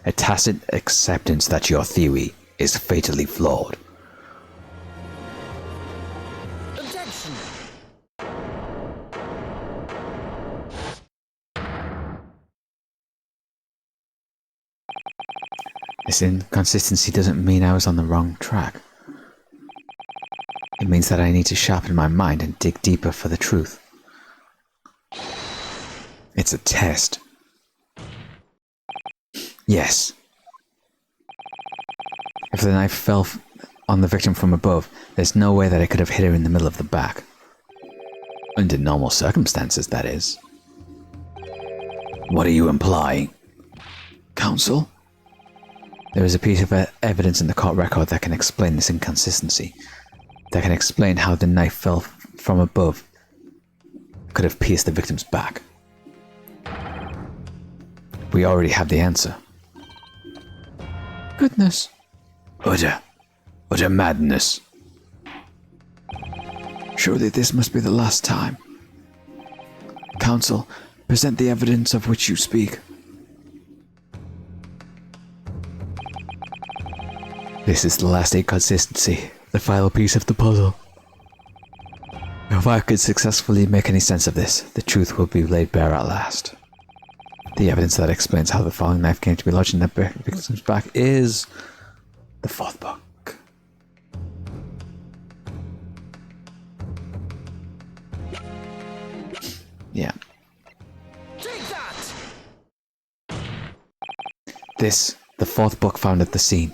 A tacit acceptance that your theory is fatally flawed. Objection! This inconsistency doesn't mean I was on the wrong track. It means that I need to sharpen my mind and dig deeper for the truth. It's a test. Yes. If the knife fell on the victim from above, there's no way that it could have hit her in the middle of the back. Under normal circumstances, that is. What are you implying? Counsel? There is a piece of evidence in the court record that can explain this inconsistency. That can explain how the knife fell from above could have pierced the victim's back. We already have the answer. Goodness. Utter madness. Surely this must be the last time. Counsel, present the evidence of which you speak. This is the last inconsistency, the final piece of the puzzle. If I could successfully make any sense of this, the truth will be laid bare at last. The evidence that explains how the falling knife came to be lodged in the victim's back is the fourth book. Yeah. Take that! This, the fourth book found at the scene.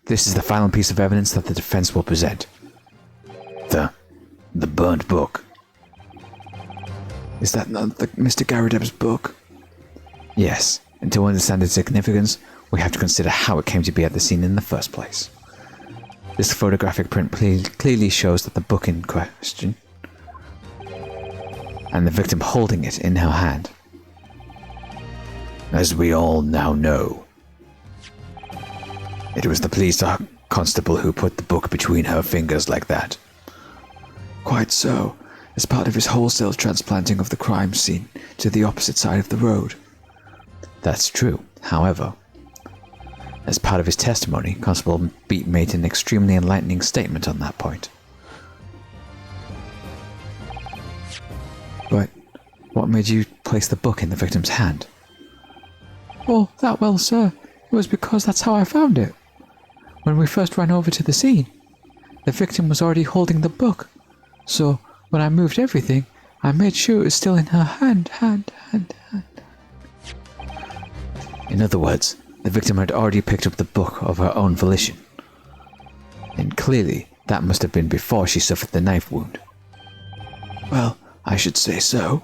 This is the final piece of evidence that the defense will present. The burnt book. Is that not Mr. Garadeb's book? Yes, and to understand its significance, we have to consider how it came to be at the scene in the first place. This photographic print clearly shows that the book in question, and the victim holding it in her hand. As we all now know, It was the police constable who put the book between her fingers like that. Quite so, as part of his wholesale transplanting of the crime scene to the opposite side of the road. That's true. However, as part of his testimony, Constable Beat made an extremely enlightening statement on that point. But What made you place the book in the victim's hand? Oh, that well, sir. It was because that's how I found it. When we first ran over to the scene, the victim was already holding the book. So, when I moved everything, I made sure it was still in her hand. In other words, the victim had already picked up the book of her own volition. And clearly, that must have been before she suffered the knife wound. well, I should say so.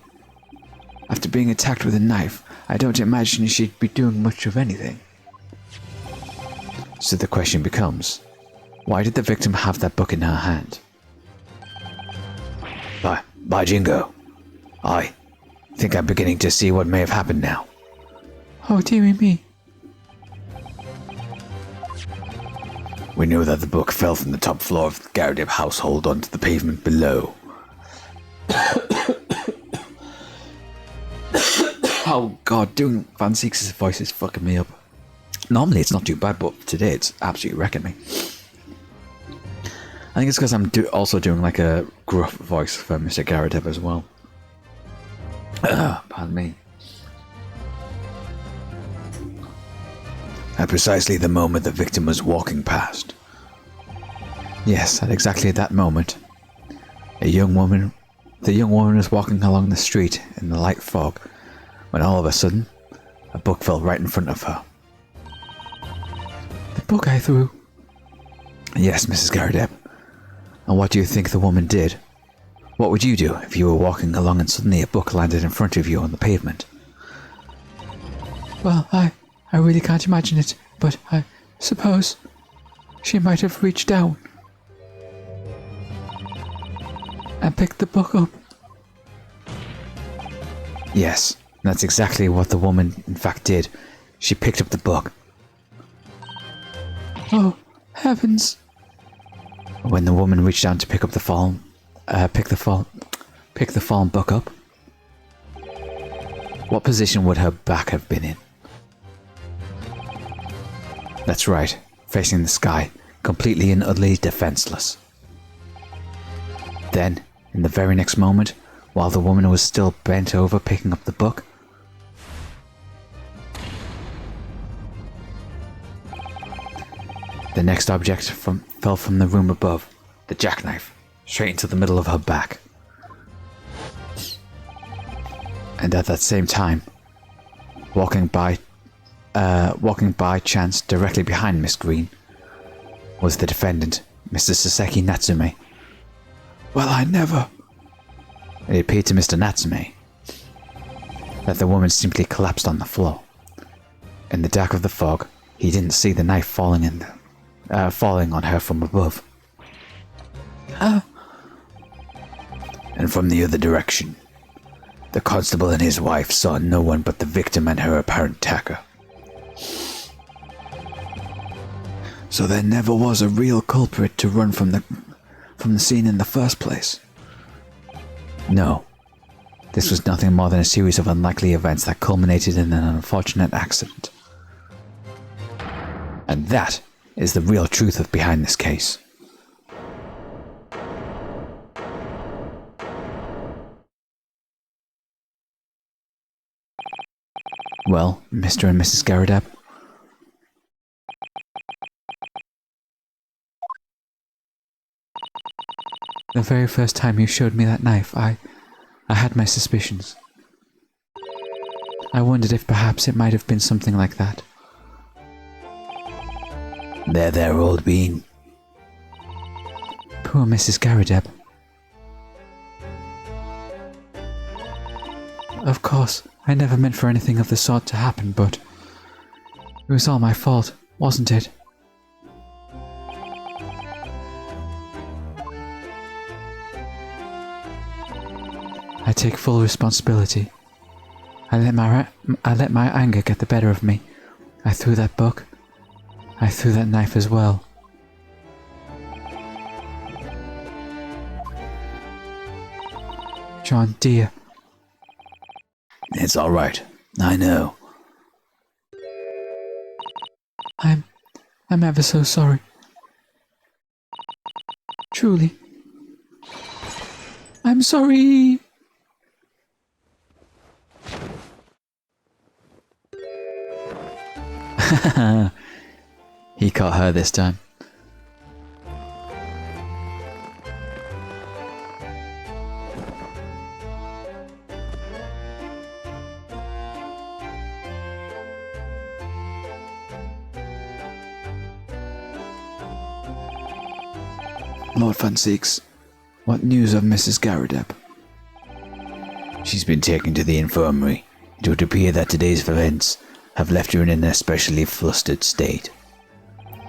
After being attacked with a knife, I don't imagine she'd be doing much of anything. So the question becomes, why did the victim have that book in her hand? By jingo, I think I'm beginning to see what may have happened now. Oh, dearie me. We know that the book fell from the top floor of the Garadib household onto the pavement below. Oh god, doing Van Seeks' voice is fucking me up. Normally it's not too bad, but today it's absolutely wrecking me. I think it's because I'm also doing like a gruff voice for Mr. Garadib as well. Pardon me. At precisely the moment the victim was walking past. Yes, at exactly that moment, the young woman was walking along the street in the light fog, when all of a sudden, a book fell right in front of her. The book I threw. Yes, Mrs. Garadeb. And what do you think the woman did? What would you do if you were walking along and suddenly a book landed in front of you on the pavement? Well, I really can't imagine it, but I suppose she might have reached down and picked the book up. Yes, that's exactly what the woman in fact did. She picked up the book. Oh, heavens. When the woman reached down to pick the fallen book up, what position would her back have been in? That's right, facing the sky, completely and utterly defenseless. Then, in the very next moment, while the woman was still bent over picking up the book, the next object fell from the room above, the jackknife, straight into the middle of her back. And at that same time, walking by chance directly behind Miss Green, was the defendant, Mr. Saseki Natsume. Well, I never... It appeared to Mr. Natsume that the woman simply collapsed on the floor. In the dark of the fog, he didn't see the knife falling on her from above. And from the other direction, the constable and his wife saw no one but the victim and her apparent attacker. So there never was a real culprit to run from the scene in the first place. No. This was nothing more than a series of unlikely events that culminated in an unfortunate accident. And that is the real truth behind this case. Well, Mr. and Mrs. Garadeb, The very first time you showed me that knife, I had my suspicions. I wondered if perhaps it might have been something like that. there, old bean. Poor Mrs. Garadeb. Of course, I never meant for anything of the sort to happen, but it was all my fault, wasn't it? I take full responsibility. I let my anger get the better of me. I threw that book. I threw that knife as well. John, dear. It's all right. I know. I'm ever so sorry. Truly. I'm sorry. He caught her this time. Lord Van Zieks, what news of Mrs. Garadeb? She's been taken to the infirmary. It would appear that today's events have left her in an especially flustered state.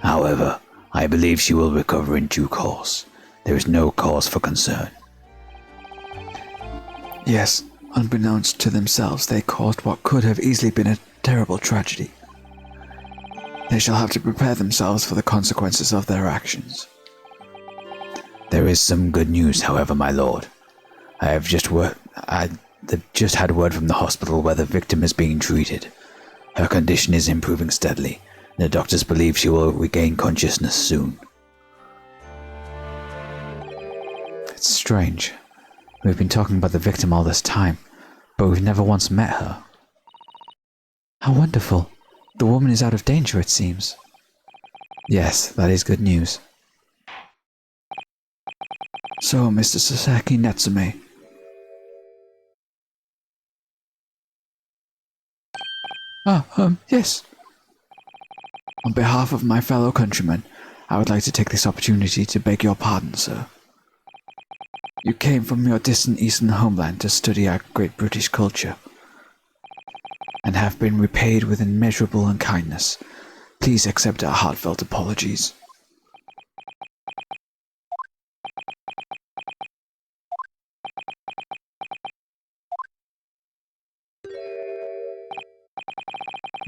However, I believe she will recover in due course. There is no cause for concern. Yes, unbeknownst to themselves, they caused what could have easily been a terrible tragedy. They shall have to prepare themselves for the consequences of their actions. There is some good news, however, my lord. They've just had word from the hospital where the victim is being treated. Her condition is improving steadily. The doctors believe she will regain consciousness soon. It's strange. We've been talking about the victim all this time, but we've never once met her. How wonderful. The woman is out of danger, it seems. Yes, that is good news. So, Mr. Sasaki Natsume. Yes. On behalf of my fellow countrymen, I would like to take this opportunity to beg your pardon, sir. You came from your distant eastern homeland to study our great British culture, and have been repaid with immeasurable unkindness. Please accept our heartfelt apologies.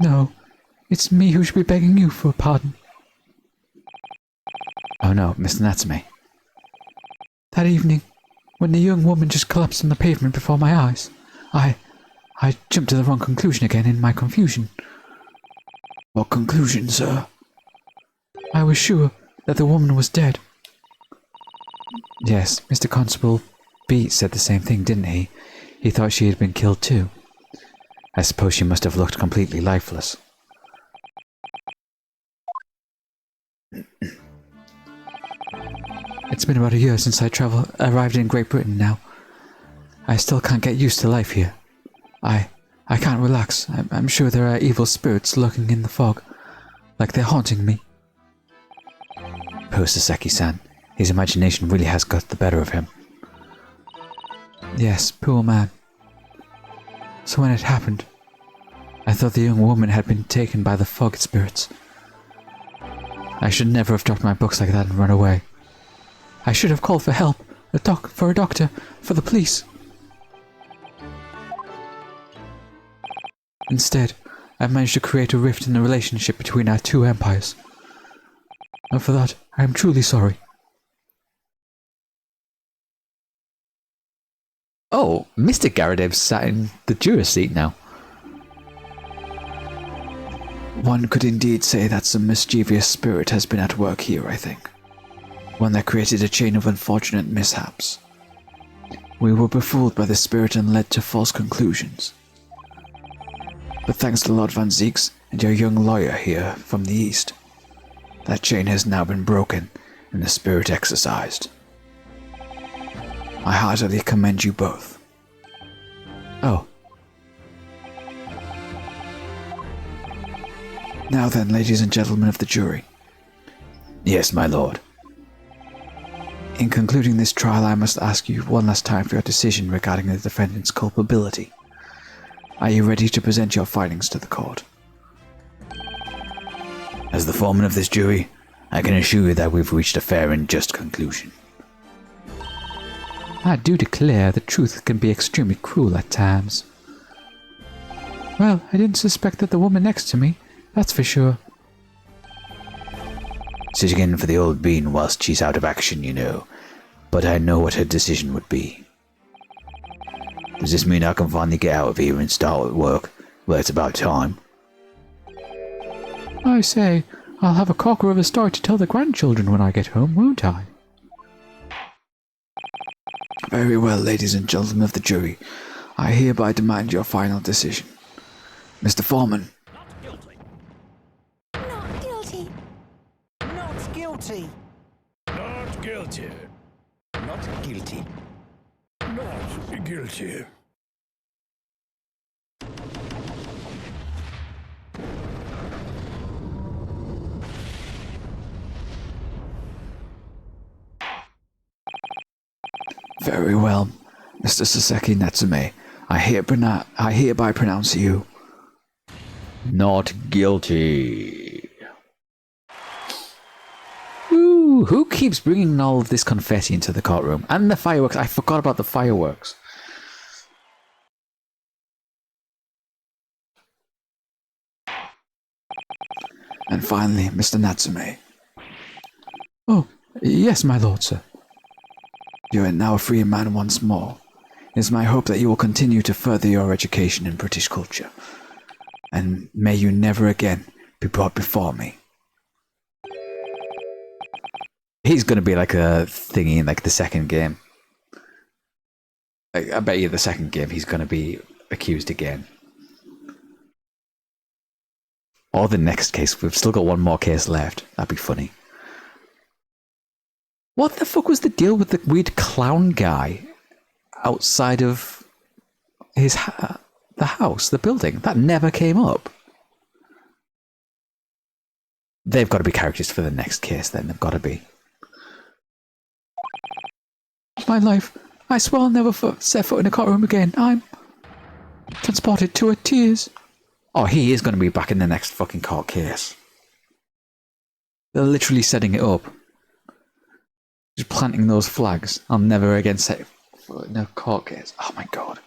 No, it's me who should be begging you for a pardon. Oh no, Mr. Natsume. That evening, when the young woman just collapsed on the pavement before my eyes, I jumped to the wrong conclusion again in my confusion. What conclusion, sir? I was sure that the woman was dead. Yes, Mr. Constable B said the same thing, didn't he? He thought she had been killed too. I suppose she must have looked completely lifeless. It's been about a year since I arrived in Great Britain now. I still can't get used to life here. I can't relax. I'm sure there are evil spirits lurking in the fog, like they're haunting me. Poor Sasaki-san. His imagination really has got the better of him. Yes, poor man. So when it happened, I thought the young woman had been taken by the fog spirits. I should never have dropped my books like that and run away. I should have called for help, for a doctor, for the police. Instead, I managed to create a rift in the relationship between our two empires. And for that, I am truly sorry. Oh, Mr. Garadeb sat in the juror seat now. One could indeed say that some mischievous spirit has been at work here, I think. One that created a chain of unfortunate mishaps. We were befooled by the spirit and led to false conclusions. But thanks to Lord Van Zieks and your young lawyer here from the east, that chain has now been broken and the spirit exorcised. I heartily commend you both. Oh. Now then, ladies and gentlemen of the jury. Yes, my lord. In concluding this trial, I must ask you one last time for your decision regarding the defendant's culpability. Are you ready to present your findings to the court? As the foreman of this jury, I can assure you that we've reached a fair and just conclusion. I do declare the truth can be extremely cruel at times. Well, I didn't suspect that the woman next to me, that's for sure. Sitting in for the old bean whilst she's out of action, you know. But I know what her decision would be. Does this mean I can finally get out of here and start work? Well, it's about time. I say, I'll have a corker of a story to tell the grandchildren when I get home, won't I? Very well, ladies and gentlemen of the jury. I hereby demand your final decision. Mr. Foreman. Not guilty. Not guilty. Not guilty. Not guilty. Not guilty. Very well, Mr. Saseki Natsume. I hereby pronounce you Not guilty. Ooh, who keeps bringing all of this confetti into the courtroom? And the fireworks. I forgot about the fireworks. And finally, Mr. Natsume. Oh, yes, my lord, sir. You are now a free man once more. It is my hope that you will continue to further your education in British culture. And may you never again be brought before me. He's going to be like a thingy in like the second game. I bet you the second game he's going to be accused again. Or the next case. We've still got one more case left. That'd be funny. What the fuck was the deal with the weird clown guy outside of his the house, the building? That never came up. They've got to be characters for the next case then. They've got to be. My life, I swear I'll never set foot in a courtroom again. I'm transported to a tears. Oh, he is going to be back in the next fucking court case. They're literally setting it up. Just planting those flags. I'll never again set foot in a court case. Oh my god.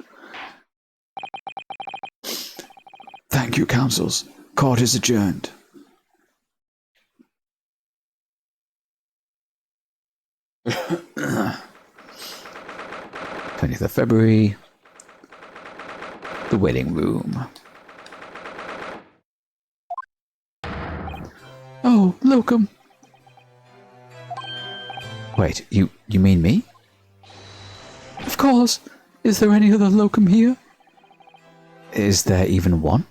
Thank you, counsels. Court is adjourned. th 20th of February. The waiting room. Oh, locum. Wait, you mean me? Of course. Is there any other locum here? Is there even one?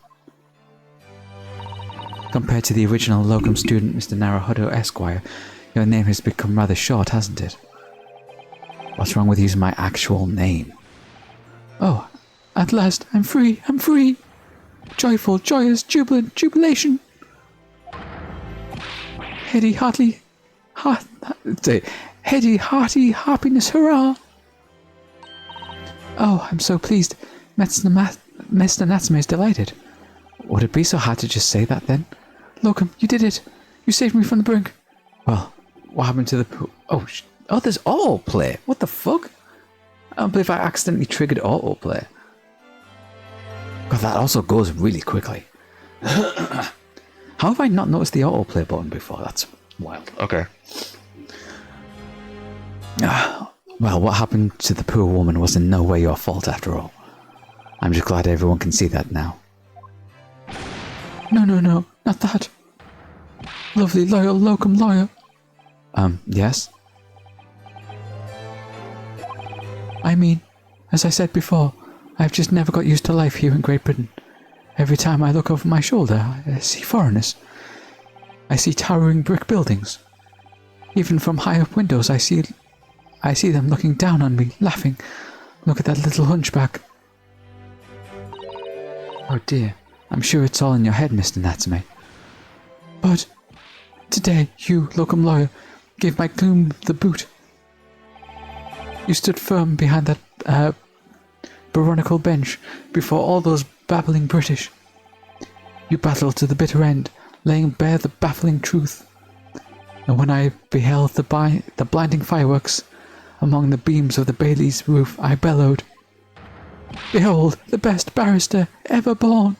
Compared to the original locum student, Mr. Naruhodo Esquire, your name has become rather short, hasn't it? What's wrong with using my actual name? Oh, at last, I'm free, I'm free. Joyful, joyous, jubilant, jubilation. Heady, hearty, heady, hearty, happiness, hurrah. Oh, I'm so pleased. Mr. Natsume is delighted. Would it be so hard to just say that then? Locum, you did it. You saved me from the brink. Well, what happened to the pool? Oh, there's autoplay. What the fuck? I don't believe I accidentally triggered autoplay. God, that also goes really quickly. How have I not noticed the autoplay button before? That's wild. Okay. Well, what happened to the poor woman was in no way your fault after all. I'm just glad everyone can see that now. No, not that. Lovely, loyal, locum lawyer. Yes? I mean, as I said before, I've just never got used to life here in Great Britain. Every time I look over my shoulder, I see foreigners. I see towering brick buildings. Even from high up windows, I see them looking down on me, laughing. Look at that little hunchback. Oh dear, I'm sure it's all in your head, Mr. Natsume. But today, you, locum lawyer, gave my gloom the boot. You stood firm behind that baronical bench before all those babbling British. You battled to the bitter end, laying bare the baffling truth. And when I beheld the blinding fireworks among the beams of the Bailey's roof, I bellowed, "Behold, the best barrister ever born!"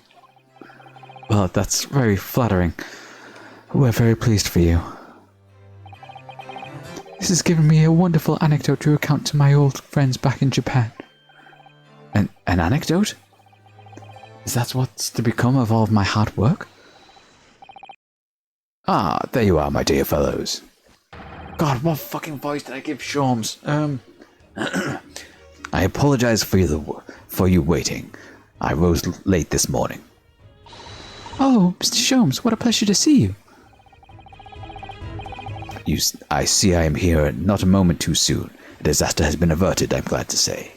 Well, that's very flattering. We're very pleased for you. This has given me a wonderful anecdote to recount to my old friends back in Japan. An anecdote? Is that what's to become of all of my hard work? Ah, there you are, my dear fellows. God, what fucking voice did I give Shorms? I apologize for you waiting. I rose late this morning. Oh, Mr. Sholmes, what a pleasure to see you. I see I am here not a moment too soon. A disaster has been averted, I'm glad to say.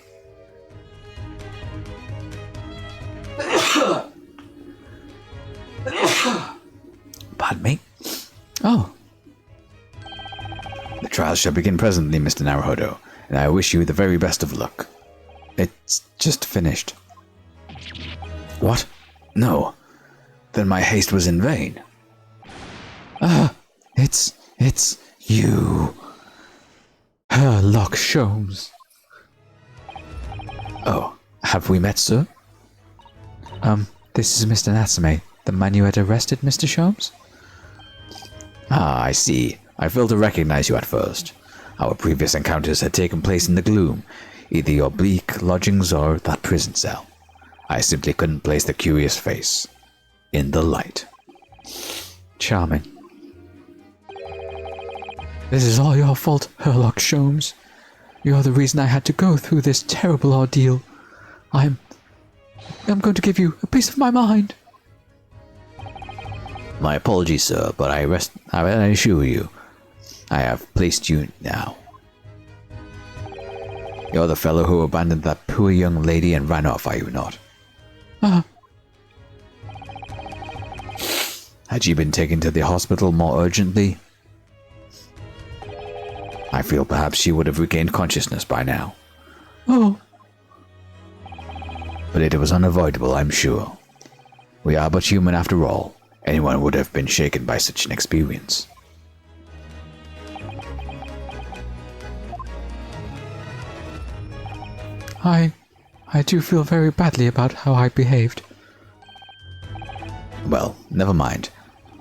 Pardon me? Oh, The trial shall begin presently, Mr. Naruhodo, and I wish you the very best of luck. It's just finished. What? No. Then my haste was in vain. it's you. Herlock Sholmes. Oh, have we met, sir? This is Mr. Natsume, the man you had arrested, Mr. Sholmes? Ah, I see. I failed to recognize you at first. Our previous encounters had taken place in the gloom, either your bleak lodgings or that prison cell. I simply couldn't place the curious face in the light. Charming. This is all your fault, Herlock Sholmes. You're the reason I had to go through this terrible ordeal. I'm going to give you a piece of my mind. My apologies, sir, but I assure you, I have placed you now. You're the fellow who abandoned that poor young lady and ran off, are you not? Had she been taken to the hospital more urgently? I feel perhaps she would have regained consciousness by now. Oh, But it was unavoidable, I'm sure. We are but human after all. Anyone would have been shaken by such an experience. I do feel very badly about how I behaved. Well, never mind.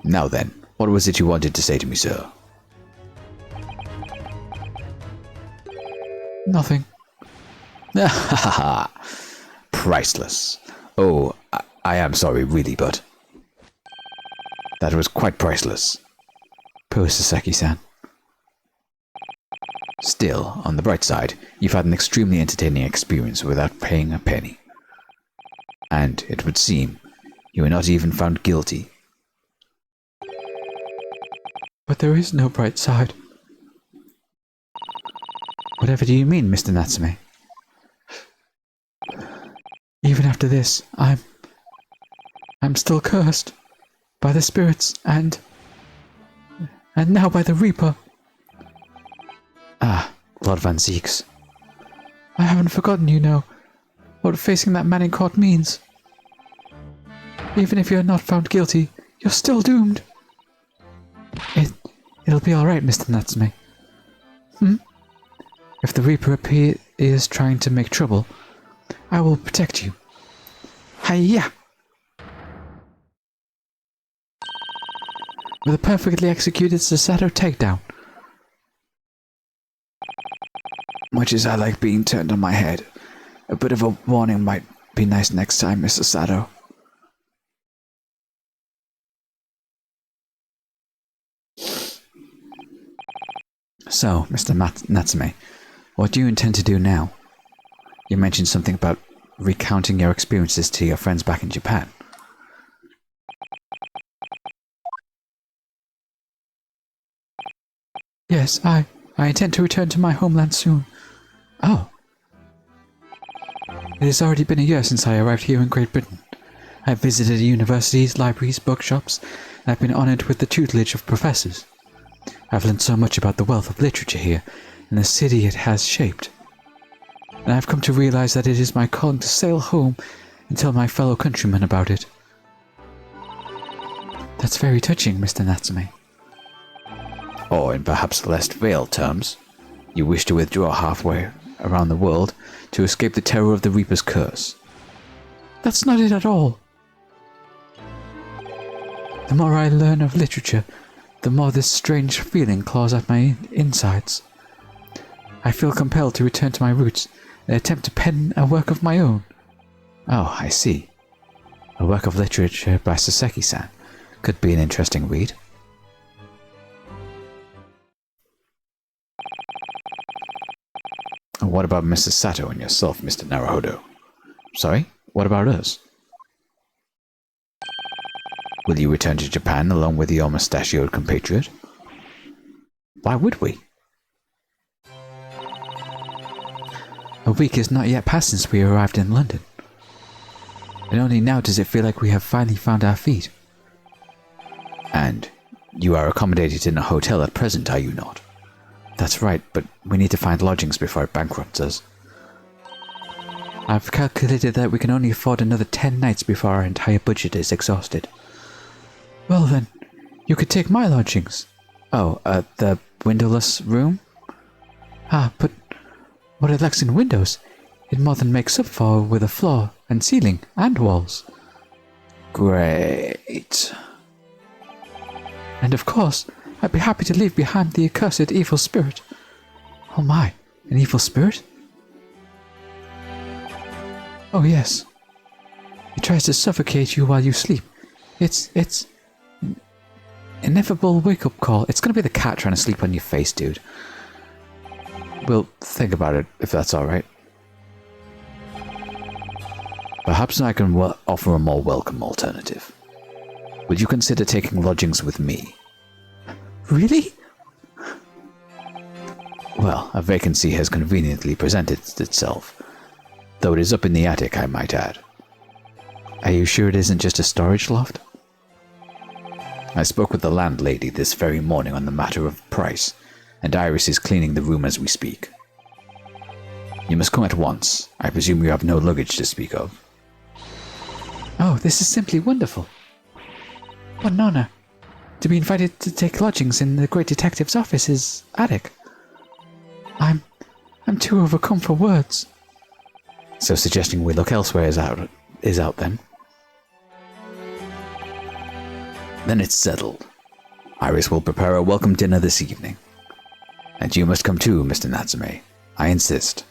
Now then, what was it you wanted to say to me, sir? Nothing. Priceless. Oh, I am sorry, really, but... that was quite priceless. Poor Sasaki-san. Still, on the bright side, you've had an extremely entertaining experience without paying a penny. And, it would seem, you were not even found guilty. But there is no bright side. Whatever do you mean, Mr. Natsume? Even after this, I'm still cursed by the spirits and now by the Reaper. Ah, Lord Van Zeeks. I haven't forgotten, you know, what facing that man in court means. Even if you're not found guilty, you're still doomed. It'll be alright, Mr. Natsume. If the Reaper is trying to make trouble, I will protect you. Hiya! With a perfectly executed Sasato takedown. Much as I like being turned on my head, a bit of a warning might be nice next time, Mr. Sato. So, Mr. Natsume, what do you intend to do now? You mentioned something about recounting your experiences to your friends back in Japan. Yes, I intend to return to my homeland soon. Oh, It has already been a year since I arrived here in Great Britain. I have visited universities, libraries, bookshops, and I've been honoured with the tutelage of professors. I've learned so much about the wealth of literature here, and the city it has shaped. And I've come to realize that it is my calling to sail home and tell my fellow countrymen about it. That's very touching, Mr. Natsume. Or, in perhaps less veiled terms, you wish to withdraw halfway around the world to escape the terror of the Reaper's curse. That's not it at all. The more I learn of literature, the more this strange feeling claws at my insides. I feel compelled to return to my roots and attempt to pen a work of my own. Oh, I see. A work of literature by Soseki-san. Could be an interesting read. And what about Mrs. Sato and yourself, Mr. Naruhodo? Sorry? What about us? Will you return to Japan along with your mustachioed compatriot? Why would we? A week is not yet passed since we arrived in London. And only now does it feel like we have finally found our feet. And you are accommodated in a hotel at present, are you not? That's right, but we need to find lodgings before it bankrupts us. I've calculated that we can only afford another 10 nights before our entire budget is exhausted. Well then, you could take my lodgings. Oh, the windowless room? Ah, but what it lacks in windows, it more than makes up for with a floor and ceiling and walls. Great. And of course, I'd be happy to leave behind the accursed evil spirit. Oh my, an evil spirit? Oh yes. It tries to suffocate you while you sleep. It's an ineffable wake-up call. It's gonna be the cat trying to sleep on your face, dude. We'll think about it, if that's alright. Perhaps I can offer a more welcome alternative. Would you consider taking lodgings with me? Really? Well, a vacancy has conveniently presented itself. Though it is up in the attic, I might add. Are you sure it isn't just a storage loft? I spoke with the landlady this very morning on the matter of price, and Iris is cleaning the room as we speak. You must come at once. I presume you have no luggage to speak of. Oh, this is simply wonderful. What an honor. To be invited to take lodgings in the great detective's office's attic. I'm too overcome for words. So suggesting we look elsewhere is out then? Then it's settled. Iris will prepare a welcome dinner this evening. And you must come too, Mr. Natsume. I insist.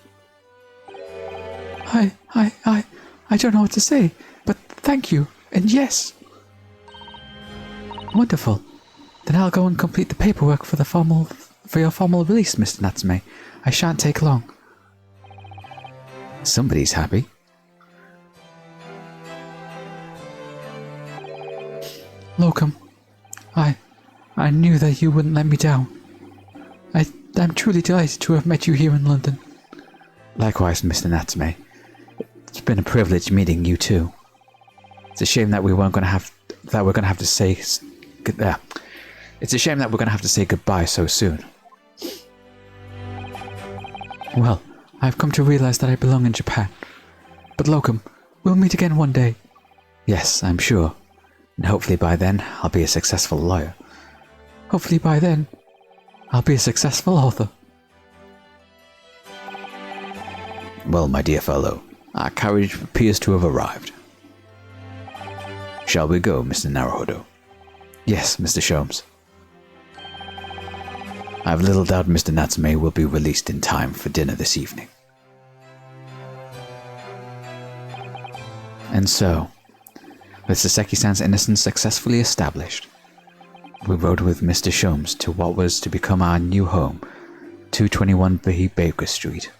I don't know what to say, but thank you, and yes. Wonderful. Then I'll go and complete the paperwork for your formal release, Mr. Natsume. I shan't take long. Somebody's happy. Locum, I knew that you wouldn't let me down. I'm truly delighted to have met you here in London. Likewise, Mr. Natsume. It's been a privilege meeting you too. It's a shame that we're going to have to say goodbye so soon. Well, I've come to realize that I belong in Japan. But Locum, we'll meet again one day. Yes, I'm sure. And hopefully by then, I'll be a successful lawyer. Hopefully by then, I'll be a successful author. Well, my dear fellow, our carriage appears to have arrived. Shall we go, Mr. Naruhodo? Yes, Mr. Sholmes. I have little doubt Mr. Natsume will be released in time for dinner this evening. And so, with Soseki-san's innocence successfully established, we rode with Mr. Sholmes to what was to become our new home, 221B Baker Street.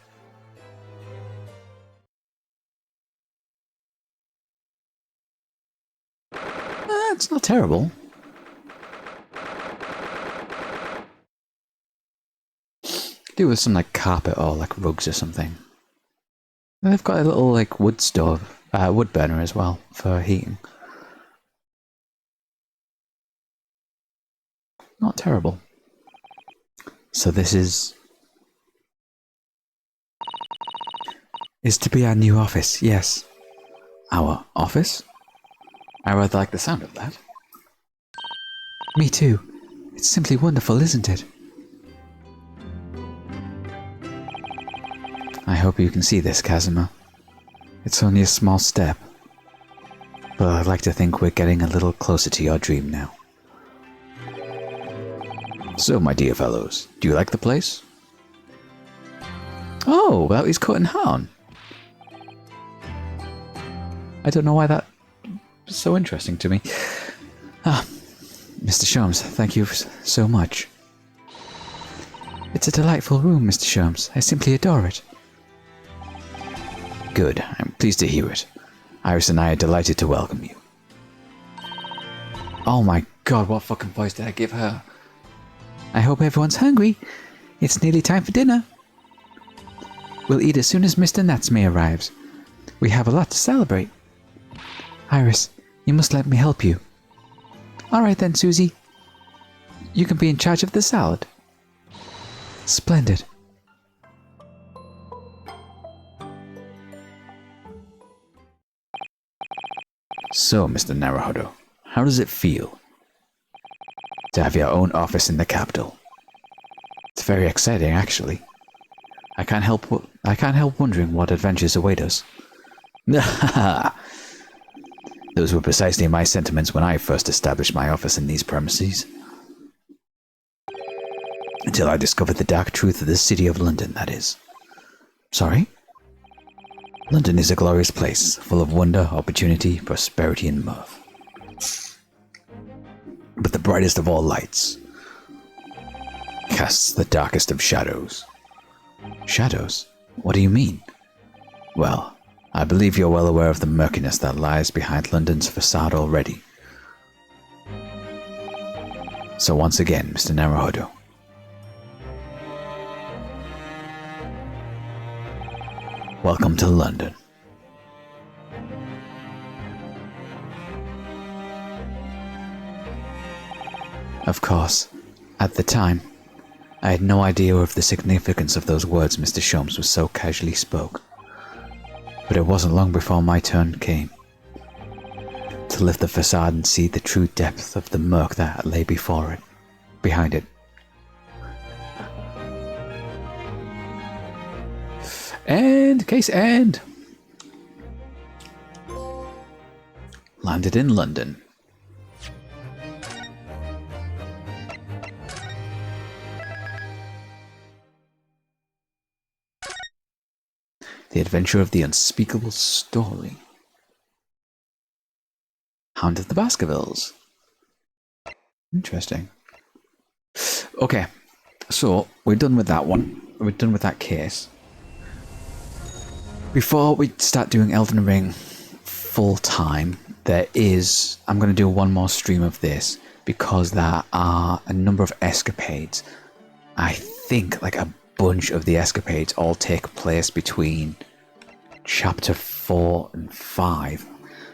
It's not terrible. Do with some like carpet or like rugs or something. And they've got a little like wood stove, wood burner as well for heating. Not terrible. So this is to be our new office, yes. Our office? I rather like the sound of that. Me too. It's simply wonderful, isn't it? I hope you can see this, Kazuma. It's only a small step. But I'd like to think we're getting a little closer to your dream now. So, my dear fellows, do you like the place? Oh, that is cut in half. I don't know why that was so interesting to me. Ah, Mr. Sholmes, thank you so much. It's a delightful room, Mr. Sholmes. I simply adore it. Good. I'm pleased to hear it. Iris and I are delighted to welcome you. Oh my god, what fucking voice did I give her? I hope everyone's hungry. It's nearly time for dinner. We'll eat as soon as Mr. Natsme arrives. We have a lot to celebrate. Iris, you must let me help you. Alright then, Susie. You can be in charge of the salad. Splendid. So, Mr. Naruhodo, how does it feel to have your own office in the capital? It's very exciting, actually. I can't help wondering what adventures await us. Those were precisely my sentiments when I first established my office in these premises. Until I discovered the dark truth of the city of London, that is. Sorry? London is a glorious place, full of wonder, opportunity, prosperity, and mirth. But the brightest of all lights casts the darkest of shadows. Shadows? What do you mean? Well, I believe you're well aware of the murkiness that lies behind London's facade already. So once again, Mr. Naruhodo, welcome to London. Of course. At the time, I had no idea of the significance of those words Mr. Sholmes was so casually spoke. But it wasn't long before my turn came to lift the facade and see the true depth of the murk that lay behind it. And case end. Landed in London. The Adventure of the Unspeakable Story. Hound of the Baskervilles. Interesting. Okay, so we're done with that one. We're done with that case. Before we start doing Elden Ring full time, I'm going to do one more stream of this because there are a number of escapades. I think like a bunch of the escapades all take place between chapter 4 and 5.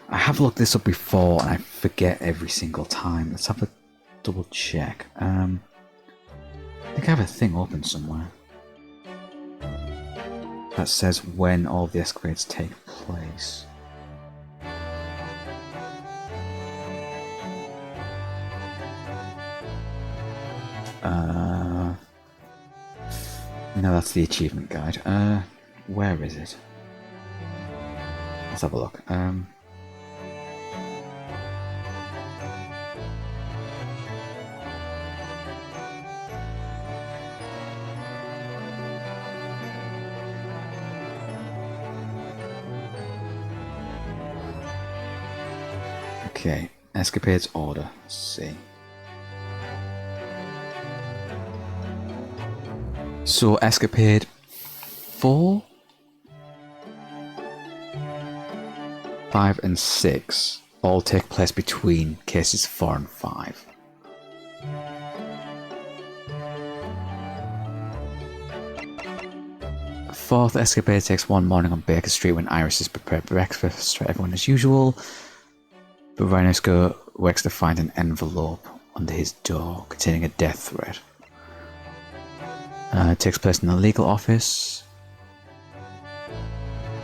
I have looked this up before and I forget every single time. Let's have a double check. I think I have a thing open somewhere that says when all the escapades take place. No, that's the achievement guide. Where is it? Let's have a look. Okay, escapades order. Let's see. So escapade 4, 5 and 6 all take place between cases 4 and 5. Fourth escapade takes one morning on Baker Street when Iris has prepared breakfast for everyone as usual. But Rhinosco wakes to find an envelope under his door containing a death threat. It takes place in the legal office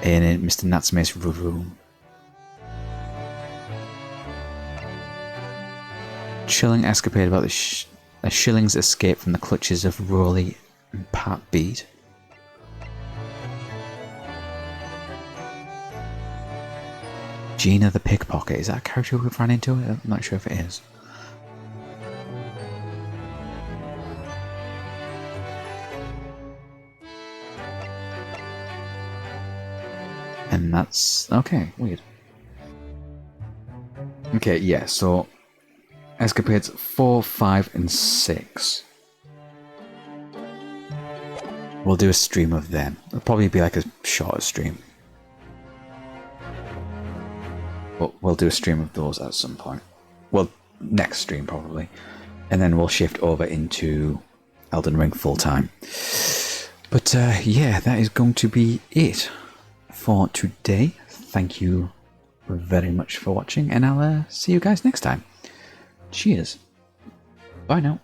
in Mr. Natsme's room. Chilling escapade about a shilling's escape from the clutches of Rolly and Pat Beat. Gina the Pickpocket. Is that a character we've run into? I'm not sure if it is. And that's... okay, weird. Okay, yeah, so escapades 4, 5, and 6. We'll do a stream of them. It'll probably be like a shorter stream. But we'll do a stream of those at some point. Well, next stream probably. And then we'll shift over into Elden Ring full time. But yeah, that is going to be it for today. Thank you very much for watching, and I'll see you guys next time. Cheers. Bye now.